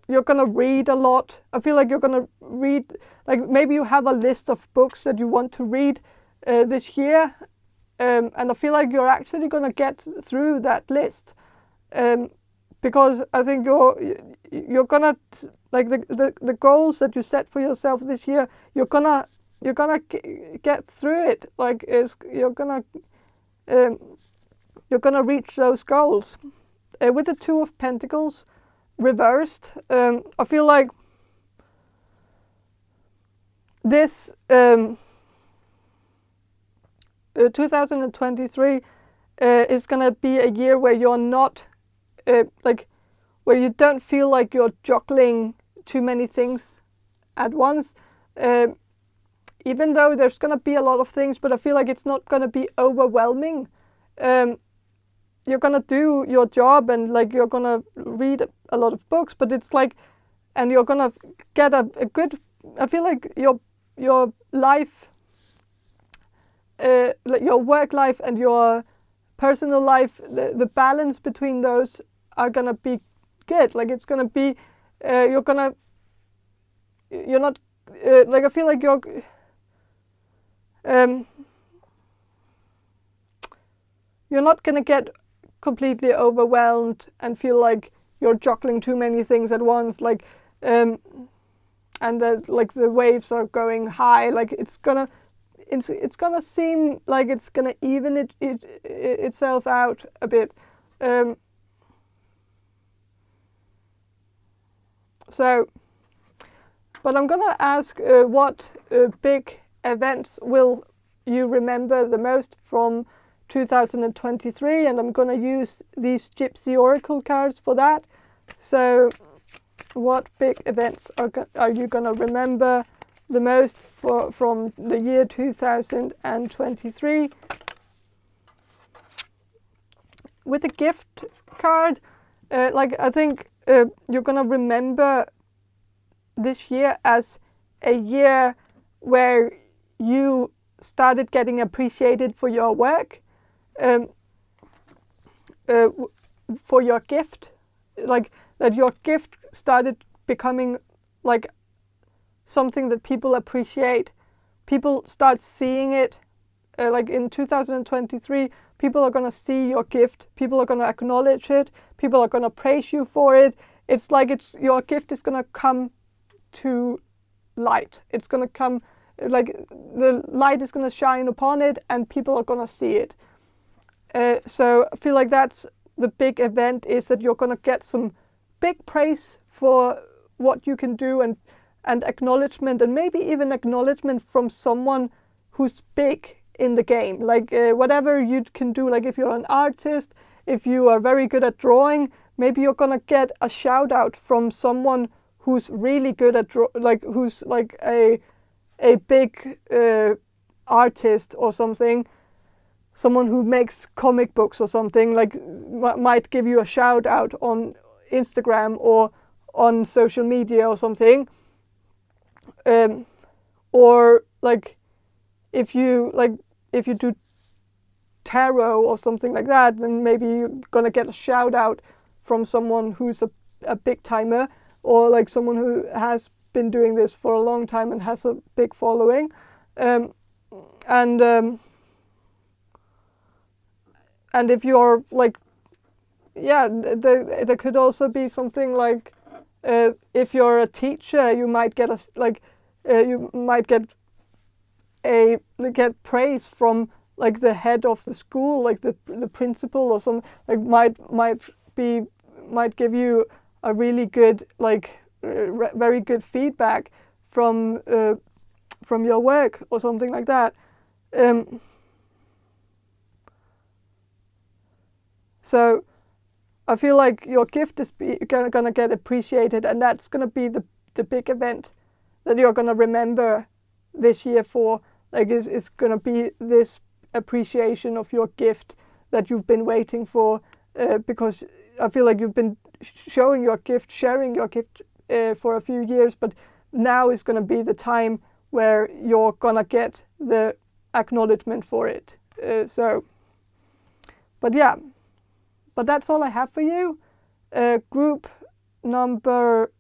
you're gonna read a lot. I feel like you're gonna read, maybe you have a list of books that you want to read this year, and I feel like you're actually gonna get through that list, because I think you're gonna the goals that you set for yourself this year, you're gonna get through it. You're gonna reach those goals. With the Two of Pentacles reversed, I feel like this 2023 is gonna be a year where you're not where you don't feel like you're juggling too many things at once, even though there's gonna be a lot of things, but I feel like it's not gonna be overwhelming. You're gonna do your job, and you're gonna read a lot of books, but it's and you're gonna get a good, I feel like your life, your work life and your personal life, the balance between those are gonna be good. It's gonna be you're not I feel like you're not gonna get completely overwhelmed and feel like you're juggling too many things at once, and that the waves are going high. It's gonna seem like it's gonna even itself out a bit. But I'm gonna ask what big events will you remember the most from 2023, and I'm gonna use these Gypsy Oracle cards for that. So what big events are you gonna remember the most from the year 2023? With the gift card, I think you're gonna remember this year as a year where you started getting appreciated for your work, for your gift, that your gift started becoming something that people appreciate. People start seeing it. In 2023, people are gonna see your gift. People are gonna acknowledge it. People are gonna praise you for it. It's your gift is gonna come to light. It's gonna come, the light is gonna shine upon it, and people are gonna see it. So I feel like that's the big event, is that you're gonna get some big praise for what you can do, and acknowledgement, and maybe even acknowledgement from someone who's big in the game. Whatever you can do, if you're an artist, if you are very good at drawing, maybe you're gonna get a shout out from someone who's really good at who's a big artist or something. Someone who makes comic books or something, might give you a shout out on Instagram or on social media or something. Or if you do tarot or something like that, then maybe you're gonna get a shout out from someone who's a big timer, or someone who has been doing this for a long time and has a big following. And if you're yeah, there could also be something like if you're a teacher, you might get you might get praise from like the head of the school, like the principal or some, like might give you a really good very good feedback from your work or something like that. So I feel like your gift is gonna get appreciated, and that's gonna be the big event that you're gonna remember this year for. Like it's gonna be this appreciation of your gift that you've been waiting for, because I feel like you've been showing your gift, sharing your gift for a few years, but now is gonna be the time where you're gonna get the acknowledgement for it. But that's all I have for you. Group number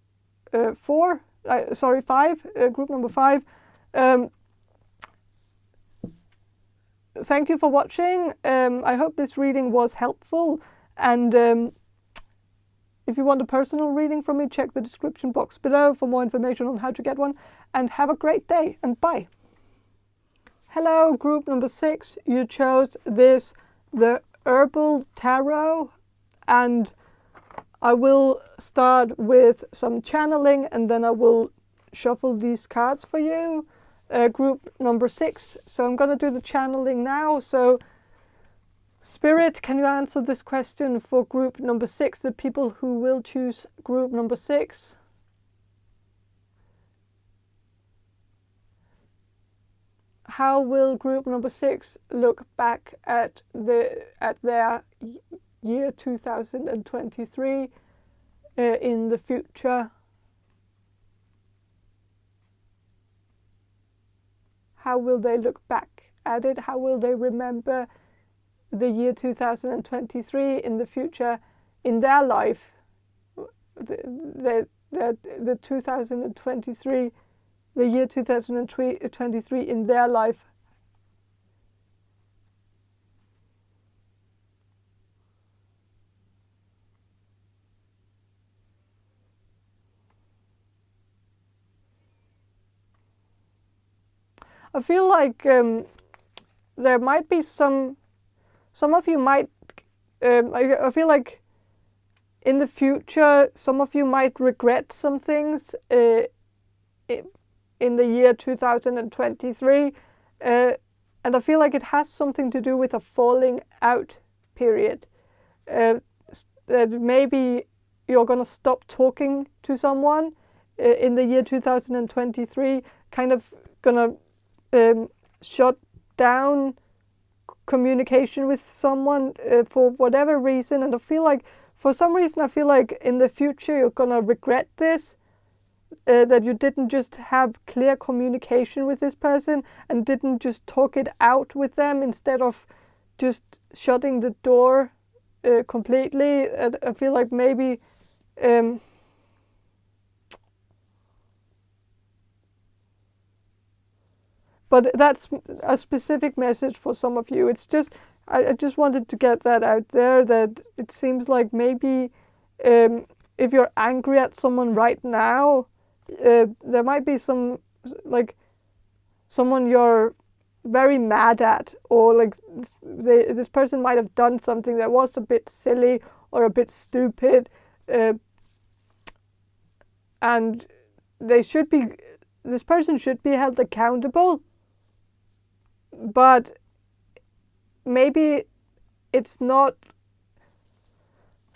5. Group number 5. Thank you for watching. I hope this reading was helpful. And if you want a personal reading from me, check the description box below for more information on how to get one. And have a great day, and bye. Hello, group number 6. You chose the Herbal Tarot, and I will start with some channeling, and then I will shuffle these cards for you. Group number 6. So I'm going to do the channeling now. So Spirit, can you answer this question for group number 6, the people who will choose group number 6? How will group number 6 look back at their year 2023 in the future? How will they look back at it? How will they remember the year 2023 in the future in their life? The 2023. The year 2023 in their life. I feel like there might be some of you might, I feel like in the future, some of you might regret some things in the year 2023, and I feel like it has something to do with a falling out period. That maybe you're going to stop talking to someone in the year 2023, kind of going to shut down communication with someone for whatever reason. And I feel like for some reason, I feel like in the future you're going to regret this. That you didn't just have clear communication with this person and didn't just talk it out with them instead of just shutting the door completely. I feel like maybe but that's a specific message for some of you. It's just I just wanted to get that out there, that it seems like maybe if you're angry at someone right now, there might be someone you're very mad at, or like this person might have done something that was a bit silly or a bit stupid, and this person should be held accountable, but maybe it's not,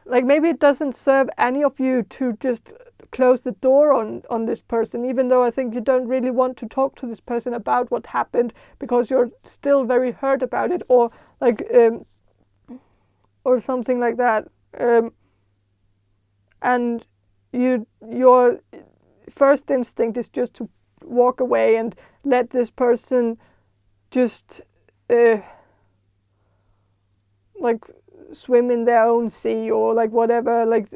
like maybe it doesn't serve any of you to just close the door on this person, even though I think you don't really want to talk to this person about what happened because you're still very hurt about it, or like or something like that, and your first instinct is just to walk away and let this person just like swim in their own sea, or like whatever, like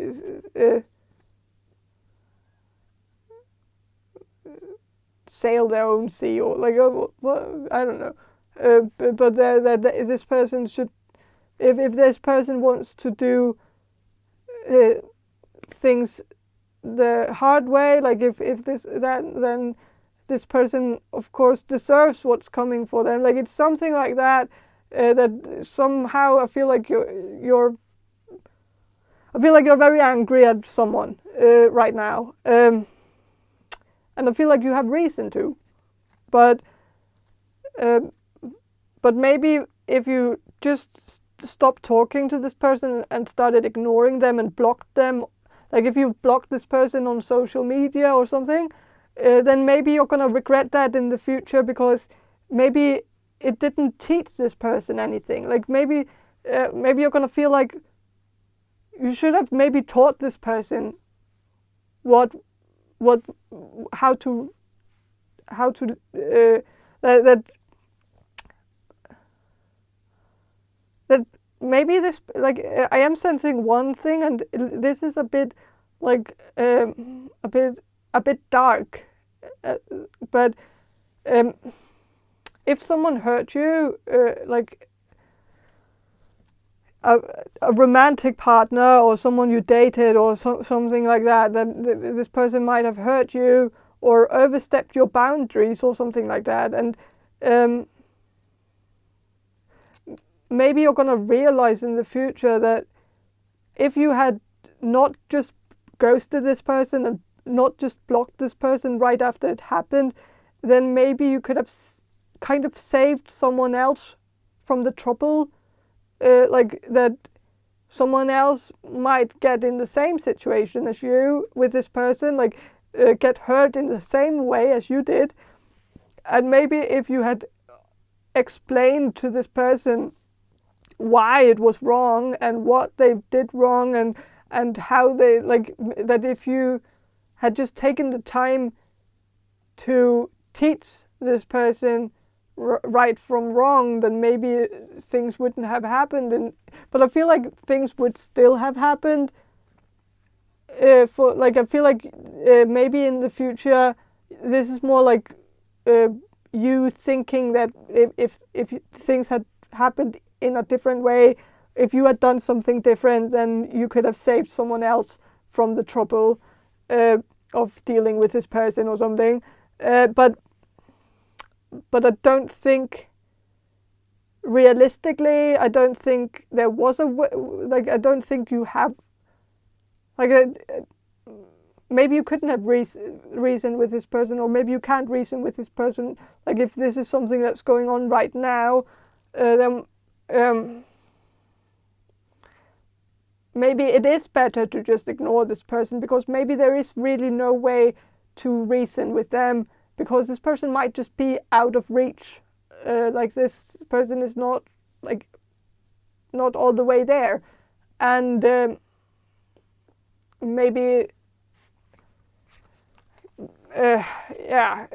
sail their own sea, or like I don't know, but this person should, if this person wants to do things the hard way. Like if then this person of course deserves what's coming for them. Like it's something like that. That somehow I feel like you're very angry at someone right now, and I feel like you have reason to, but maybe if you just stopped talking to this person and started ignoring them and blocked them, like if you've blocked this person on social media or something, then maybe you're gonna regret that in the future, because maybe it didn't teach this person anything. Like maybe you're gonna feel like you should have maybe taught this person how to that maybe this, like I am sensing one thing, and this is a bit like a bit dark, but if someone hurt you, like a romantic partner or someone you dated or something like that, then this person might have hurt you or overstepped your boundaries or something like that, and maybe you're going to realize in the future that if you had not just ghosted this person and not just blocked this person right after it happened, then maybe you could have kind of saved someone else from the trouble. Like that someone else might get in the same situation as you with this person, like get hurt in the same way as you did. And maybe if you had explained to this person why it was wrong and what they did wrong and how they, like that if you had just taken the time to teach this person right from wrong, then maybe things wouldn't have happened. But I feel like things would still have happened. I feel like maybe in the future this is more like you thinking that if things had happened in a different way, if you had done something different, then you could have saved someone else from the trouble of dealing with this person or something. But I don't think, realistically, I don't think there was a like. I don't think you have, like, maybe you couldn't have reasoned with this person, or maybe you can't reason with this person. Like, if this is something that's going on right now, then maybe it is better to just ignore this person, because maybe there is really no way to reason with them, because this person might just be out of reach. Like this person is not all the way there, and maybe yeah.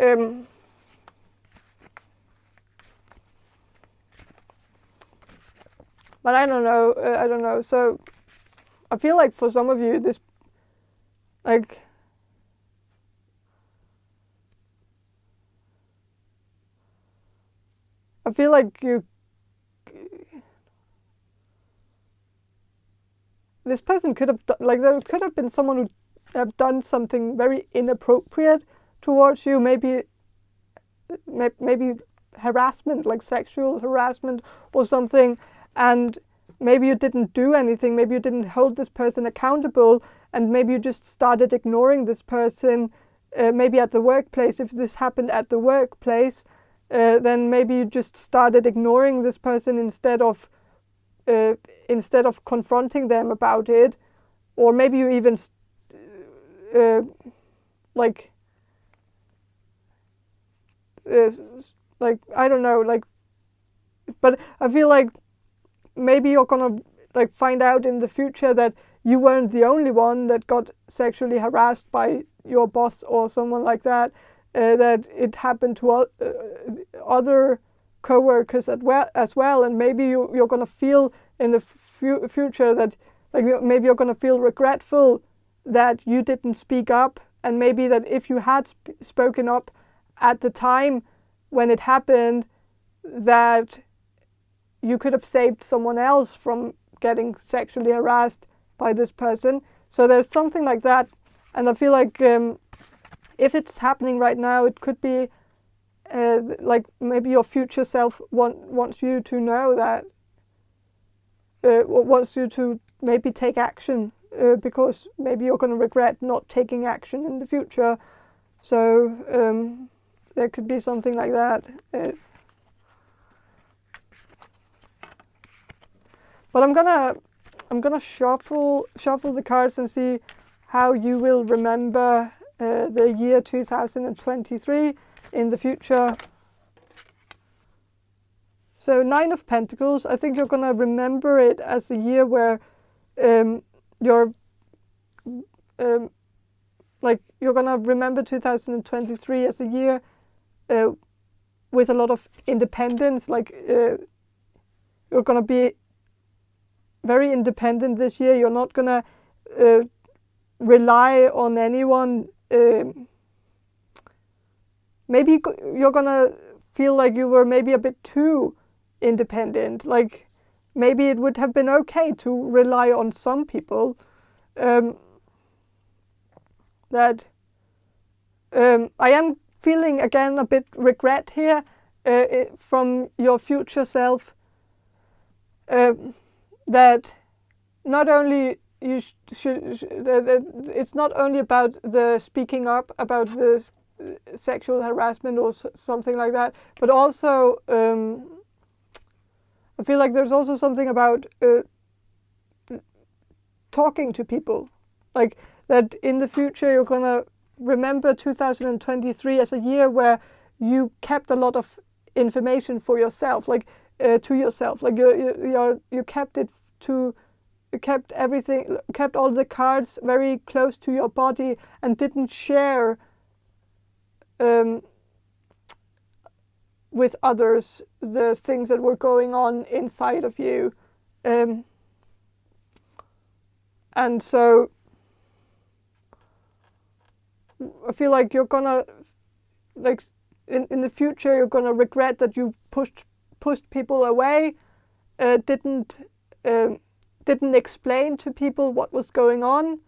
But I don't know. I don't know. So I feel like for some of you, this, like, I feel like this person could have like, there could have been someone who have done something very inappropriate towards you. Maybe harassment, like sexual harassment or something, and maybe you didn't do anything. Maybe you didn't hold this person accountable, and maybe you just started ignoring this person. Maybe at the workplace, if this happened at the workplace, then maybe you just started ignoring this person instead of confronting them about it. Or maybe you even like I don't know, like, but I feel like maybe you're gonna like find out in the future that you weren't the only one that got sexually harassed by your boss or someone like that. That it happened to other co-workers as well, and maybe you're gonna feel in the future that, like, maybe you're gonna feel regretful that you didn't speak up, and maybe that if you had spoken up at the time when it happened, that you could have saved someone else from getting sexually harassed by this person. So there's something like that, and I feel like if it's happening right now, it could be like maybe your future self wants you to know that, wants you to maybe take action, because maybe you're going to regret not taking action in the future. So there could be something like that. But I'm gonna shuffle the cards and see how you will remember the year 2023 in the future. So 9 of Pentacles, I think you're gonna remember it as the year where you're gonna remember 2023 as a year with a lot of independence. Like you're gonna be very independent this year. You're not gonna rely on anyone. Maybe you're gonna feel like you were maybe a bit too independent. Like maybe it would have been okay to rely on some people. That I am feeling again a bit regret here from your future self. That not only you should it's not only about the speaking up about the sexual harassment or something like that, but also I feel like there's also something about talking to people, like that in the future you're gonna remember 2023 as a year where you kept a lot of information for yourself, like to yourself, like you kept it to, you kept everything, kept all the cards very close to your body and didn't share with others the things that were going on inside of you, and so I feel like you're gonna, like in the future you're gonna regret that you pushed people away, didn't explain to people what was going on.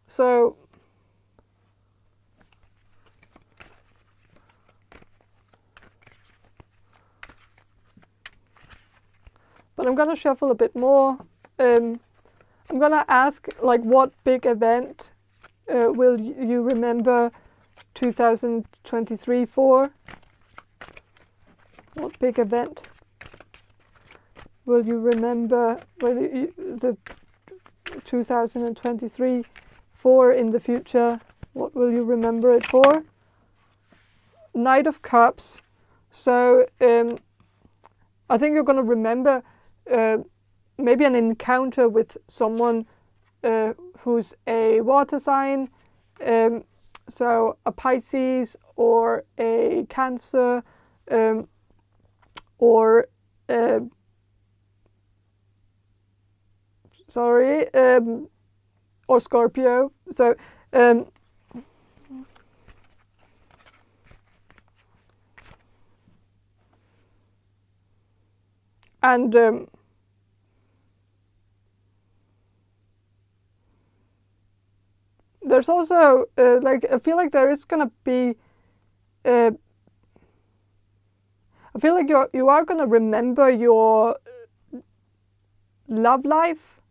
So but I'm gonna shuffle a bit more. I'm gonna ask, like, what big event will you remember 2023 for? What big event will you remember the 2023 for in the future? What will you remember it for? Knight of Cups. So I think you're going to remember maybe an encounter with someone who's a water sign, so a Pisces or a Cancer, or or Scorpio. So and there's also like, I feel like there is gonna be I feel like you are gonna remember your love life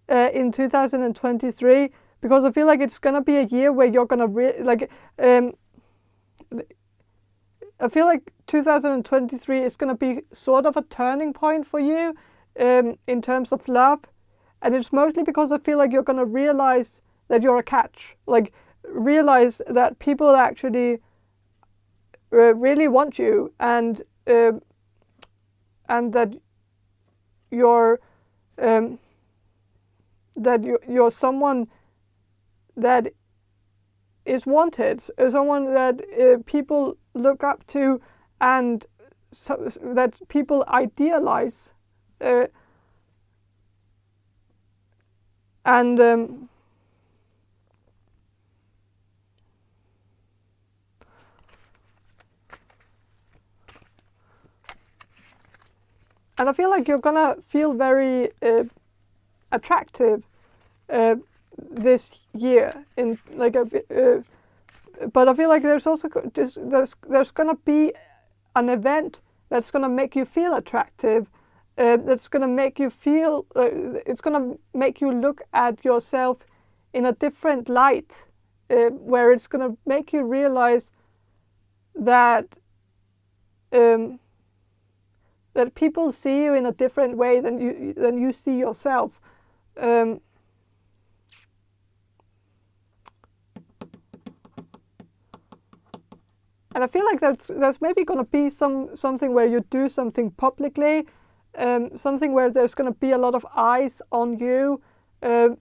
in 2023, because I feel like it's gonna be a year where you're gonna I feel like 2023 is gonna be sort of a turning point for you in terms of love, and it's mostly because I feel like you're gonna realize that you're a catch, like realize that people actually really want you, and that you're you're someone that is wanted, someone that people look up to, and so that people idealize, and And I feel like you're gonna feel very attractive this year in like a but I feel like there's also there's gonna be an event that's gonna make you feel attractive, that's gonna make you feel it's gonna make you look at yourself in a different light, where it's gonna make you realize that that people see you in a different way than you see yourself. And I feel like there's maybe going to be something where you do something publicly, something where there's going to be a lot of eyes on you, and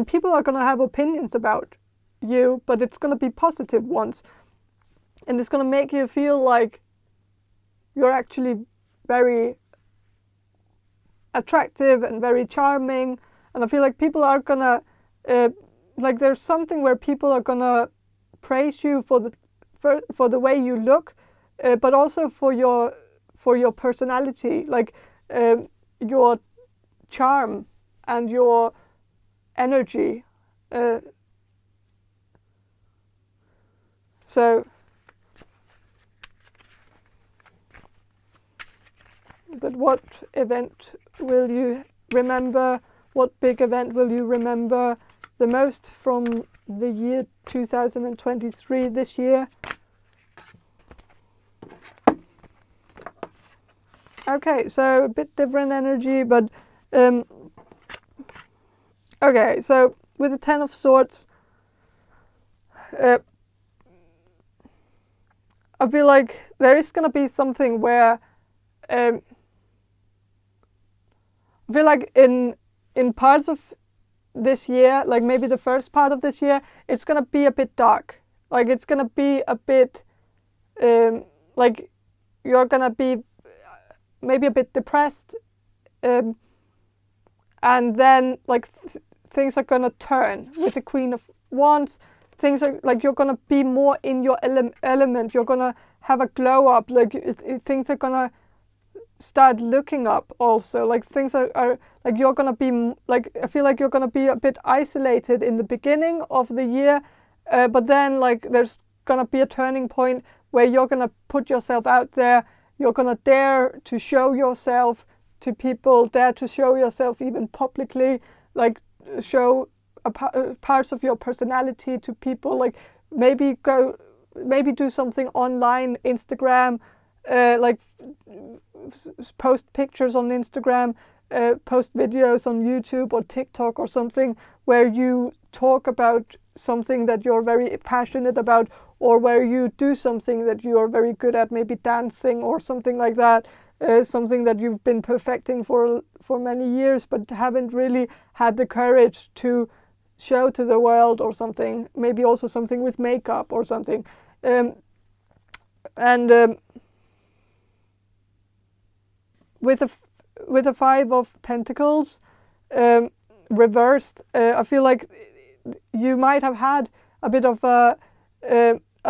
people are going to have opinions about you, but it's going to be positive ones, and it's going to make you feel like you're actually very attractive and very charming. And I feel like people are going to like there's something where people are gonna praise you for the way you look, but also for your personality, like your charm and your energy. So, but what event will you remember? What big event will you remember the most from the year 2023 this year? Okay, so a bit different energy, but okay, so with the Ten of Swords, I feel like there is gonna be something where I feel like in parts of this year, like maybe the first part of this year, it's gonna be a bit dark. Like it's gonna be a bit like you're gonna be maybe a bit depressed, and then like things are gonna turn with the Queen of Wands. Things are like you're gonna be more in your element. You're gonna have a glow up. Like things are gonna start looking up also. Like things are like you're gonna be like, I feel like you're gonna be a bit isolated in the beginning of the year, but then like there's gonna be a turning point where you're gonna put yourself out there. You're gonna dare to show yourself to people, dare to show yourself even publicly, like show parts of your personality to people. Like maybe do something online, Instagram, like post pictures on Instagram, post videos on YouTube or TikTok or something where you talk about something that you're very passionate about, or where you do something that you are very good at, maybe dancing or something like that, something that you've been perfecting for many years but haven't really had the courage to show to the world or something. Maybe also something with makeup or something. With the Five of Pentacles reversed, I feel like you might have had a bit of a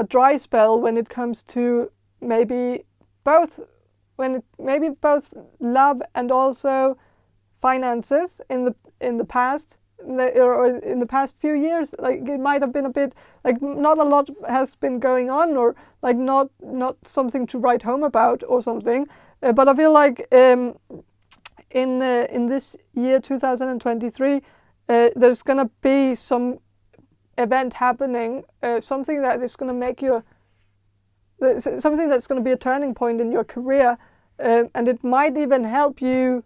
dry spell when it comes to maybe both love and also finances in the past, or in the past few years. Like it might have been a bit like not a lot has been going on, or like not something to write home about or something. But I feel like in this year 2023, there's gonna be some event happening, something that is gonna make you, something that's gonna be a turning point in your career, and it might even help you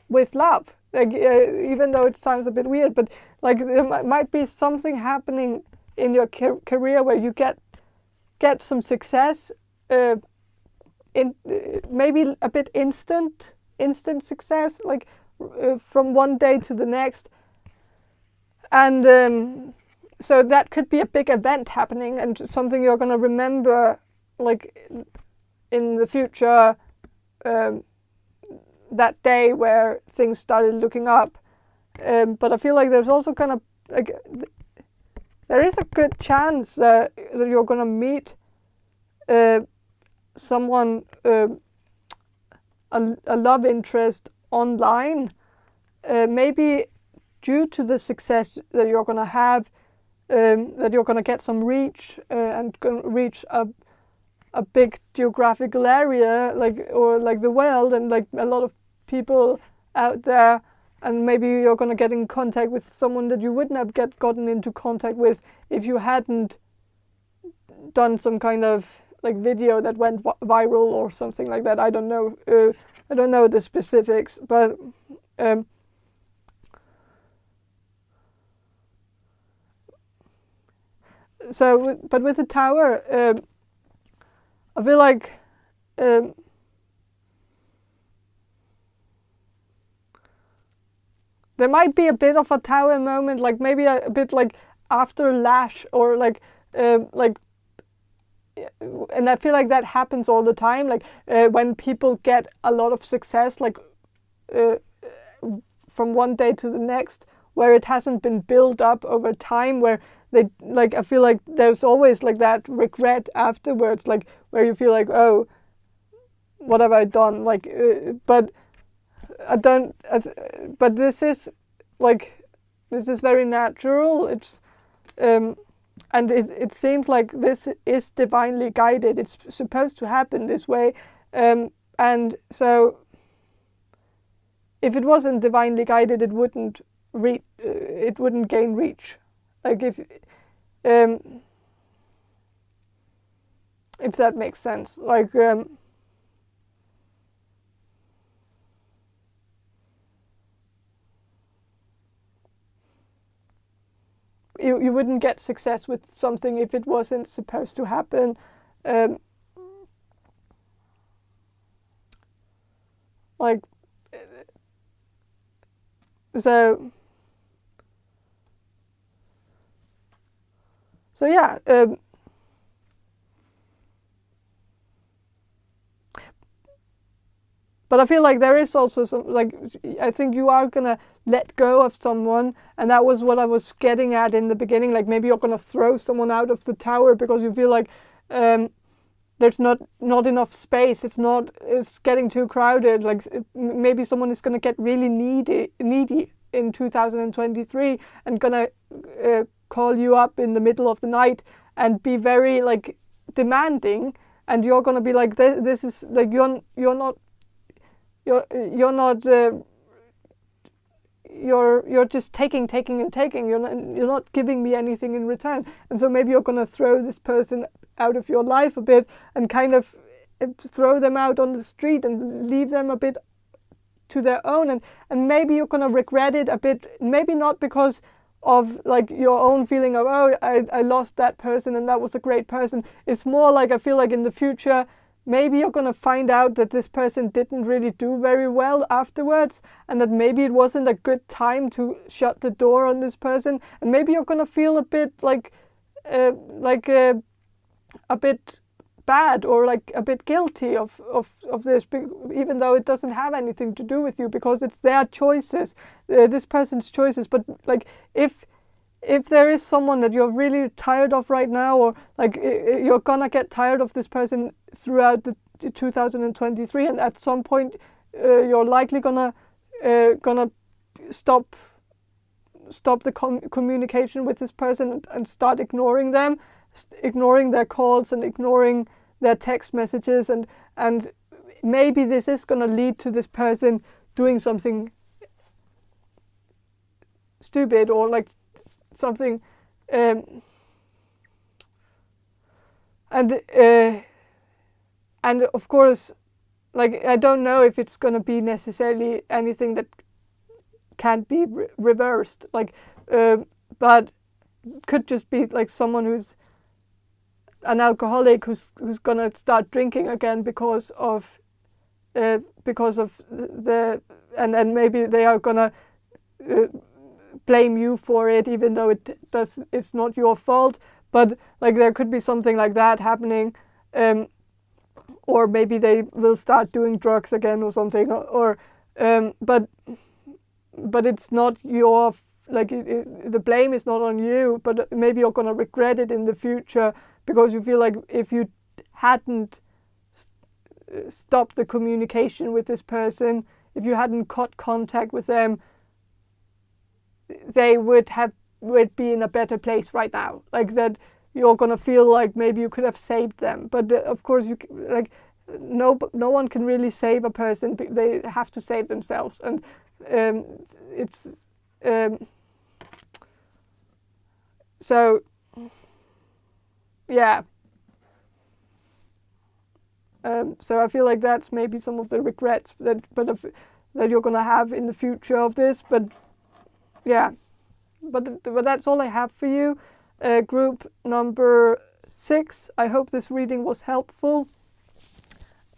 with love. Like even though it sounds a bit weird, but like there might be something happening in your career where you get some success. In maybe a bit instant success, like from one day to the next, and so that could be a big event happening and something you're going to remember like in the future, that day where things started looking up. But I feel like there's also kind of like there is a good chance that you're going to meet someone, a love interest online, maybe due to the success that you're going to have, that you're going to get some reach and reach a big geographical area, or the world, and a lot of people out there, and maybe you're going to get in contact with someone that you wouldn't have gotten into contact with if you hadn't done some kind of video that went viral or something like that. I don't know. I don't know the specifics, but but with the Tower, I feel like there might be a bit of a Tower moment, maybe a bit after Lash, or and I feel like that happens all the time, when people get a lot of success, from one day to the next, where it hasn't been built up over time, where they I feel like there's always that regret afterwards, where you feel like, oh, what have I done? But I don't. But this is very natural. It's and it seems like this is divinely guided. It's supposed to happen this way, and so if it wasn't divinely guided, it wouldn't gain reach. If that makes sense. You wouldn't get success with something if it wasn't supposed to happen. So yeah. But I feel like there is also some, I think you are going to let go of someone. And that was what I was getting at in the beginning. Maybe you're going to throw someone out of the Tower because you feel like there's not enough space. It's getting too crowded. Maybe someone is going to get really needy in 2023 and going to call you up in the middle of the night and be very demanding. And you're going to be like, this is you're not you're just taking and taking. You're not giving me anything in return. And so maybe you're going to throw this person out of your life a bit and kind of throw them out on the street and leave them a bit to their own. And maybe you're going to regret it a bit. Maybe not because of your own feeling of, oh, I lost that person and that was a great person. It's more I feel like in the future, maybe you're going to find out that this person didn't really do very well afterwards, and that maybe it wasn't a good time to shut the door on this person. And maybe you're going to feel a bit a bit bad or a bit guilty of this, even though it doesn't have anything to do with you, because it's their choices, this person's choices. But if there is someone that you're really tired of right now, or you're gonna get tired of this person throughout the 2023, and at some point you're likely gonna stop the communication with this person and start ignoring them, ignoring their calls and ignoring their text messages, and maybe this is gonna lead to this person doing something stupid or something, and of course, I don't know if it's going to be necessarily anything that can't be reversed, but could just be someone who's an alcoholic who's going to start drinking again because of the and maybe they are going to blame you for it, even though it's not your fault. But there could be something like that happening, or maybe they will start doing drugs again or something, or but it's not your the blame is not on you, but maybe you're going to regret it in the future, because you feel like if you hadn't stopped the communication with this person, if you hadn't cut contact with them, they would be in a better place right now. Like that, you're gonna feel like maybe you could have saved them, but of course no one can really save a person. They have to save themselves, and it's so yeah. So I feel like that's maybe some of the regrets that you're gonna have in the future of this. But yeah, but that's all I have for you. Group number 6. I hope this reading was helpful.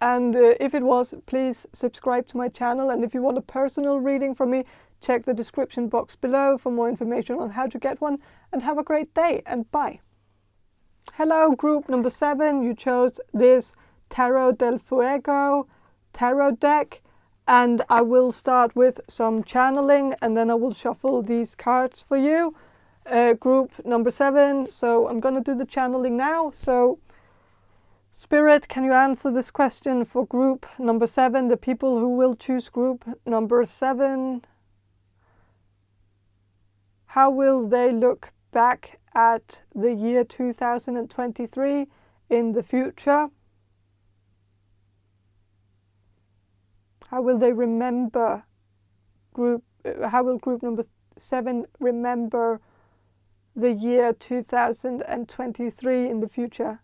And if it was, please subscribe to my channel. And if you want a personal reading from me, check the description box below for more information on how to get one. And have a great day, and bye. Hello, group number 7. You chose this Tarot del Fuego tarot deck. And I will start with some channeling, and then I will shuffle these cards for you. Group number 7. So I'm going to do the channeling now. So Spirit, can you answer this question for group number 7, the people who will choose group number 7? How will they look back at the year 2023 in the future? How will they remember how will group number 7 remember the year 2023 in the future?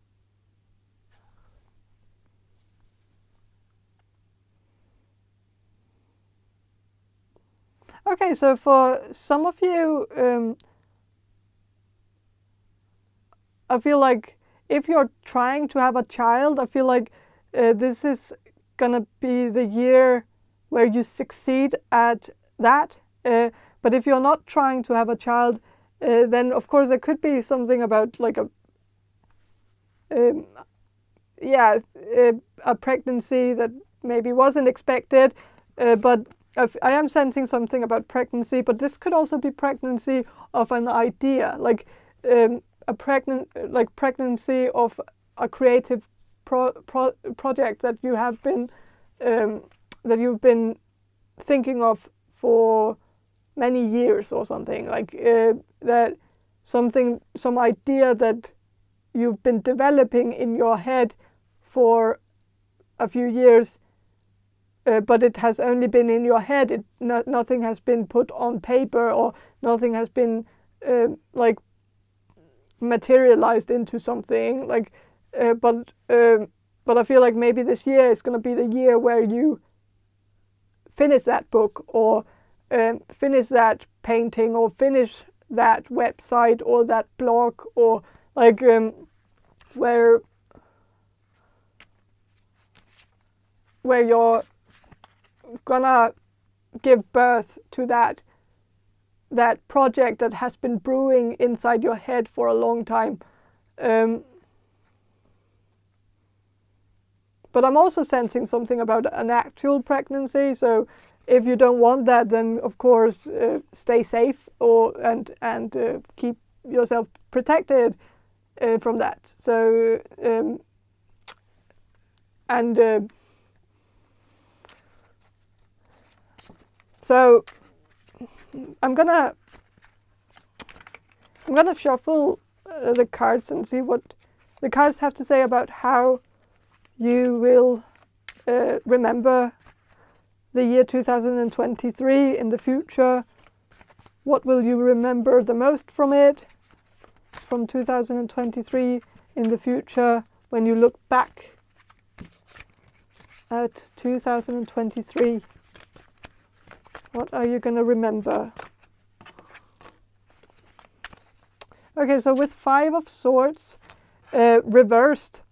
Okay, so for some of you, I feel like if you're trying to have a child, I feel like this is gonna be the year where you succeed at that. But if you're not trying to have a child, then of course there could be something about like a pregnancy that maybe wasn't expected, but I am sensing something about pregnancy. But this could also be pregnancy of an idea, like pregnancy of a creative project that you have been that you've been thinking of for many years or something, like that some idea that you've been developing in your head for a few years, but it has only been in your head. Nothing has been put on paper, or nothing has been like materialized into something. Like, but I feel like maybe this year is going to be the year where you finish that book, or finish that painting, or finish that website, or that blog, or like where you're gonna give birth to that project that has been brewing inside your head for a long time. But I'm also sensing something about an actual pregnancy. So if you don't want that, then of course stay safe, and keep yourself protected from that. So so I'm gonna shuffle the cards and see what the cards have to say about how you will remember the year 2023 in the future. What will you remember the most from it, from 2023 in the future, when you look back at 2023? What are you going to remember? Okay, so with 5 of Swords reversed,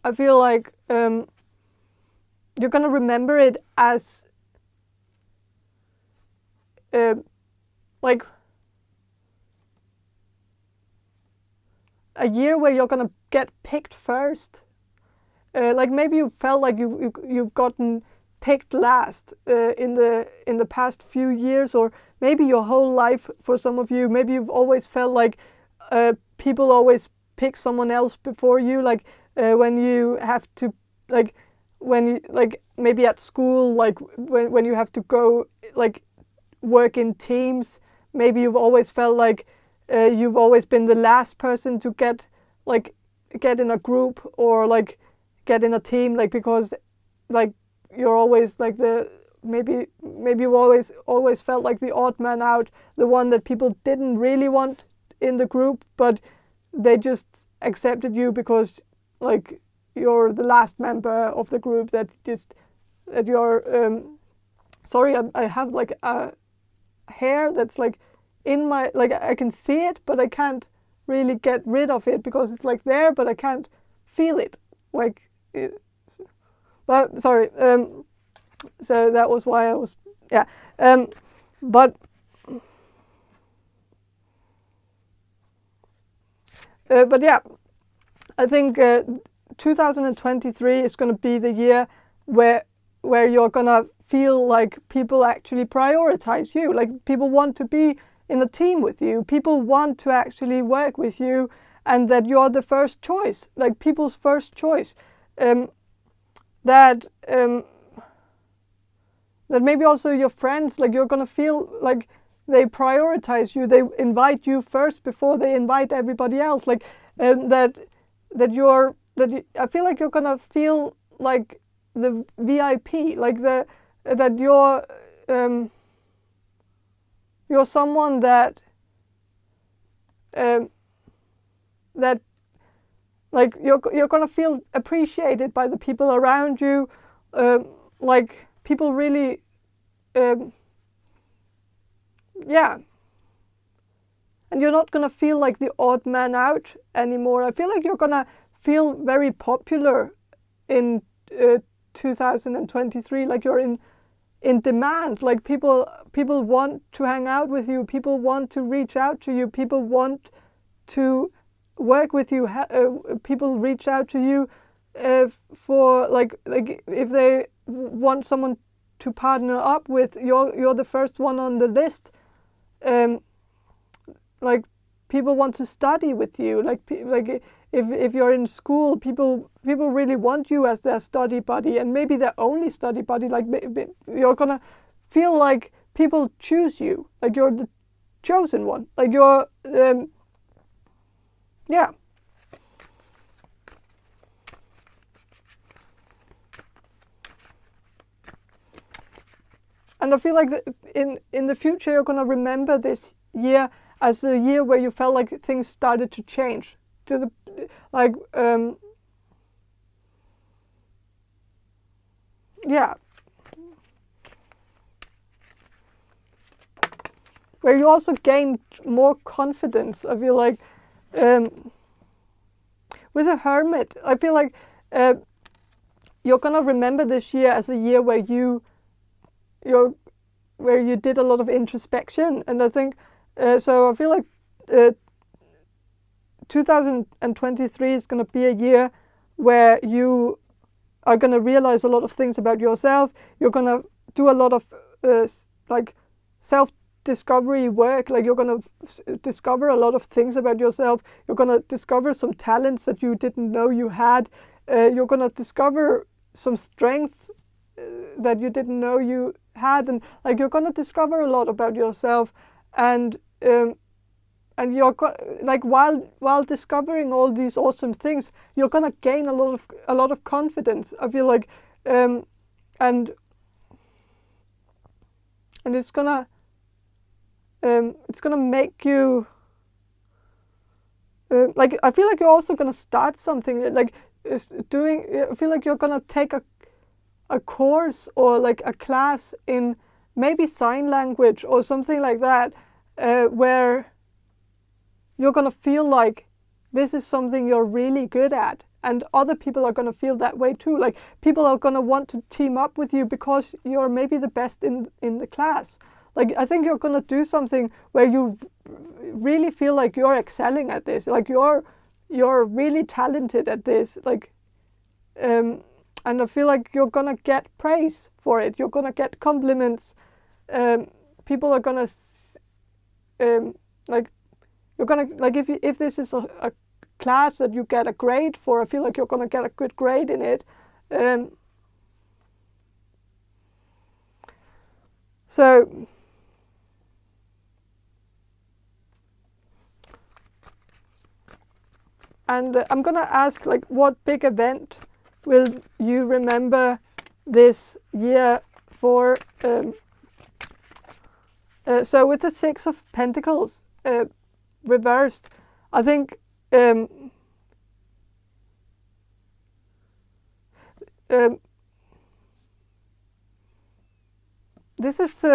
I feel like you're going to remember it as like a year where you're going to get picked first. Like maybe you felt like you've gotten picked last in the past few years, or maybe your whole life. For some of you, maybe you've always felt like people always pick someone else before you, like when you have to, like when you, like, maybe at school, like when you have to go, like, work in teams, maybe you've always felt like you've always been the last person to get in a group or like get in a team, like, because like you're always like maybe you always felt like the odd man out, the one that people didn't really want in the group, but they just accepted you because like you're the last member of the group, that you're sorry, I have like a hair that's like in my, like, I can see it but I can't really get rid of it because it's like there but I can't feel it, like but sorry, so that was why I was, yeah, but yeah, I think 2023 is going to be the year where you're going to feel like people actually prioritize you, like people want to be in a team with you, people want to actually work with you, and that you're the first choice, like people's first choice. That maybe also your friends, like you're going to feel like they prioritize you, they invite you first before they invite everybody else, like I feel like you're going to feel like the VIP, like that you're someone that like you're gonna feel appreciated by the people around you, like people really, yeah, and you're not gonna feel like the odd man out anymore. I feel like you're gonna feel very popular in 2023, like you're in demand, like people want to hang out with you, people want to reach out to you, people want to work with you, people reach out to you for like if they want someone to partner up with, you're the first one on the list. Like people want to study with you, like if you're in school, people really want you as their study buddy, and maybe their only study buddy, like you're gonna feel like people choose you, like you're the chosen one, like you're yeah. And I feel like in the future you're gonna remember this year as a year where you felt like things started to change to the like yeah, where you also gained more confidence. I feel like with a hermit, I feel like you're gonna remember this year as a year where you did a lot of introspection, and I think so I feel like 2023 is going to be a year where you are going to realize a lot of things about yourself. You're going to do a lot of like self-discovery work, like you're going to discover a lot of things about yourself. You're going to discover some talents that you didn't know you had. You're going to discover some strengths that you didn't know you had, and like you're going to discover a lot about yourself, and you're like while discovering all these awesome things, you're going to gain a lot of confidence. I feel like and it's going to make you like, I feel like you're also going to start something, like I feel like you're going to take a course or like a class in maybe sign language or something like that, where you're going to feel like this is something you're really good at, and other people are going to feel that way too. Like people are going to want to team up with you because you're maybe the best in the class. Like I think you're going to do something where you really feel like you're excelling at this, like you're really talented at this, like and I feel like you're gonna get praise for it. You're gonna get compliments. People are gonna like, you're gonna, like, if this is a class that you get a grade for, I feel like you're gonna get a good grade in it. So and I'm gonna ask, like, what big event will you remember this year for? So with the Six of Pentacles reversed, I think this is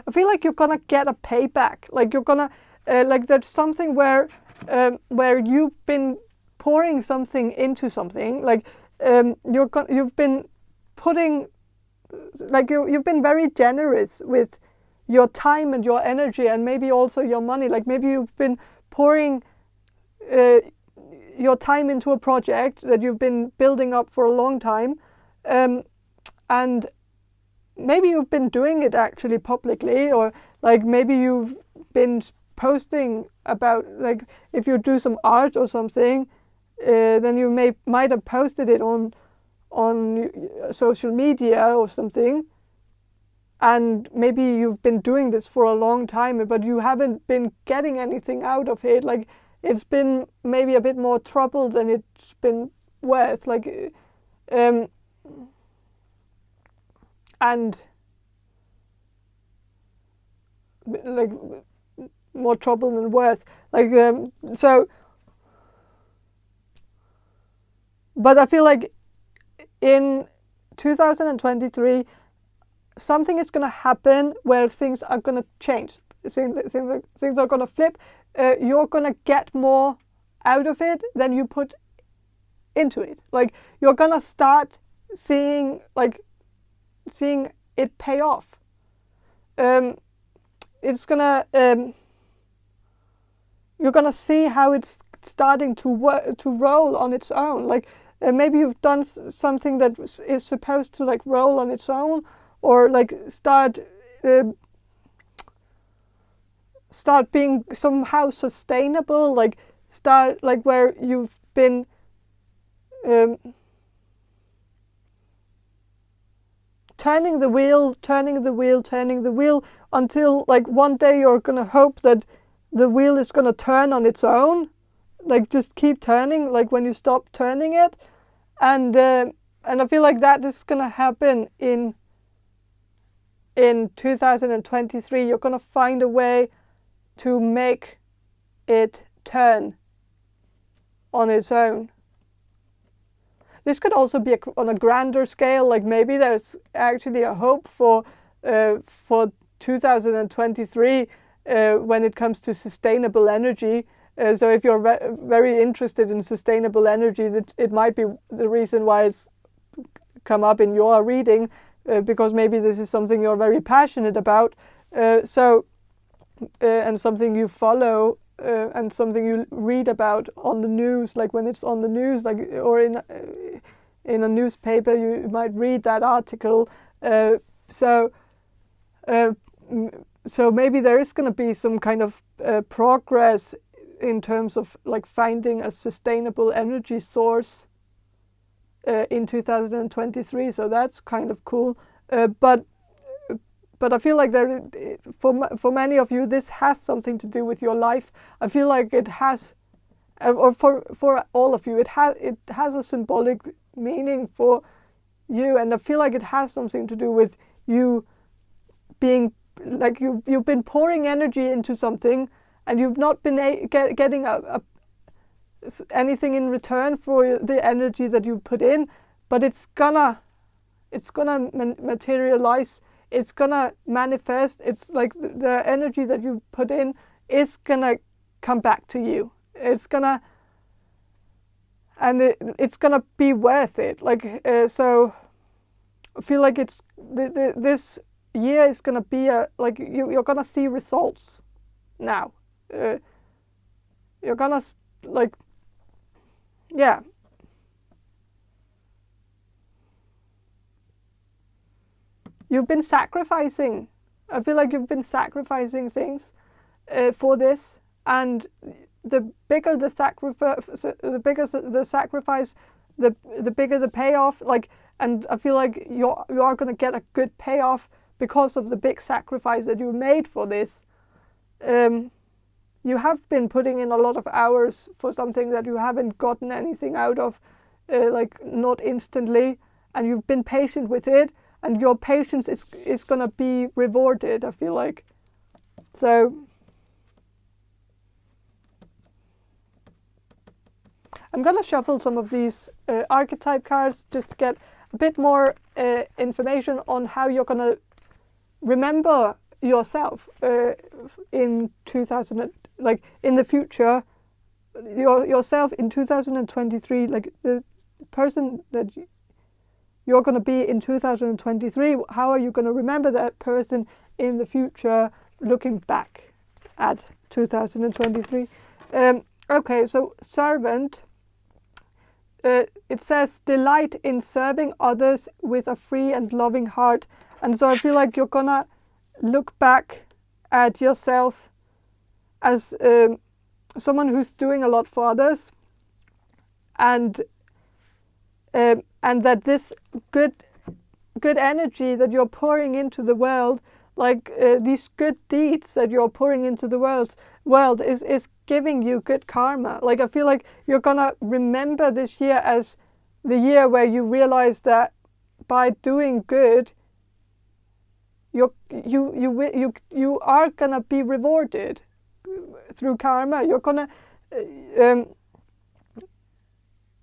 I feel like you're gonna get a payback. Like you're gonna like there's something where you've been pouring something into something. Like you've been putting, like you've been very generous with your time and your energy, and maybe also your money. Like maybe you've been pouring your time into a project that you've been building up for a long time, and maybe you've been doing it actually publicly, or like maybe you've been posting about, like if you do some art or something, then you might have posted it on social media or something, and maybe you've been doing this for a long time, but you haven't been getting anything out of it. Like it's been maybe a bit more trouble than it's been worth. Like and like more trouble than worth. Like so, but I feel like in 2023 something is going to happen where things are going to change. Things are going to flip. You're going to get more out of it than you put into it. Like you're going to start seeing it pay off. It's gonna you're gonna see how it's starting to roll on its own. Like maybe you've done something that is supposed to like roll on its own, or like start being somehow sustainable. Like start like where you've been turning the wheel until like one day you're gonna hope that the wheel is gonna turn on its own. Like just keep turning, like when you stop turning it, and I feel like that is gonna happen in 2023. You're gonna find a way to make it turn on its own. This could also be on a grander scale. Like maybe there's actually a hope for 2023 when it comes to sustainable energy. So if you're very interested in sustainable energy, that it might be the reason why it's come up in your reading, because maybe this is something you're very passionate about. And something you follow. And something you read about on the news, like when it's on the news, like or in a newspaper, you might read that article. So maybe there is going to be some kind of progress in terms of like finding a sustainable energy source in 2023. So that's kind of cool. But I feel like for many of you, this has something to do with your life. I feel like it has, or for all of you, it has a symbolic meaning for you, and I feel like it has something to do with you being like you've been pouring energy into something, and you've not been getting anything in return for the energy that you put in, but it's gonna materialize. It's gonna manifest. It's like the energy that you put in is gonna come back to you. It's gonna be worth it. Like so, I feel like it's this year is gonna be like you're gonna see results now. You're gonna like, yeah. You've been sacrificing. I feel like you've been sacrificing things for this, and the bigger the sacrifice, the bigger the payoff. Like, and I feel like you are going to get a good payoff because of the big sacrifice that you made for this. You have been putting in a lot of hours for something that you haven't gotten anything out of, like not instantly, and you've been patient with it, and your patience is going to be rewarded, I feel like. So I'm going to shuffle some of these archetype cards just to get a bit more information on how you're going to remember yourself in 2000, like in the future, yourself in 2023, like the person that you're going to be in 2023. How are you going to remember that person in the future, looking back at 2023? Okay, so servant. It says delight in serving others with a free and loving heart. And so I feel like you're gonna look back at yourself as someone who's doing a lot for others, and that this good energy that you're pouring into the world, like these good deeds that you're pouring into the world is giving you good karma. Like, I feel like you're gonna remember this year as the year where you realize that by doing good, you are gonna be rewarded through karma. You're gonna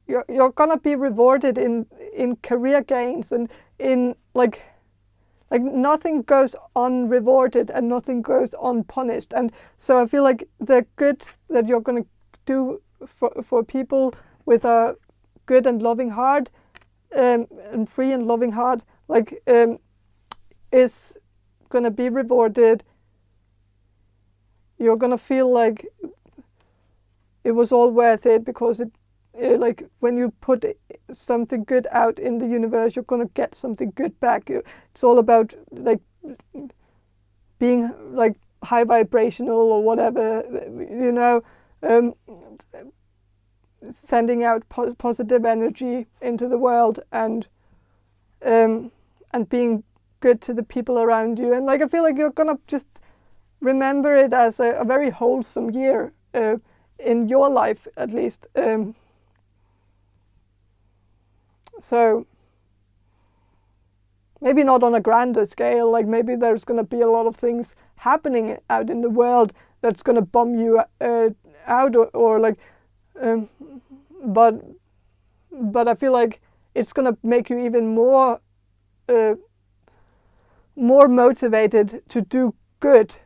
you're gonna be rewarded in career gains, and in like nothing goes unrewarded and nothing goes unpunished. And so I feel like the good that you're going to do for people with a good and loving heart, and free and loving heart, like is going to be rewarded. You're going to feel like it was all worth it, because like when you put something good out in the universe, you're going to get something good back. It's all about like being like high vibrational or whatever, you know, sending out positive energy into the world, and being good to the people around you. And like, I feel like you're going to just remember it as a very wholesome year in your life, at least. So maybe not on a grander scale, like maybe there's going to be a lot of things happening out in the world that's going to bum you out, or like, but I feel like it's going to make you even more motivated to do good,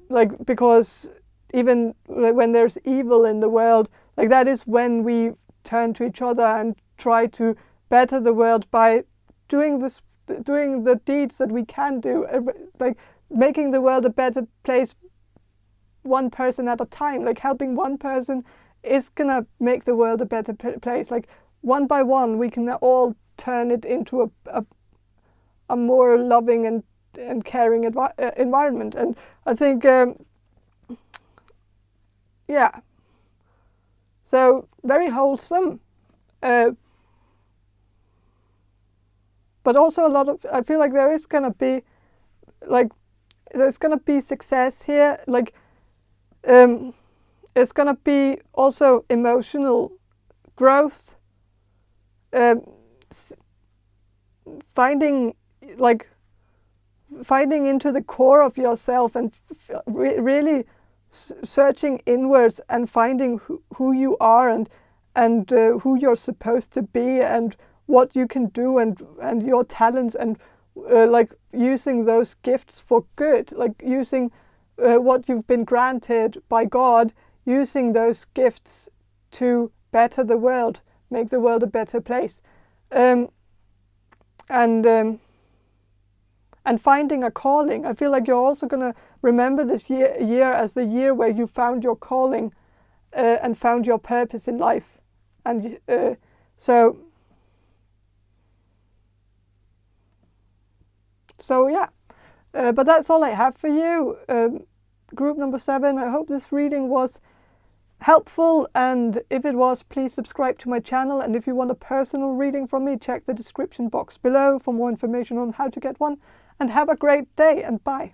like, because even when there's evil in the world, like that is when we turn to each other and try to better the world by doing the deeds that we can do, like making the world a better place one person at a time. Like helping one person is gonna make the world a better place. Like one by one, we can all turn it into a more loving and caring environment. And I think, yeah, so very wholesome. But also a lot of, I feel like there is going to be, like, there's going to be success here. Like, it's going to be also emotional growth. Finding into the core of yourself, and really searching inwards and finding who you are, and who you're supposed to be, and what you can do, and your talents, and like using those gifts for good, like using what you've been granted by God, using those gifts to better the world, make the world a better place, and finding a calling. I feel like you're also going to remember this year as the year where you found your calling and found your purpose in life. And so yeah, but that's all I have for you. Group number 7. I hope this reading was helpful, and if it was, please subscribe to my channel, and if you want a personal reading from me, check the description box below for more information on how to get one, and have a great day, and bye.